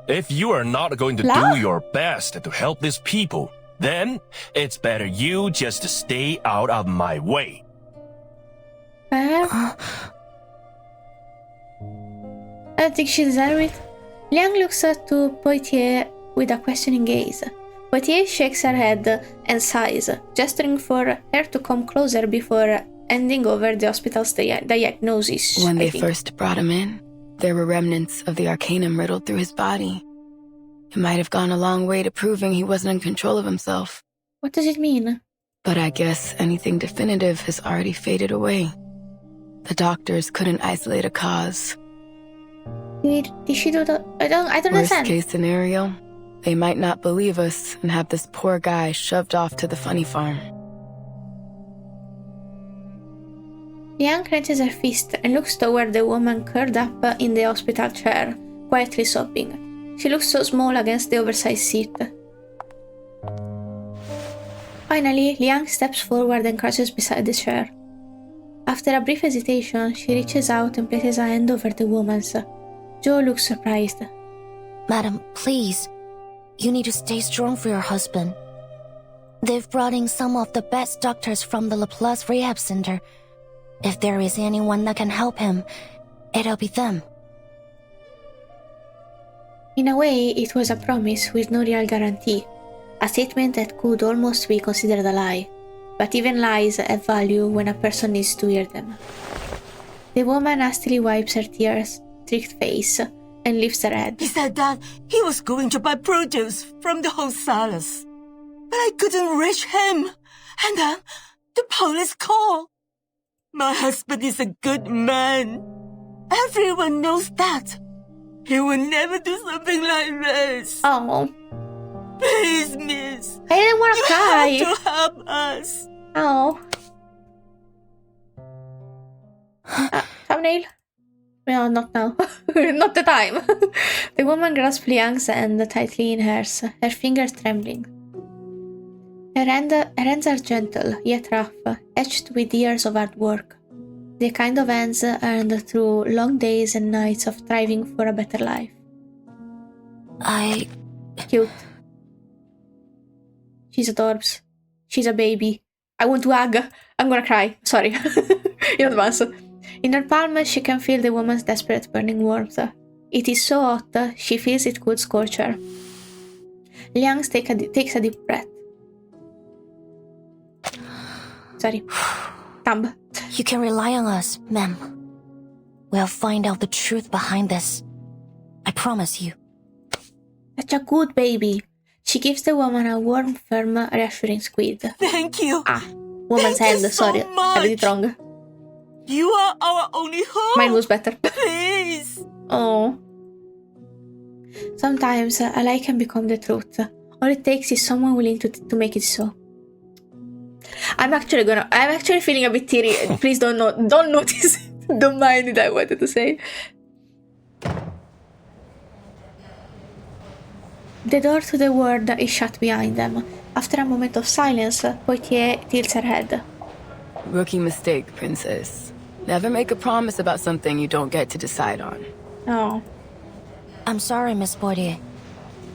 if you are not going to La? do your best to help these people, then it's better you just stay out of my way. I don't think she deserves it. Liang looks to Poitier with a questioning gaze. Poitier shakes her head and sighs, gesturing for her to come closer before handing over the hospital's diagnosis. When they first brought him in, there were remnants of the arcanum riddled through his body. It might have gone a long way to proving he wasn't in control of himself. What does it mean? But I guess anything definitive has already faded away. The doctors couldn't isolate a cause. Did she do that? I don't Worst understand. case scenario, they might not believe us and have this poor guy shoved off to the funny farm. Liang clenches her fist and looks toward the woman curled up in the hospital chair, quietly sobbing. She looks so small against the oversized seat. Finally, Liang steps forward and crouches beside the chair. After a brief hesitation, she reaches out and places a hand over the woman's. Joe looks surprised. Madam, please. You need to stay strong for your husband. They've brought in some of the best doctors from the Laplace Rehab Center. If there is anyone that can help him, it'll be them. In a way, it was a promise with no real guarantee. A statement that could almost be considered a lie. But even lies have value when a person needs to hear them. The woman hastily wipes her tears, tricked face, and lifts her head. He said that he was going to buy produce from the wholesalers. But I couldn't reach him. And then the police called. My husband is a good man. Everyone knows that. He would never do something like this. Oh. Please, miss. I didn't want to cry. You have to help us. Oh. Thumbnail? No, not now. Not the time. The woman grasps Liang's hand tightly in hers, her fingers trembling. Her hands are gentle, yet rough, etched with years of hard work. The kind of hands earned through long days and nights of striving for a better life. Cute. She's adorbs. She's a baby. I want to hug. I'm gonna cry. Sorry. In advance. In her palm, she can feel the woman's desperate burning warmth. It is so hot, she feels it could scorch her. Liang takes a deep breath. Sorry. Thumb. You can rely on us, ma'am. We'll find out the truth behind this. I promise you. Such a good baby. She gives the woman a warm, firm, reassuring squeeze. Thank you. Woman's hand, sorry. I read it wrong. You are our only hope. Mine was better. Please. Oh. Sometimes a lie can become the truth. All it takes is someone willing to make it so. I'm actually feeling a bit teary. Please don't notice it. Don't mind it, I wanted to say. The door to the ward is shut behind them. After a moment of silence, Poitier tilts her head. Rookie mistake, princess. Never make a promise about something you don't get to decide on. Oh. I'm sorry, Miss Poitier,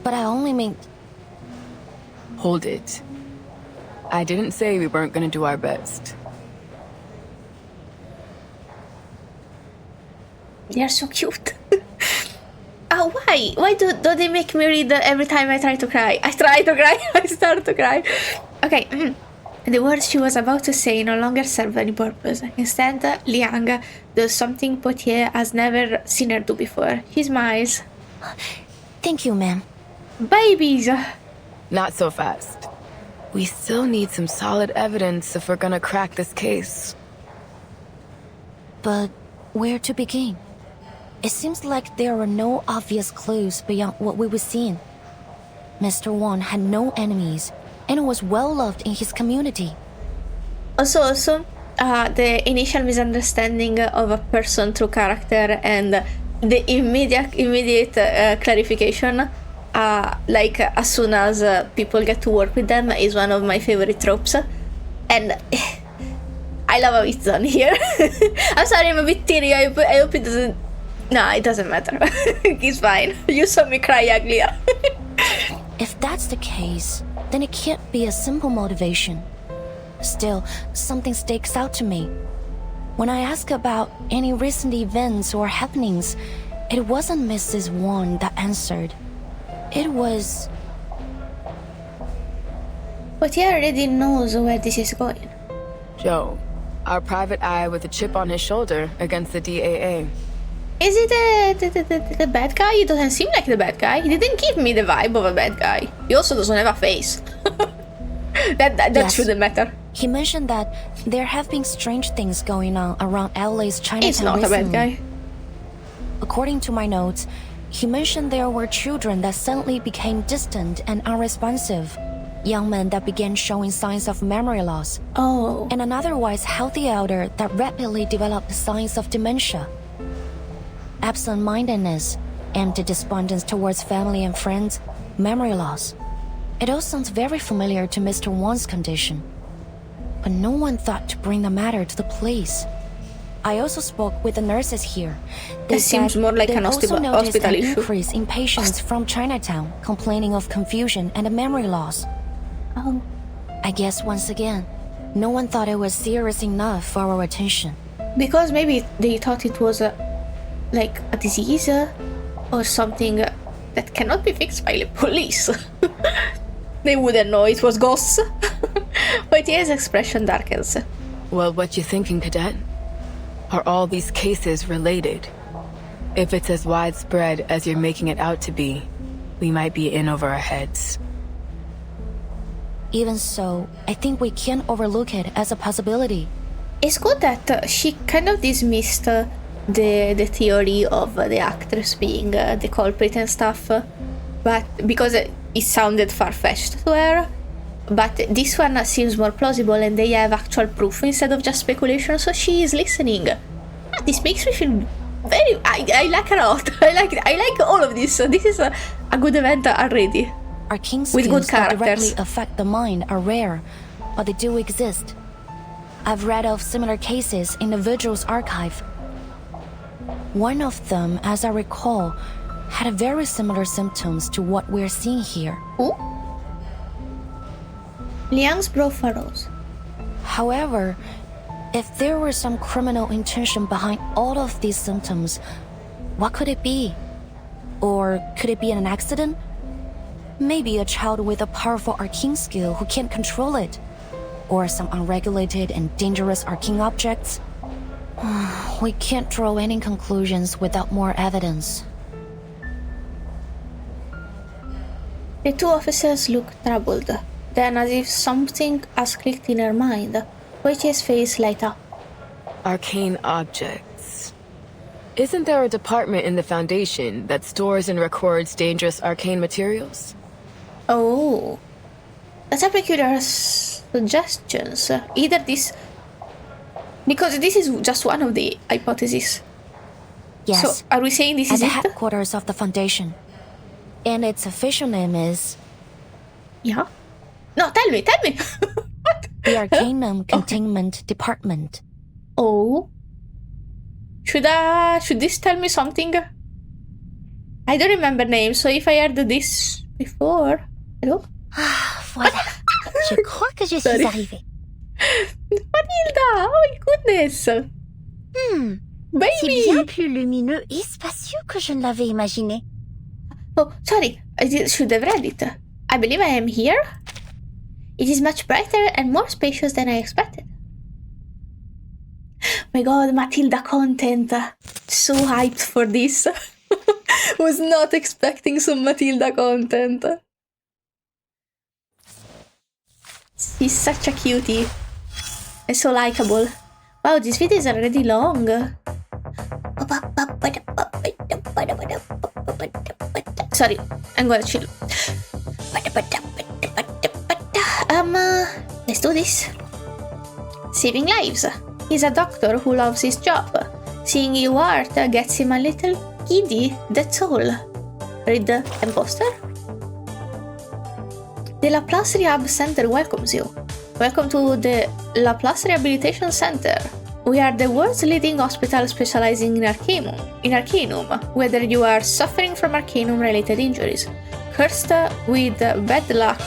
but I only mean... Hold it. I didn't say we weren't gonna do our best. They are so cute. Oh, why? Why do they make me read every time I try to cry? I try to cry, I start to cry. Okay, the words she was about to say no longer serve any purpose. Instead, Liang does something Poitier has never seen her do before. She smiles. Thank you, ma'am. Babies! Not so fast. We still need some solid evidence if we're gonna crack this case. But where to begin? It seems like there are no obvious clues beyond what we were seeing. Mr. Wong had no enemies and was well loved in his community. Also, the initial misunderstanding of a person through character and the immediate clarification like as soon as people get to work with them is one of my favorite tropes, and I love how it's done here. I'm sorry, I'm a bit teary. I hope it doesn't. Nah, it doesn't matter. It's fine. You saw me cry uglier. If that's the case, then it can't be a simple motivation. Still, something sticks out to me. When I ask about any recent events or happenings, it wasn't Mrs. Wong that answered. It was... But he already knows where this is going. Joe, our private eye with a chip on his shoulder against the DAA. Is it the bad guy? He doesn't seem like the bad guy. He didn't give me the vibe of a bad guy. He also doesn't have a face. that Yes. shouldn't matter. He mentioned that there have been strange things going on around LA's Chinatown He's not recently. a bad guy. According to my notes, he mentioned there were children that suddenly became distant and unresponsive, young men that began showing signs of memory loss, and an otherwise healthy elder that rapidly developed signs of dementia. Absent-mindedness, empty despondence towards family and friends, memory loss. It all sounds very familiar to Mr. Wong's condition. But no one thought to bring the matter to the police. I also spoke with the nurses here. They That seems said more like they've an also noticed hospital an issue. increase in patients from Chinatown complaining of confusion and memory loss. Oh. I guess once again, no one thought it was serious enough for our attention. Because maybe they thought it was like a disease or something that cannot be fixed by the police. They wouldn't know it was ghosts. But his expression darkens. Well, what you thinking, Cadet? Are all these cases related? If it's as widespread as you're making it out to be, we might be in over our heads. Even so, I think we can't overlook it as a possibility. It's good that she kind of dismissed the theory of the actress being the culprit and stuff, but because it sounded far-fetched to her. But this one seems more plausible and they have actual proof instead of just speculation, so she is listening. This makes me feel very... I like her a lot. I like all of this. This is a good event already. Arcane With good skills that directly characters. affect the mind are rare, but they do exist. I've read of similar cases in the Vigil's archive. One of them, as I recall, had very similar symptoms to what we're seeing here. Who? Liang's bro furrows. However, if there were some criminal intention behind all of these symptoms, what could it be? Or could it be an accident? Maybe a child with a powerful arcane skill who can't control it. Or some unregulated and dangerous arcane objects. We can't draw any conclusions without more evidence. The two officers look troubled, then as if something has clicked in her mind, Weiji's face light up. Arcane objects. Isn't there a department in the Foundation that stores and records dangerous arcane materials? Oh, that's a peculiar suggestions. Either this, because this is just one of the hypotheses. Yes. So are we saying this at is the it? headquarters of the Foundation. And its official name is... Yeah? No, tell me. The Arcanum Containment Department. Oh. Should this tell me something? I don't remember names, so if I heard this before... Hello? Voilà. Je crois que je suis Sorry. arrivée. Matilda! Oh my goodness! Baby! C'est bien plus lumineux et spacieux que je ne l'avais imaginé. Oh, sorry. I should have read it. I believe I am here. It is much brighter and more spacious than I expected. My god, Matilda content. So hyped for this. Was not expecting some Matilda content. She's such a cutie. And so likable. Wow, this video is already long. Sorry, I'm gonna chill. Let's do this. Saving lives. He's a doctor who loves his job. Seeing you art gets him a little giddy, that's all. Read the imposter? The Laplace Rehab Center welcomes you. Welcome to the Laplace Rehabilitation Center. We are the world's leading hospital specializing in Arcanum, whether you are suffering from Arcanum-related injuries, cursed with bad luck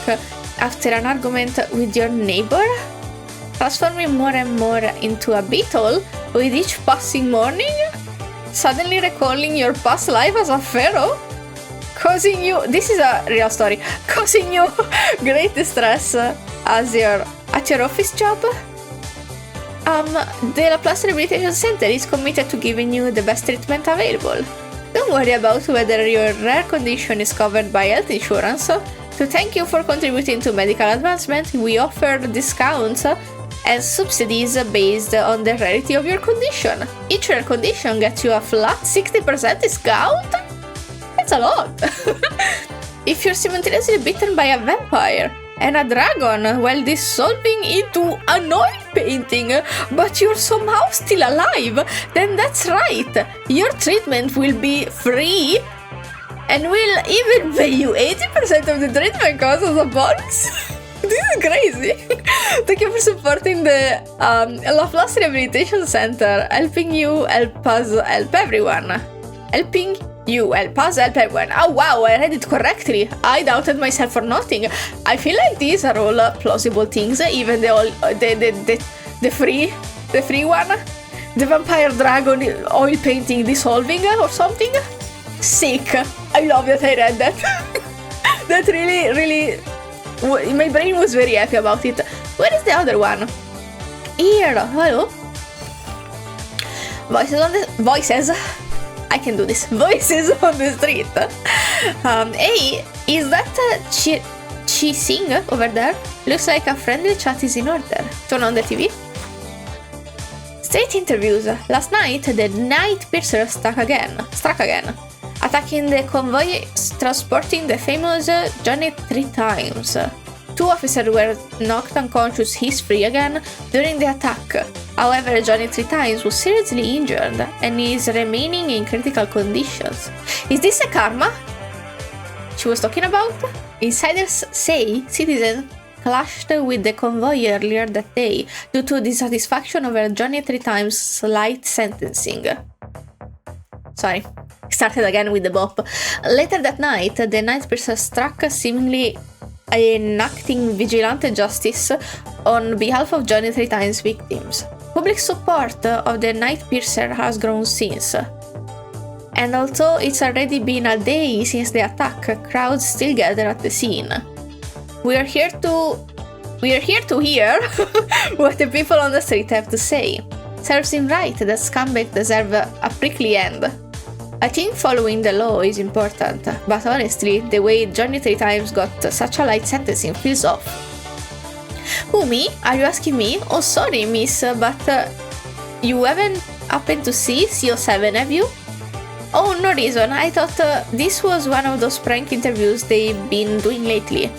after an argument with your neighbor, transforming more and more into a beetle with each passing morning, suddenly recalling your past life as a pharaoh, causing you, this is a real story, causing you great distress at your office job. The Laplace Rehabilitation Center is committed to giving you the best treatment available. Don't worry about whether your rare condition is covered by health insurance. To thank you for contributing to medical advancement, we offer discounts and subsidies based on the rarity of your condition. Each rare condition gets you a flat 60% discount? That's a lot! If you're simultaneously bitten by a vampire and a dragon while dissolving into an oil painting, but you're somehow still alive, then that's right, your treatment will be free and will even pay you 80% of the treatment cost as a bonus. This is crazy. Thank you for supporting the Laplace Rehabilitation Center, helping you help us help everyone. Helping you help us help everyone. Oh wow, I read it correctly. I doubted myself for nothing. I feel like these are all plausible things, even the free one, the vampire dragon oil painting dissolving or something. Sick. I love that I read that. That really, my brain was very happy about it. Where is the other one? Here. Hello. Voices. I can do this. Voices on the street. Hey, is that Chi Sing over there? Looks like a friendly chat is in order. Turn on the TV. Straight interviews. Last night, the night piercer struck again, attacking the convoy transporting the famous Johnny 3 times. 2 officers were knocked unconscious. He's free again during the attack. However, Johnny 3 times was seriously injured and is remaining in critical conditions. Is this a karma she was talking about? Insiders say citizens clashed with the convoy earlier that day due to dissatisfaction over Johnny 3 times light sentencing. Sorry, started again with the bop. Later that night, the night piercer struck, seemingly enacting vigilante justice on behalf of Johnny 3 times victims. Public support of the night piercer has grown since. And although it's already been a day since the attack, crowds still gather at the scene. We are here to hear what the people on the street have to say. Serves him right that scumbag deserve a prickly end. I think following the law is important, but honestly, the way Johnny 3 times got such a light sentencing feels off. Who, me? Are you asking me? Oh, sorry, miss, but you haven't happened to see CO7, have you? Oh, no reason. I thought this was one of those prank interviews they've been doing lately.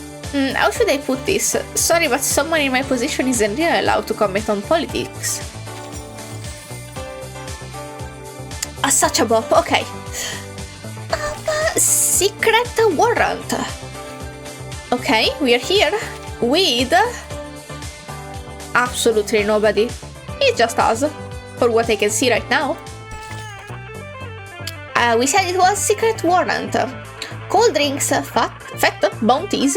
How should I put this? Sorry, but someone in my position isn't really allowed to comment on politics. Such a bop, okay. Secret warrant. Okay, we are here with absolutely nobody. It's just us, for what I can see right now. We said it was secret warrant. Cold drinks, fat bounties,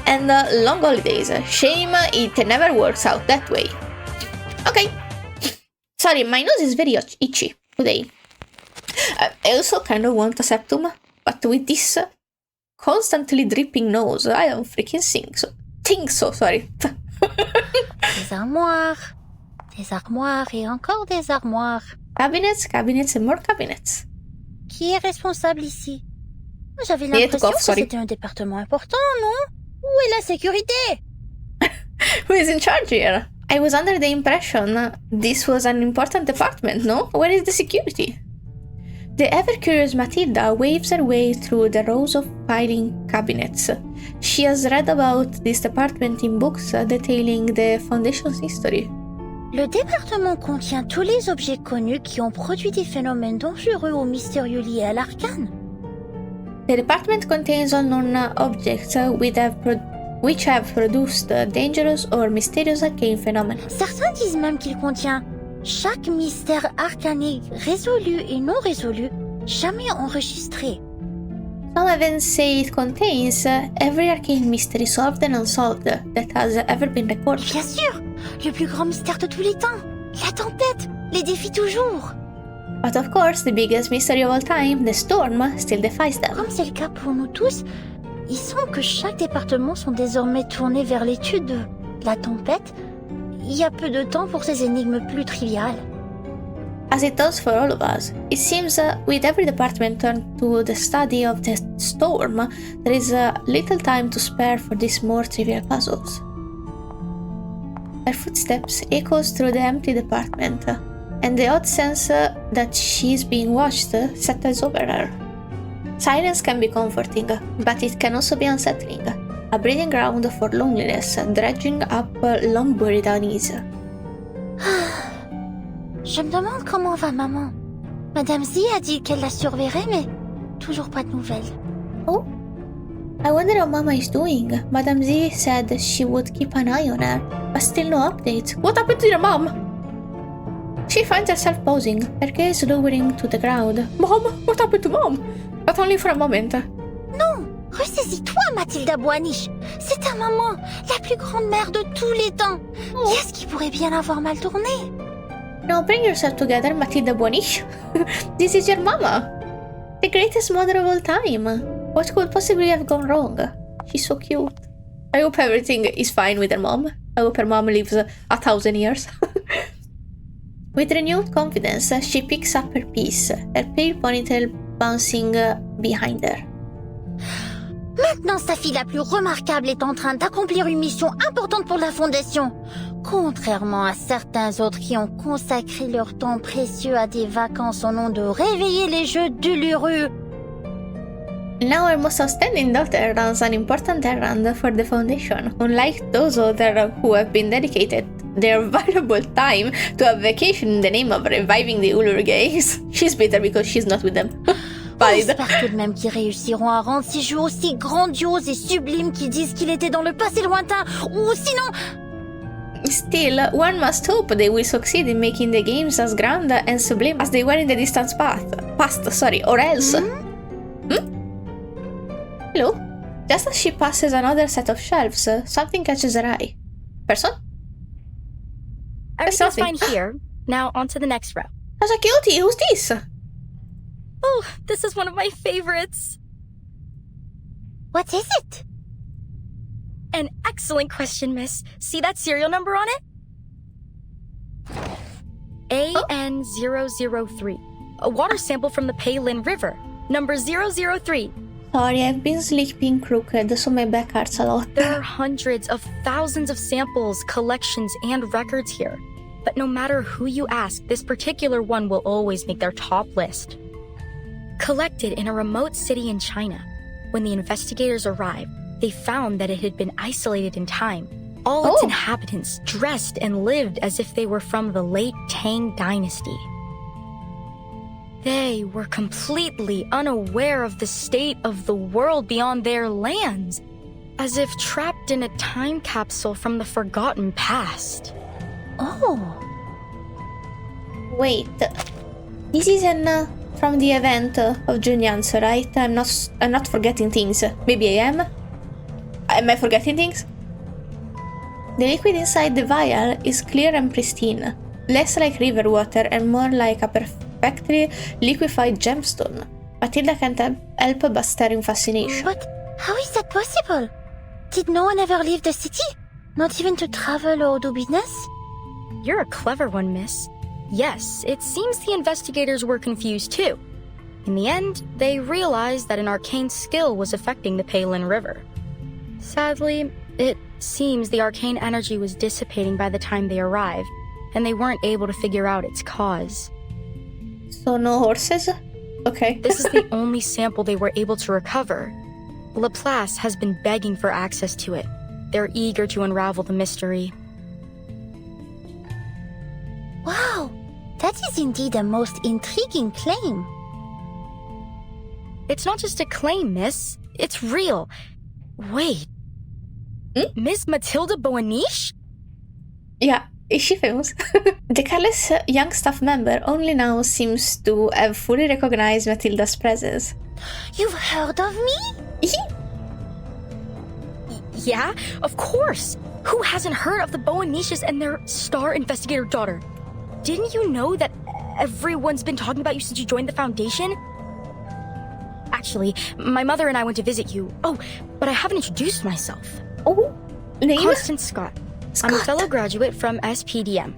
and long holidays. Shame it never works out that way. Okay. Sorry, my nose is very itchy today. I also kind of want a septum, but with this constantly dripping nose, I don't freaking think so, sorry. Des armoires et encore des armoires. Cabinets and more cabinets. Qui est responsable ici? J'avais l'impression que c'était un département important, non? Où est la sécurité? Who is in charge here? I was under the impression this was an important department, no? Where is the security? The ever-curious Matilda waves her way through the rows of filing cabinets. She has read about this department in books detailing the Foundation's history. Le département contient tous les objets connus qui ont produit des phénomènes dangereux ou mystérieux liés à l'arcane. The department contains unknown objects which have produced dangerous or mysterious arcane phenomena. Certains disent même qu'il contient chaque mystère arcanique résolu et non résolu, jamais enregistré. Some even say it contains every arcane mystery solved and unsolved that has ever been recorded. Bien sûr, le plus grand mystère de tous les temps, la tempête, les défie toujours. But of course, the biggest mystery of all time, the storm, still defies them. Comme c'est le cas pour nous tous, il semble que chaque département sont désormais tournés vers l'étude de la tempête. Il y a peu de temps pour ces énigmes plus triviales. As it does for all of us, it seems with every department turned to the study of the storm, there is little time to spare for these more trivial puzzles. Her footsteps echoes through the empty department, and the odd sense that she is being watched settles over her. Silence can be comforting, but it can also be unsettling, a breeding ground for loneliness, dredging up long-buried unease. Je me demande comment va maman. Madame Z a dit qu'elle la surveillerait, mais toujours pas de nouvelles. Oh, I wonder how Mama is doing. Madame Z said she would keep an eye on her, but still no updates. What happened to your mom? She finds herself pausing, her gaze lowering to the ground. Mom, what happened to Mom? But only for a moment. Non, ressaisis-toi, Mathilda Boaniche. C'est ta maman, la plus grande mère de tous les temps. Oh. Qui est-ce qui pourrait bien avoir mal tourné? Now bring yourself together, Mathilda Boaniche. This is your mama. The greatest mother of all time. What could possibly have gone wrong? She's so cute. I hope everything is fine with her mom. I hope her mom lives 1,000 years. With renewed confidence, she picks up her piece, her pale ponytail bouncing behind her. Maintenant, sa fille la plus remarquable est en train d'accomplir une mission importante pour la Fondation. Contrairement à certains autres qui ont consacré leur temps précieux à des vacances au nom de réveiller les jeux d'Uluru. Now our most outstanding daughter runs an important errand for the Foundation, unlike those others who have been dedicated their valuable time to a vacation in the name of reviving the Uluru games. She's bitter because she's not with them. J'espère tout de même qu'ils réussiront à rendre ces jeux aussi grandioses et sublimes qu'ils disent qu'il était dans le passé lointain, ou sinon... Still, one must hope they will succeed in making the games as grand and sublime as they were in the distant past, or else... Hello? Just as she passes another set of shelves, something catches her eye. Person? Everything's fine here. Now on to the next row. That's a cutie. Who's this? Oh, this is one of my favorites. What is it? An excellent question, miss. See that serial number on it? AN003. A water sample from the Peilin River. Number 003. Sorry, I've been sleeping crooked, so my back hurts a lot. There are hundreds of thousands of samples, collections, and records here. But no matter who you ask, this particular one will always make their top list. Collected in a remote city in China, when the investigators arrived, they found that it had been isolated in time. All its inhabitants dressed and lived as if they were from the late Tang dynasty. They were completely unaware of the state of the world beyond their lands, as if trapped in a time capsule from the forgotten past. Oh. Wait. This is from the event of Junyans, right? I'm not forgetting things. Maybe I am? Am I forgetting things? The liquid inside the vial is clear and pristine, less like river water and more like a perfectly liquefied gemstone. Matilda can't help but stare in fascination. But how is that possible? Did no one ever leave the city? Not even to travel or do business? You're a clever one, miss. Yes, it seems the investigators were confused too. In the end, they realized that an arcane skill was affecting the Peilin River. Sadly, it seems the arcane energy was dissipating by the time they arrived, and they weren't able to figure out its cause. So no horses? Okay. This is the only sample they were able to recover. Laplace has been begging for access to it. They're eager to unravel the mystery. Wow, that is indeed a most intriguing claim. It's not just a claim, miss. It's real. Wait. Miss Matilda Boaniche? Yeah, is she famous? The careless young staff member only now seems to have fully recognized Matilda's presence. You've heard of me? Yeah, of course. Who hasn't heard of the Boaniches and their star investigator daughter? Didn't you know that everyone's been talking about you since you joined the Foundation? Actually, my mother and I went to visit you. Oh, but I haven't introduced myself. Oh, name? Constance Scott. I'm a fellow graduate from SPDM.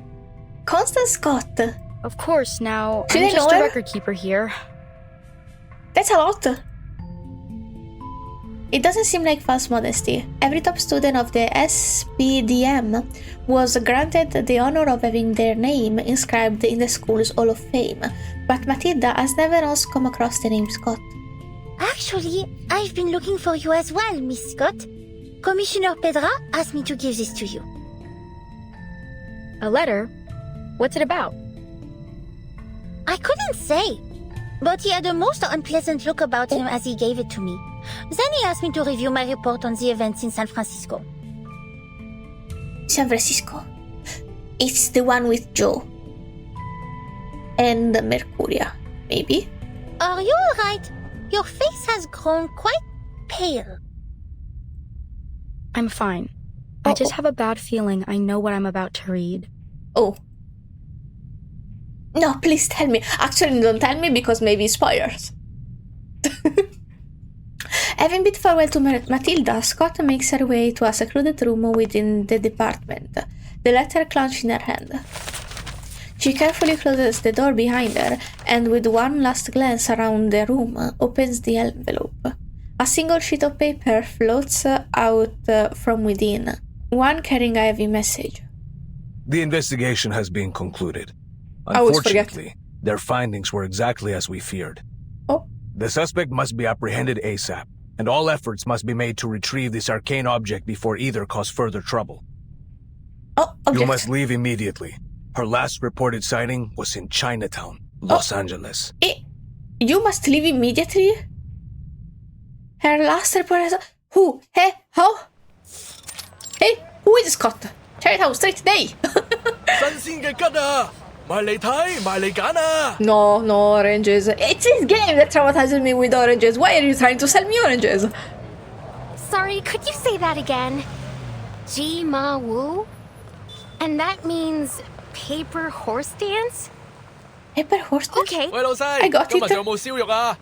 Constance Scott. Of course, now Should I'm I just know a her? record keeper here. That's a lot. It doesn't seem like false modesty. Every top student of the SPDM was granted the honor of having their name inscribed in the school's Hall of Fame, but Matilda has never once come across the name Scott. Actually, I've been looking for you as well, Miss Scott. Commissioner Pedra asked me to give this to you. A letter? What's it about? I couldn't say, but he had a most unpleasant look about him as he gave it to me. Then he asked me to review my report on the events in San Francisco. San Francisco. It's the one with Joe. And Mercuria, maybe? Are you alright? Your face has grown quite pale. I'm fine. I just have a bad feeling I know what I'm about to read. Oh. No, please tell me. Actually, don't tell me because maybe spoilers. Having bid farewell to Matilda, Scott makes her way to a secluded room within the department, the letter clenched in her hand. She carefully closes the door behind her and with one last glance around the room, opens the envelope. A single sheet of paper floats out from within, one carrying a heavy message. The investigation has been concluded. I always forget. Unfortunately, their findings were exactly as we feared. Oh. The suspect must be apprehended ASAP, and all efforts must be made to retrieve this arcane object before either cause further trouble. Oh, You must leave immediately. Her last reported sighting was in Chinatown, Los Angeles. You must leave immediately? Her last report is... Who? Hey, how? Hey, who is Scott? Chinatown Street Day! No oranges. It's this game that traumatizes me with oranges. Why are you trying to sell me oranges? Sorry, could you say that again? Ji Ma Wu? And that means paper horse dance? Paper horse dance? Okay. 喂，老細， I got 今日 it. 仲有冇燒肉啊？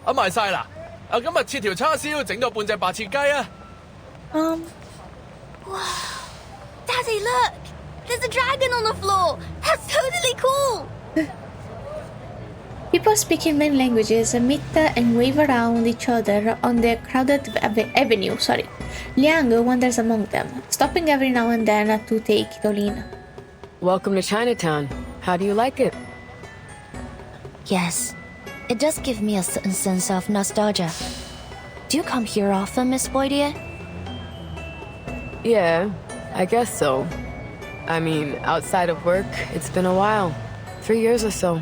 啱埋晒啦！今日切條叉燒，整到半隻白切雞啊！ Daddy, look! There's a dragon on the floor! That's totally cool! People speaking many languages meet and wave around each other on the crowded avenue. Liang wanders among them, stopping every now and then to take it all in. Welcome to Chinatown. How do you like it? Yes, it does give me a certain sense of nostalgia. Do you come here often, Miss Boydier? Yeah, I guess so. I mean, outside of work, it's been a while. 3 years or so.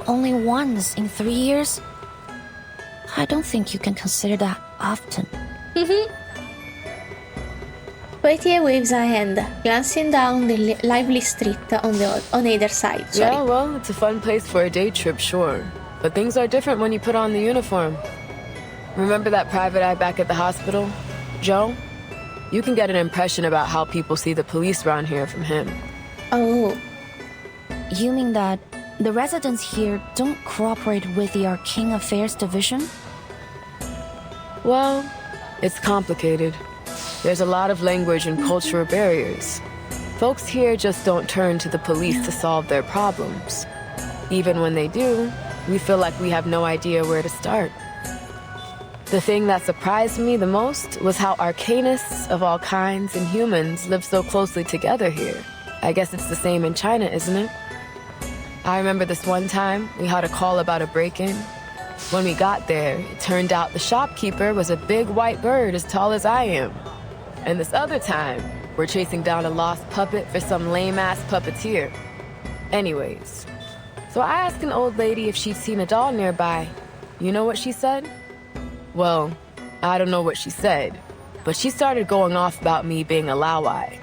Only once in 3 years? I don't think you can consider that often. Poitier waves a hand, glancing down the lively street on either side. Yeah, well, it's a fun place for a day trip, sure. But things are different when you put on the uniform. Remember that private eye back at the hospital? Joe? You can get an impression about how people see the police around here from him. Oh. You mean that the residents here don't cooperate with the Arcane Affairs Division? Well, it's complicated. There's a lot of language and cultural barriers. Folks here just don't turn to the police to solve their problems. Even when they do, we feel like we have no idea where to start. The thing that surprised me the most was how arcanists of all kinds and humans live so closely together here. I guess it's the same in China, isn't it? I remember this one time we had a call about a break-in. When we got there, it turned out the shopkeeper was a big white bird as tall as I am. And this other time, we're chasing down a lost puppet for some lame-ass puppeteer. Anyways, so I asked an old lady if she'd seen a doll nearby. You know what she said? Well, I don't know what she said, but she started going off about me being a Laowai.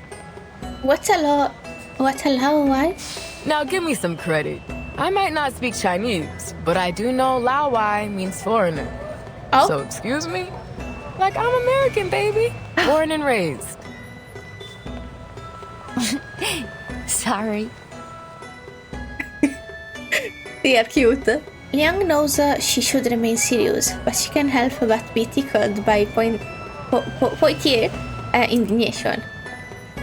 What's a Laowai? Now give me some credit. I might not speak Chinese, but I do know Laowai means foreigner. Oh. So excuse me? Like, I'm American, baby. Born and raised. Sorry. They are cute. Liang knows she should remain serious, but she can't help but be tickled by Poitier's indignation.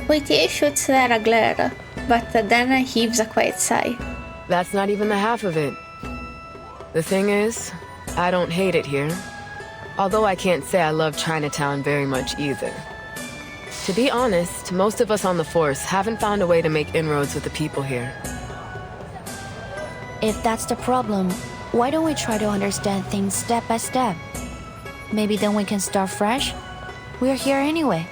Poitier shoots her a glare, but then heaves a quiet sigh. That's not even the half of it. The thing is, I don't hate it here. Although I can't say I love Chinatown very much either. To be honest, most of us on the force haven't found a way to make inroads with the people here. If that's the problem, why don't we try to understand things step by step? Maybe then we can start fresh? We're here anyway.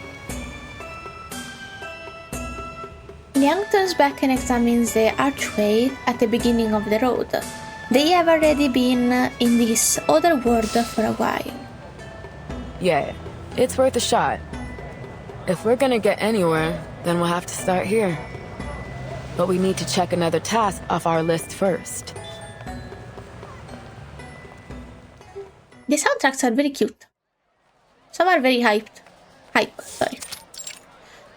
Liang turns back and examines the archway at the beginning of the road. They have already been in this other world for a while. Yeah, it's worth a shot. If we're gonna get anywhere, then we'll have to start here. But we need to check another task off our list first. The soundtracks are very cute. Some are very hyped. Sorry.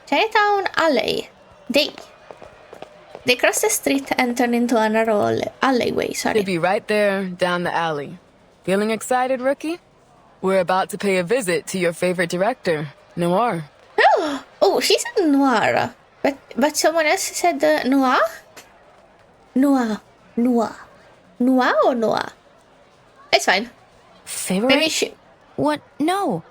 Chinatown Alley. They cross the street and turn into a narrow alleyway, sorry. Should be right there, down the alley. Feeling excited, rookie? We're about to pay a visit to your favorite director, Noir. Oh, she said Noir. But someone else said Noir? Noir or Noir? It's fine. Favorite? Maybe she... What? No.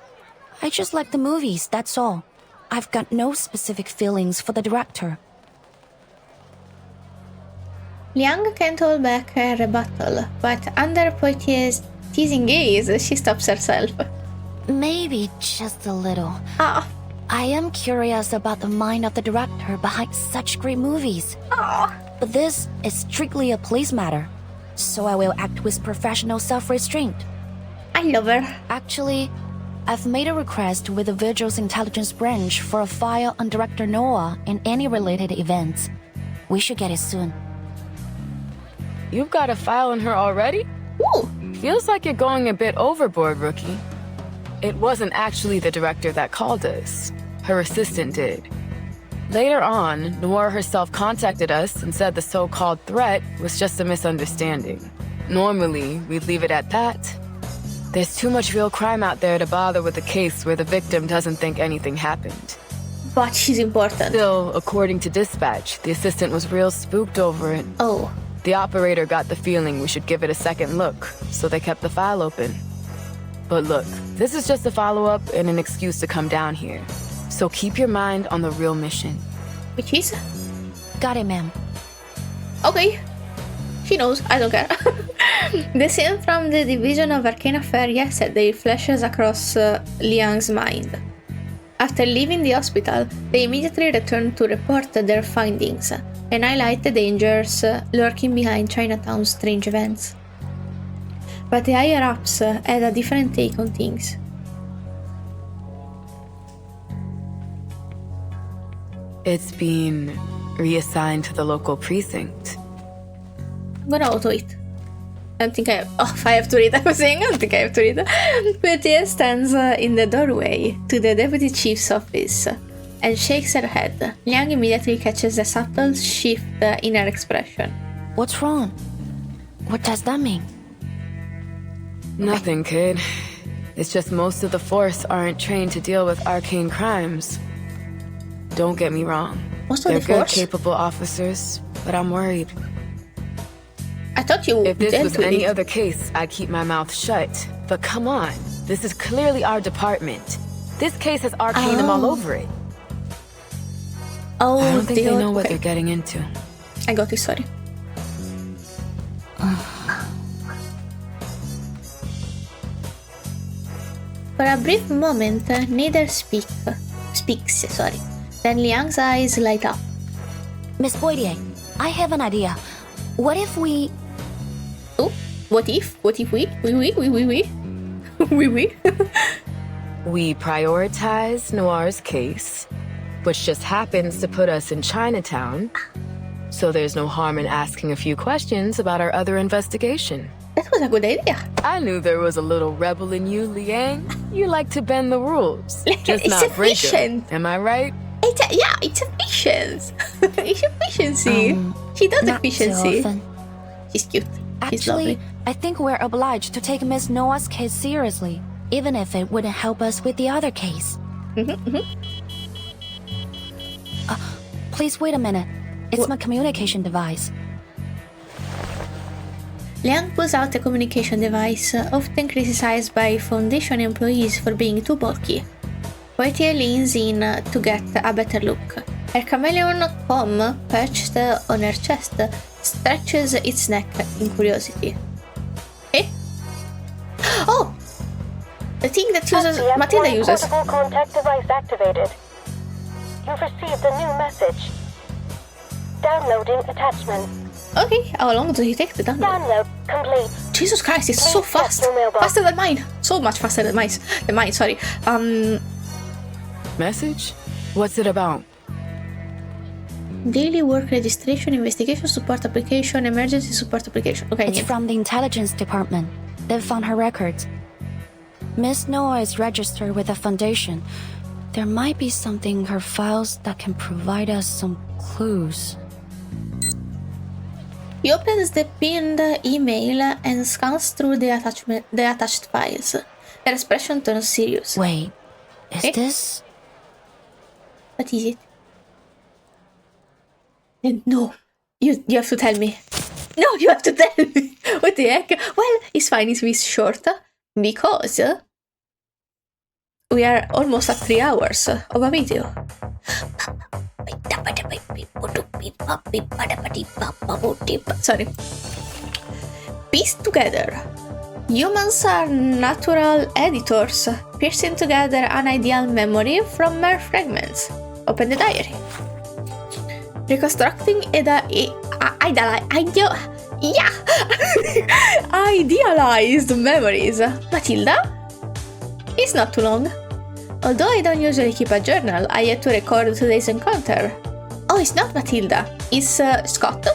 I just like the movies, that's all. I've got no specific feelings for the director. Liang can't hold back her rebuttal, but under Poitier's teasing gaze, she stops herself. Maybe just a little. Ah. I am curious about the mind of the director behind such great movies. But this is strictly a police matter, so I will act with professional self-restraint. I love her. Actually, I've made a request with the Visuals Intelligence Branch for a file on Director Noah and any related events. We should get it soon. You've got a file on her already? Ooh. Feels like you're going a bit overboard, rookie. It wasn't actually the director that called us. Her assistant did. Later on, Noir herself contacted us and said the so-called threat was just a misunderstanding. Normally, we'd leave it at that. There's too much real crime out there to bother with a case where the victim doesn't think anything happened. But she's important. Still, according to dispatch, the assistant was real spooked over it. Oh. The operator got the feeling we should give it a second look, so they kept the file open. But look, this is just a follow-up and an excuse to come down here. So keep your mind on the real mission. Which is? Got it, ma'am. Okay. She knows, I don't care. The scene from the Division of Arcane Affairs yesterday flashes across Liang's mind. After leaving the hospital, they immediately return to report their findings and highlight the dangers lurking behind Chinatown's strange events. But the higher-ups had a different take on things. It's been reassigned to the local precinct. I'm gonna auto it. I don't think I have... Oh, if I have to read, I was saying I don't think I have to read. Poitier stands in the doorway to the deputy chief's office and shakes her head. Liang immediately catches a subtle shift in her expression. What's wrong? What does that mean? Nothing, kid. It's just most of the force aren't trained to deal with arcane crimes. Don't get me wrong. They're good, capable officers, but I'm worried. I thought you If this was any other case, I'd keep my mouth shut. But come on, this is clearly our department. This case has Arcanum all over it. Oh, I don't think they know what they're getting into. I got it, sorry. For a brief moment, neither speaks. Then Liang's eyes light up. Miss Poitier, I have an idea. What if we... Oh, what if? What if we? We? We prioritize Noir's case, which just happens to put us in Chinatown. So there's no harm in asking a few questions about our other investigation. That was a good idea. I knew there was a little rebel in you, Liang. You like to bend the rules, just It's not break efficient. them. Am I right? It's efficiency. It's efficiency. She does not efficiency. so often. She's cute. She's Actually, lovely. I think we're obliged to take Miss Noah's case seriously, even if it wouldn't help us with the other case. Please wait a minute. It's my communication device. Liang pulls out a communication device, often criticized by Foundation employees for being too bulky. Poitier leans in to get a better look. Her chameleon comb, perched on her chest, stretches its neck in curiosity. Eh? Oh! The thing that Matilda uses. Portable contact device activated. You've received a new message. Downloading attachment. Okay, how long does it take to download? Download complete. Jesus Christ, it's so fast! Faster than mine! So much faster than mine. Sorry. Message? What's it about? Daily work registration, investigation support application, emergency support application. Okay, It's from the intelligence department. They've found her records. Miss Noah is registered with the Foundation. There might be something in her files that can provide us some clues. He opens the pinned email and scans through the attached files. Her expression turns serious. Wait, is this? What is it? No, you have to tell me. No, you have to tell me. What the heck? Well, it's fine. It's short because we are almost at 3 hours of a video. Sorry. Pieced together. Humans are natural editors, piecing together an ideal memory from mere fragments. Open the diary. Reconstructing idealized memories. Matilda? It's not too long. Although I don't usually keep a journal, I had to record today's encounter. Oh, it's not Matilda. It's Scott.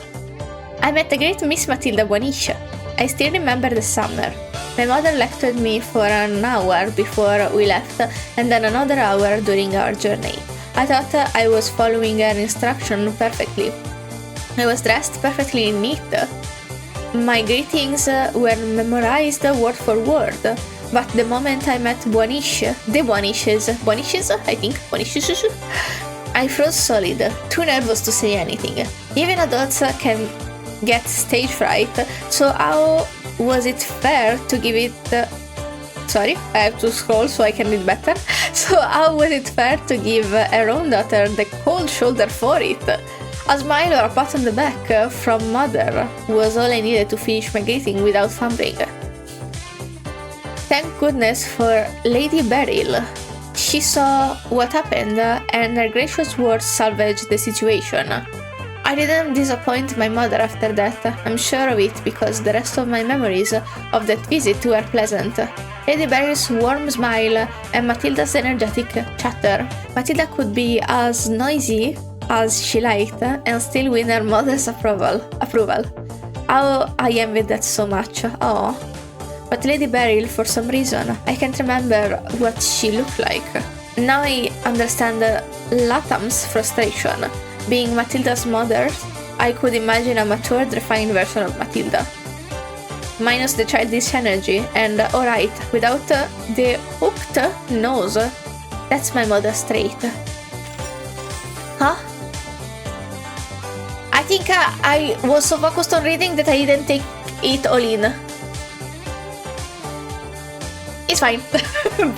I met the great Miss Matilda Buonish. I still remember the summer. My mother lectured me for an hour before we left, and then another hour during our journey. I thought I was following her instruction perfectly. I was dressed perfectly neat. My greetings were memorized word for word, but the moment I met Buonish, I froze solid, too nervous to say anything. Even adults can get stage fright, so how was it fair to give it... Sorry, I have to scroll so I can read better. So how was it fair to give her own daughter the cold shoulder for it? A smile or a pat on the back from mother was all I needed to finish my greeting without fumbling. Thank goodness for Lady Beryl. She saw what happened and her gracious words salvaged the situation. I didn't disappoint my mother after that, I'm sure of it, because the rest of my memories of that visit were pleasant. Lady Beryl's warm smile and Matilda's energetic chatter. Matilda could be as noisy as she liked and still win her mother's approval. How I envied that so much. Oh. But Lady Beryl, for some reason, I can't remember what she looked like. Now I understand Latham's frustration. Being Matilda's mother, I could imagine a matured, refined version of Matilda. Minus the childish energy, and alright, without the hooked nose. That's my mother straight. Huh? I think I was so focused on reading that I didn't take it all in. It's fine.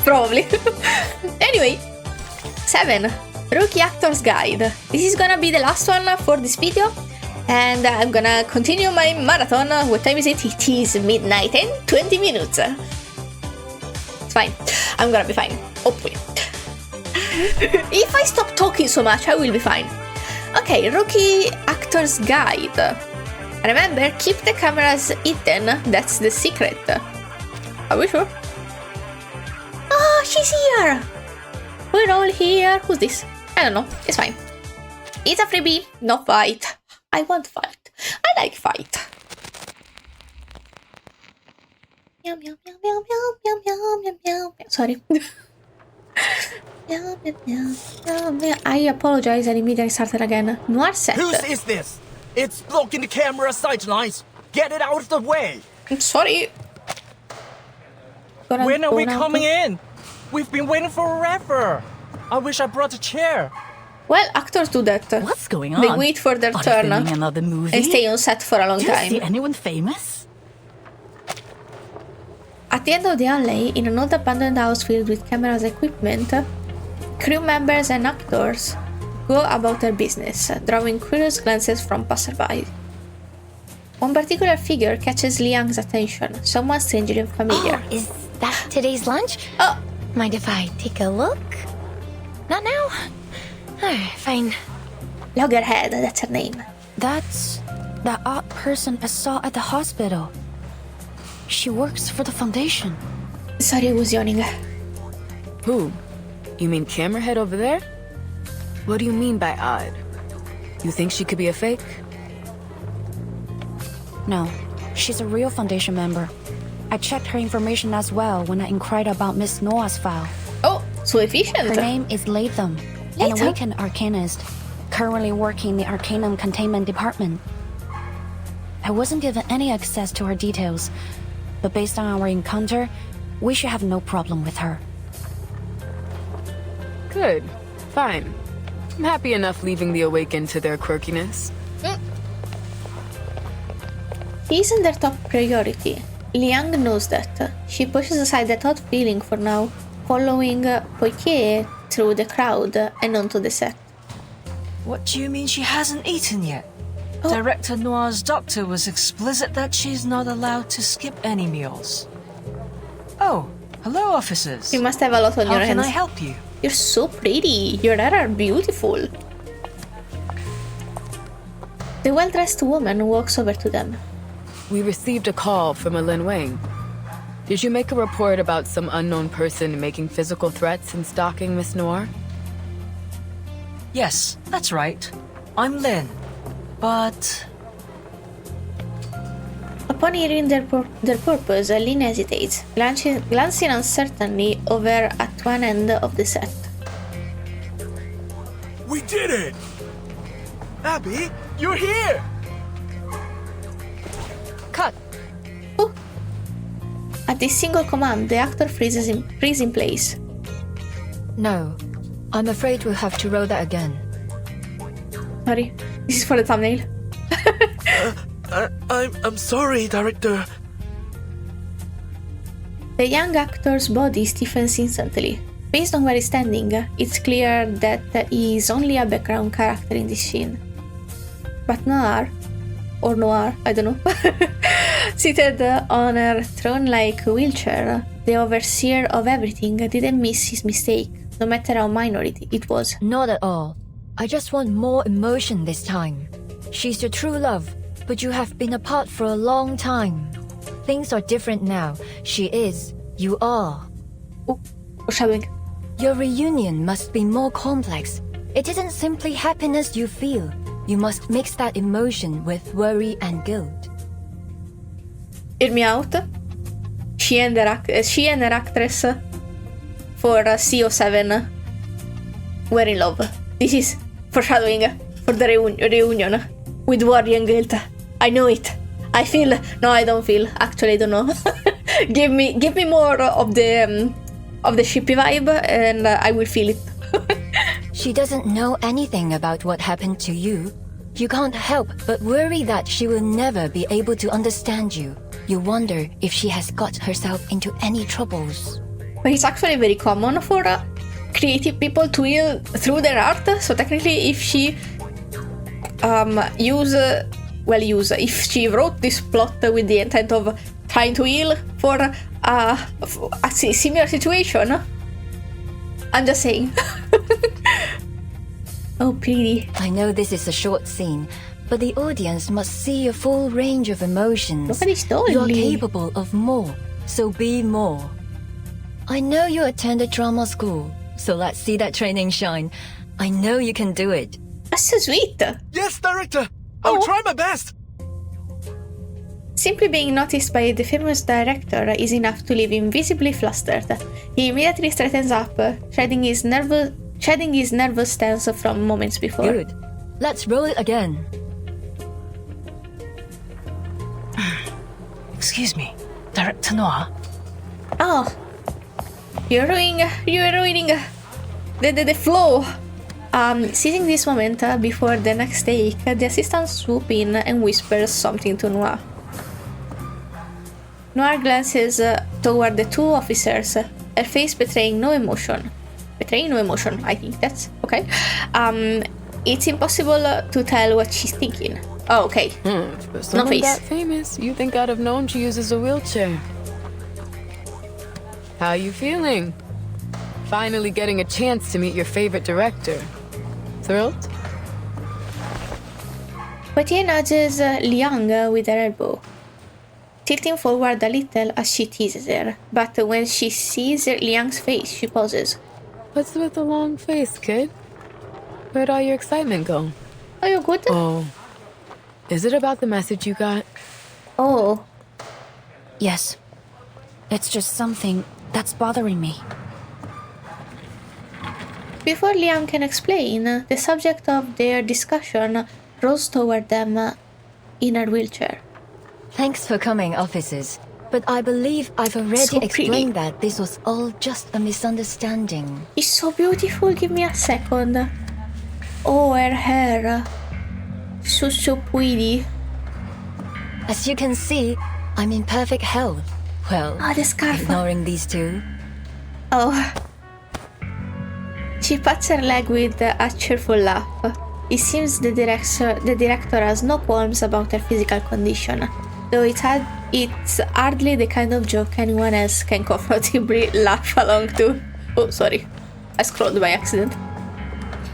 Probably. Anyway, 7. Rookie Actor's Guide. This is gonna be the last one for this video, and I'm gonna continue my marathon. What time is it? It is midnight and 20 minutes. It's fine. I'm gonna be fine. Hopefully. If I stop talking so much, I will be fine. Okay, Rookie Actor's Guide. Remember, keep the cameras hidden. That's the secret. Are we sure? Oh, she's here! We're all here. Who's this? I don't know. It's fine. It's a freebie. No fight. I want fight. I like fight. Meow, meow, meow, meow, meow, meow, meow, meow, meow. Sorry. Meow, meow, meow, meow, meow. I apologize. I immediately started again. Noir set. Whose is this? It's blocking the camera sight lines. Get it out of the way. I'm sorry. When are we coming in? We've been waiting forever. I wish I brought a chair. Well, actors do that. What's going on? They wait for their Are turn they filming another movie? and stay on set for a long Do you time. see anyone famous? At the end of the alley, in an old abandoned house filled with cameras equipment, crew members and actors go about their business, drawing curious glances from passerby. One particular figure catches Liang's attention, someone strangely familiar. Oh, is that today's lunch? Oh! Mind if I take a look? Not now? Fine. Loggerhead, that's her name. That's the odd person I saw at the hospital. She works for the foundation. Sorry, I was yawning. Who? You mean Camerahead over there? What do you mean by odd? You think she could be a fake? No, she's a real foundation member. I checked her information as well when I inquired about Miss Noah's file. Oh, so efficient. Her name is Latham, an awakened arcanist, currently working in the Arcanum Containment Department. I wasn't given any access to her details, but based on our encounter, we should have no problem with her. Good. Fine. I'm happy enough leaving the Awakened to their quirkiness. He isn't their top priority. Liang knows that. She pushes aside that odd feeling for now, following Poitier through the crowd and onto the set. What do you mean she hasn't eaten yet? Director Noir's doctor was explicit that she's not allowed to skip any meals. Oh, hello, officers. You must have a lot on your hands. How can I help you? You're so pretty. Your hair are beautiful. The well-dressed woman walks over to them. We received a call from a Lin Wang. Did you make a report about some unknown person making physical threats and stalking Miss Noir? Yes, that's right. I'm Lin. But... Upon hearing their purpose, Lin hesitates, glancing uncertainly over at one end of the set. We did it! Abby, you're here! Cut! Ooh. At this single command, the actor freezes in place. No, I'm afraid we'll have to roll that again. Sorry, this is for the thumbnail. I'm sorry, Director. The young actor's body stiffens instantly. Based on where he's standing, it's clear that he is only a background character in this scene. But Noir, I don't know, seated on her throne-like wheelchair, the overseer of everything didn't miss his mistake, no matter how minor it was. Not at all. I just want more emotion this time. She's your true love, but you have been apart for a long time. Things are different now. She is. You are. Foreshadowing. Your reunion must be more complex. It isn't simply happiness you feel. You must mix that emotion with worry and guilt. Hear me out. She and her actress for CO7 were in love. This is foreshadowing for the reunion with worry and guilt. I know it. I feel. No, I don't feel. Actually, I don't know. give me more of the shippy vibe, and I will feel it. She doesn't know anything about what happened to you. You can't help but worry that she will never be able to understand you. You wonder if she has got herself into any troubles. But it's actually very common for creative people to heal through their art. So technically, if she if she wrote this plot with the intent of trying to heal for a similar situation, I'm just saying. Oh, pretty. I know this is a short scene, but the audience must see a full range of emotions. Nobody's told You're me. capable of more, so be more. I know you attended drama school, so let's see that training shine. I know you can do it. That's so sweet. Yes, Director! I'll try my best! Simply being noticed by the famous director is enough to leave him visibly flustered. He immediately straightens up, shedding his nervous stance from moments before. Good. Let's roll it again. Excuse me, Director Noir. Oh, you're ruining the flow. Seizing this moment before the next take, the assistant swoops in and whispers something to Noir. Noir glances toward the two officers, her face betraying no emotion. I think that's okay. It's impossible to tell what she's thinking. Oh, okay. For someone face. that famous, you think I'd have known she uses a wheelchair. How you feeling? Finally getting a chance to meet your favorite director. Thrilled? Poitier nudges Liang with her elbow, tilting forward a little as she teases her, but when she sees Liang's face, she pauses. What's with the long face, kid? Where'd all your excitement go? Are you good? Oh. Is it about the message you got? Oh. Yes. It's just something that's bothering me. Before Liang can explain, the subject of their discussion rolls toward them in her wheelchair. Thanks for coming, officers. But I believe I've already explained that this was all just a misunderstanding. It's so beautiful, give me a second. Oh, her hair. So pretty. As you can see, I'm in perfect health. Well, the scarf. Ignoring these two. Oh. She pats her leg with a cheerful laugh. It seems the director has no qualms about her physical condition, though it's hardly the kind of joke anyone else can comfortably laugh along to. Oh, sorry. I scrolled by accident.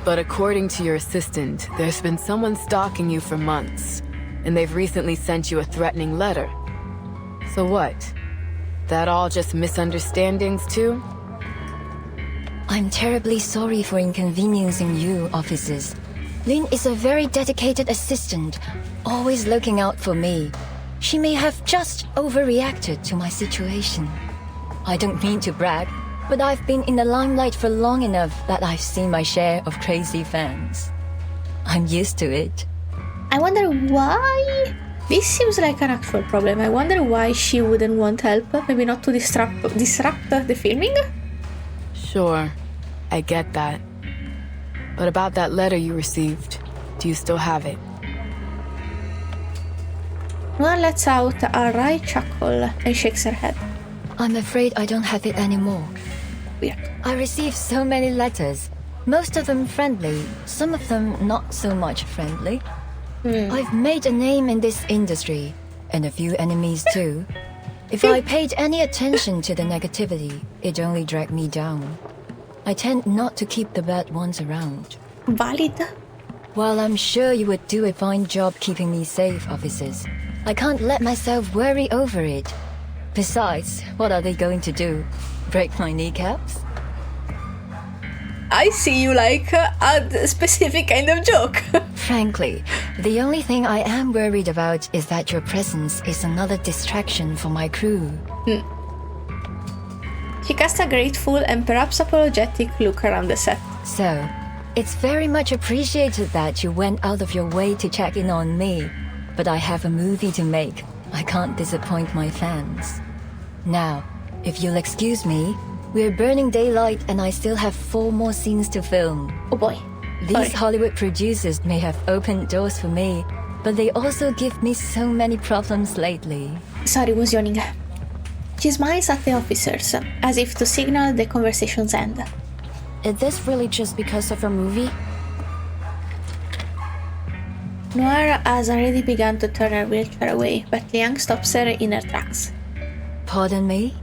But according to your assistant, there's been someone stalking you for months, and they've recently sent you a threatening letter. So what? That all just misunderstandings too? I'm terribly sorry for inconveniencing you, officers. Lin is a very dedicated assistant, always looking out for me. She may have just overreacted to my situation. I don't mean to brag, but I've been in the limelight for long enough that I've seen my share of crazy fans. I'm used to it. I wonder why? This seems like an actual problem. I wonder why she wouldn't want help. Maybe not to disrupt the filming? Sure, I get that. But about that letter you received, do you still have it? Noir lets out a wry chuckle and shakes her head. I'm afraid I don't have it anymore. Weird. I received so many letters, most of them friendly, some of them not so much friendly. I've made a name in this industry, and a few enemies too. If I paid any attention to the negativity, it only dragged me down. I tend not to keep the bad ones around. Valid. While I'm sure you would do a fine job keeping me safe, officers, I can't let myself worry over it. Besides, what are they going to do? Break my kneecaps? I see you like a specific kind of joke. Frankly, the only thing I am worried about is that your presence is another distraction for my crew. She casts a grateful and perhaps apologetic look around the set. So, it's very much appreciated that you went out of your way to check in on me. But I have a movie to make. I can't disappoint my fans. Now, if you'll excuse me, we're burning daylight and I still have 4 more scenes to film. Oh boy. These Hollywood producers may have opened doors for me, but they also give me so many problems lately. Sorry, was yawning. She smiles at the officers, as if to signal the conversation's end. Is this really just because of her movie? Noir has already begun to turn her wheelchair away, but Liang stops her in her tracks. Pardon me?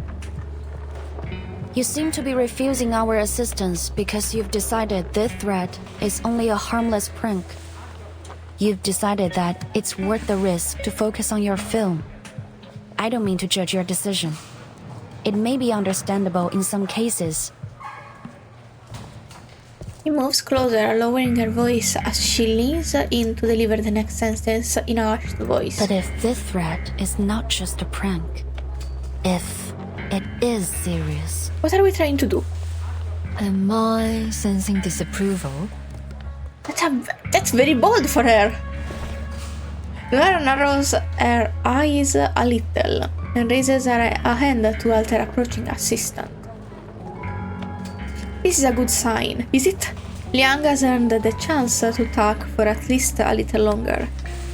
You seem to be refusing our assistance because you've decided this threat is only a harmless prank. You've decided that it's worth the risk to focus on your film. I don't mean to judge your decision. It may be understandable in some cases. She moves closer, lowering her voice as she leans in to deliver the next sentence in a hushed voice. But if this threat is not just a prank, if it is serious... What are we trying to do? Am I sensing disapproval? That's very bold for her. Noir narrows her eyes a little and raises a hand to halt her approaching assistant. This is a good sign, is it? Liang has earned the chance to talk for at least a little longer.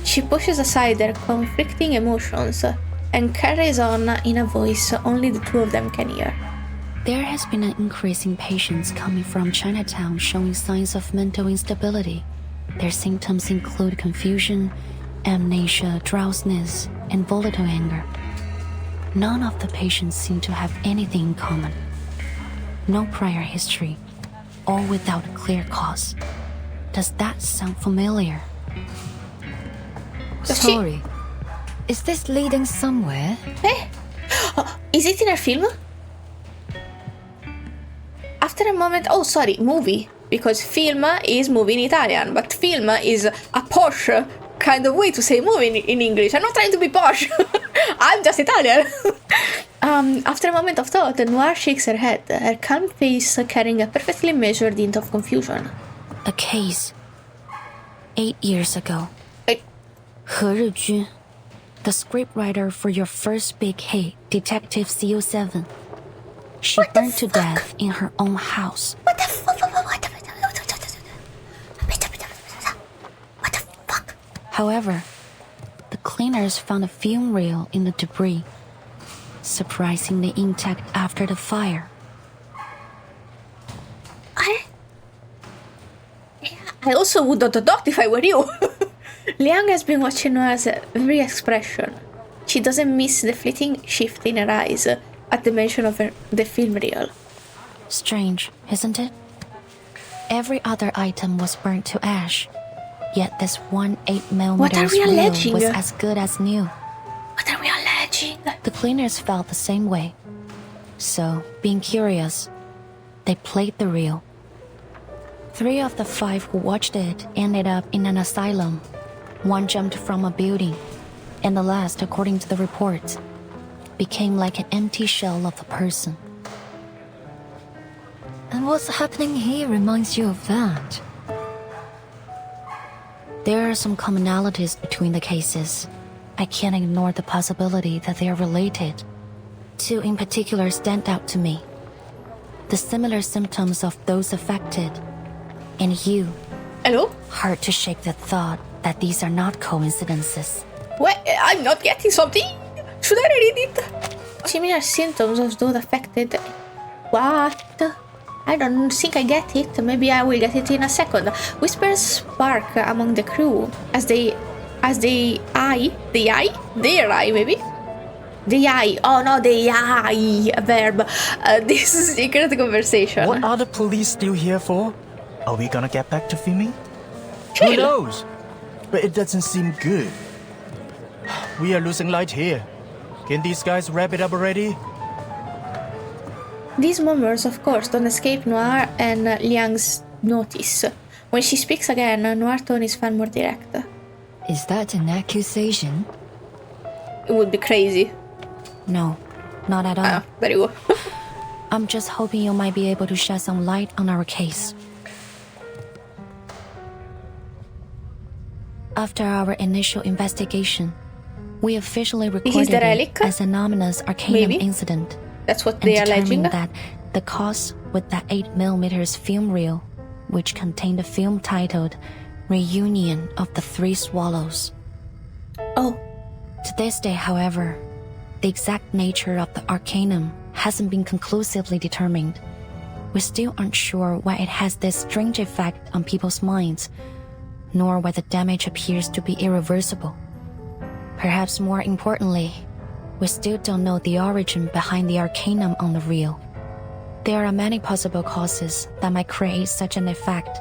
She pushes aside their conflicting emotions and carries on in a voice only the two of them can hear. There has been an increase in patients coming from Chinatown showing signs of mental instability. Their symptoms include confusion, amnesia, drowsiness, and volatile anger. None of the patients seem to have anything in common. No prior history, all without a clear cause. Does that sound familiar? Sorry. Is this leading somewhere? Eh? Is it in a film? After a moment... Oh, sorry, movie. Because film is movie in Italian, but film is a posh kind of way to say movie in English. I'm not trying to be posh. I'm just Italian. After a moment of thought, Noir shakes her head, her calm face carrying a perfectly measured hint of confusion. A case. 8 years ago. He Rijun, the scriptwriter for your first big hit, Detective CO7. She burned to death in her own house. What the fuck? However, the cleaners found a film reel in the debris, surprisingly intact after the fire. I also would not adopt if I were you. Liang has been watching Noah's every expression. She doesn't miss the fleeting shift in her eyes at the mention of the film reel. Strange, isn't it? Every other item was burnt to ash, yet this one 8mm reel was as good as new. What are we alleging? The cleaners felt the same way. So, being curious, they played the reel. 3 of the 5 who watched it ended up in an asylum. 1 jumped from a building, and the last, according to the reports, became like an empty shell of a person. And what's happening here reminds you of that? There are some commonalities between the cases. I can't ignore the possibility that they are related. 2 in particular stand out to me. The similar symptoms of those affected. And you. Hello? Hard to shake the thought that these are not coincidences. What? I'm not getting something? Should I read it? Similar symptoms of those affected. What? I don't think I get it. Maybe I will get it in a second. Whispers spark among the crew as they eye, maybe? The eye. Oh no, the eye. A verb. This is secret conversation. What are the police still here for? Are we gonna get back to filming? Chill. Who knows? But it doesn't seem good. We are losing light here. Can these guys wrap it up already? These murmurs, of course, don't escape Noir and Liang's notice. When she speaks again, Noir's tone is far more direct. Is that an accusation? It would be crazy. No, not at all. Ah, very good. I'm just hoping you might be able to shed some light on our case. After our initial investigation, we officially recorded it as an ominous Arcanum incident. That's what they are alleging. That the cause with that 8mm film reel, which contained a film titled Reunion of the 3 Swallows. Oh. To this day, however, the exact nature of the Arcanum hasn't been conclusively determined. We still aren't sure why it has this strange effect on people's minds, nor why the damage appears to be irreversible. Perhaps more importantly, we still don't know the origin behind the Arcanum on the reel. There are many possible causes that might create such an effect.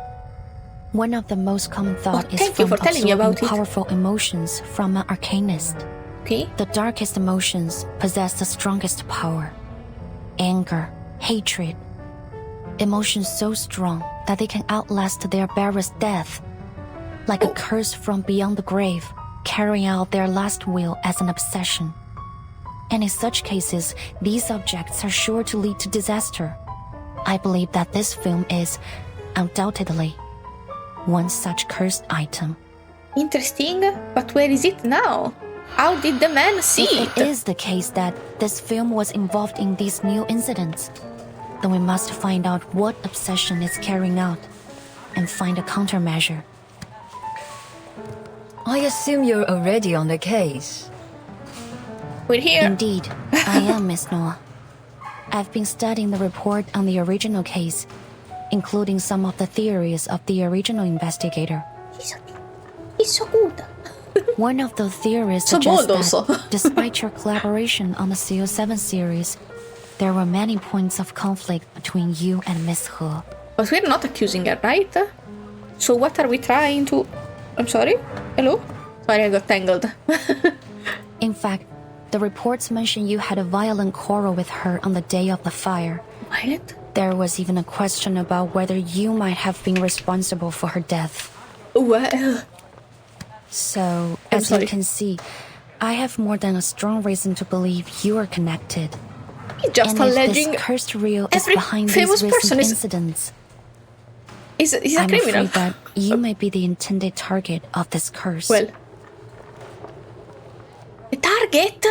One of the most common thought is from absorbing powerful emotions from an Arcanist. Okay. The darkest emotions possess the strongest power. anger, hatred. Emotions so strong that they can outlast their bearer's death. Like a curse from beyond the grave, carrying out their last will as an obsession. And in such cases, these objects are sure to lead to disaster. I believe that this film is, undoubtedly, one such cursed item. Interesting, but where is it now? How did the man see If it is the case that this film was involved in these new incidents, then we must find out what obsession it's carrying out and find a countermeasure. I assume you're already on the case. We're here. Indeed, I am, Miss Noah. I've been studying the report on the original case, including some of the theories of the original investigator. He's so good. One of the theories So suggests bold also. that, despite your collaboration on the CO7 series, there were many points of conflict between you and Miss He. But we're not accusing her, right? So what are we trying to... I'm sorry? Hello? Sorry, I got tangled. In fact, the reports mention you had a violent quarrel with her on the day of the fire. Violent? There was even a question about whether you might have been responsible for her death. Well... So, I'm as sorry. you can see, I have more than a strong reason to believe you are connected. He's just and alleging if this cursed reel is every behind famous these person recent is- incidents, He's a I'm criminal. afraid that you may be the intended target of this curse. Well... The target?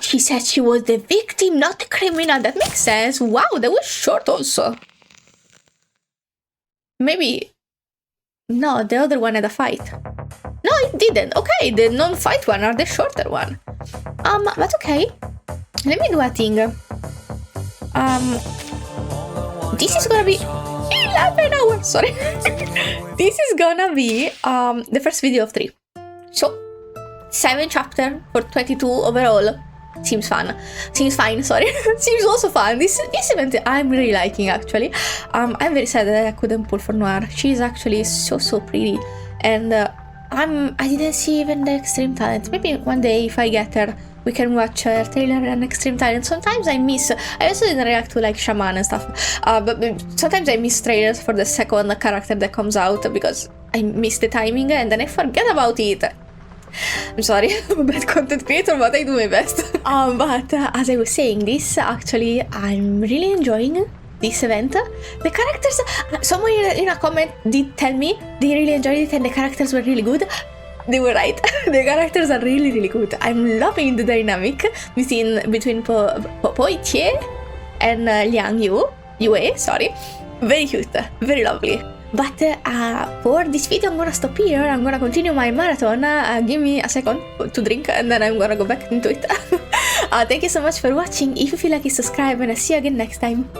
She said she was the victim, not the criminal. That makes sense. Wow, that was short also. Maybe... No, the other one had a fight. No, it didn't. Okay, the non-fight one are the shorter one. But okay. Let me do a thing. This is gonna be 11 hours. Sorry. This is gonna be the first video of 3. So 7 chapter for 22 overall. Seems fun. Seems fine, sorry. Seems also fun. This event I'm really liking actually. I'm very sad that I couldn't pull for Noir. She's actually so pretty. And I didn't see even the Extreme Talent. Maybe one day if I get her we can watch her trailer and Extreme Talent. Sometimes I miss. I also didn't react to like Shaman and stuff. But sometimes I miss trailers for the second character that comes out because I miss the timing and then I forget about it. I'm sorry, I'm a bad content creator, but I do my best. But as I was saying, this actually, I'm really enjoying this event. The characters, someone in a comment did tell me they really enjoyed it and the characters were really good. They were right. The characters are really good. I'm loving the dynamic between Poitier and Liang Yue, sorry. Very cute, very lovely. But for this video I'm gonna stop here. I'm gonna continue my marathon. Give me a second to drink and then I'm gonna go back into it. Thank you so much for watching. If you feel like it, subscribe and I'll see you again next time.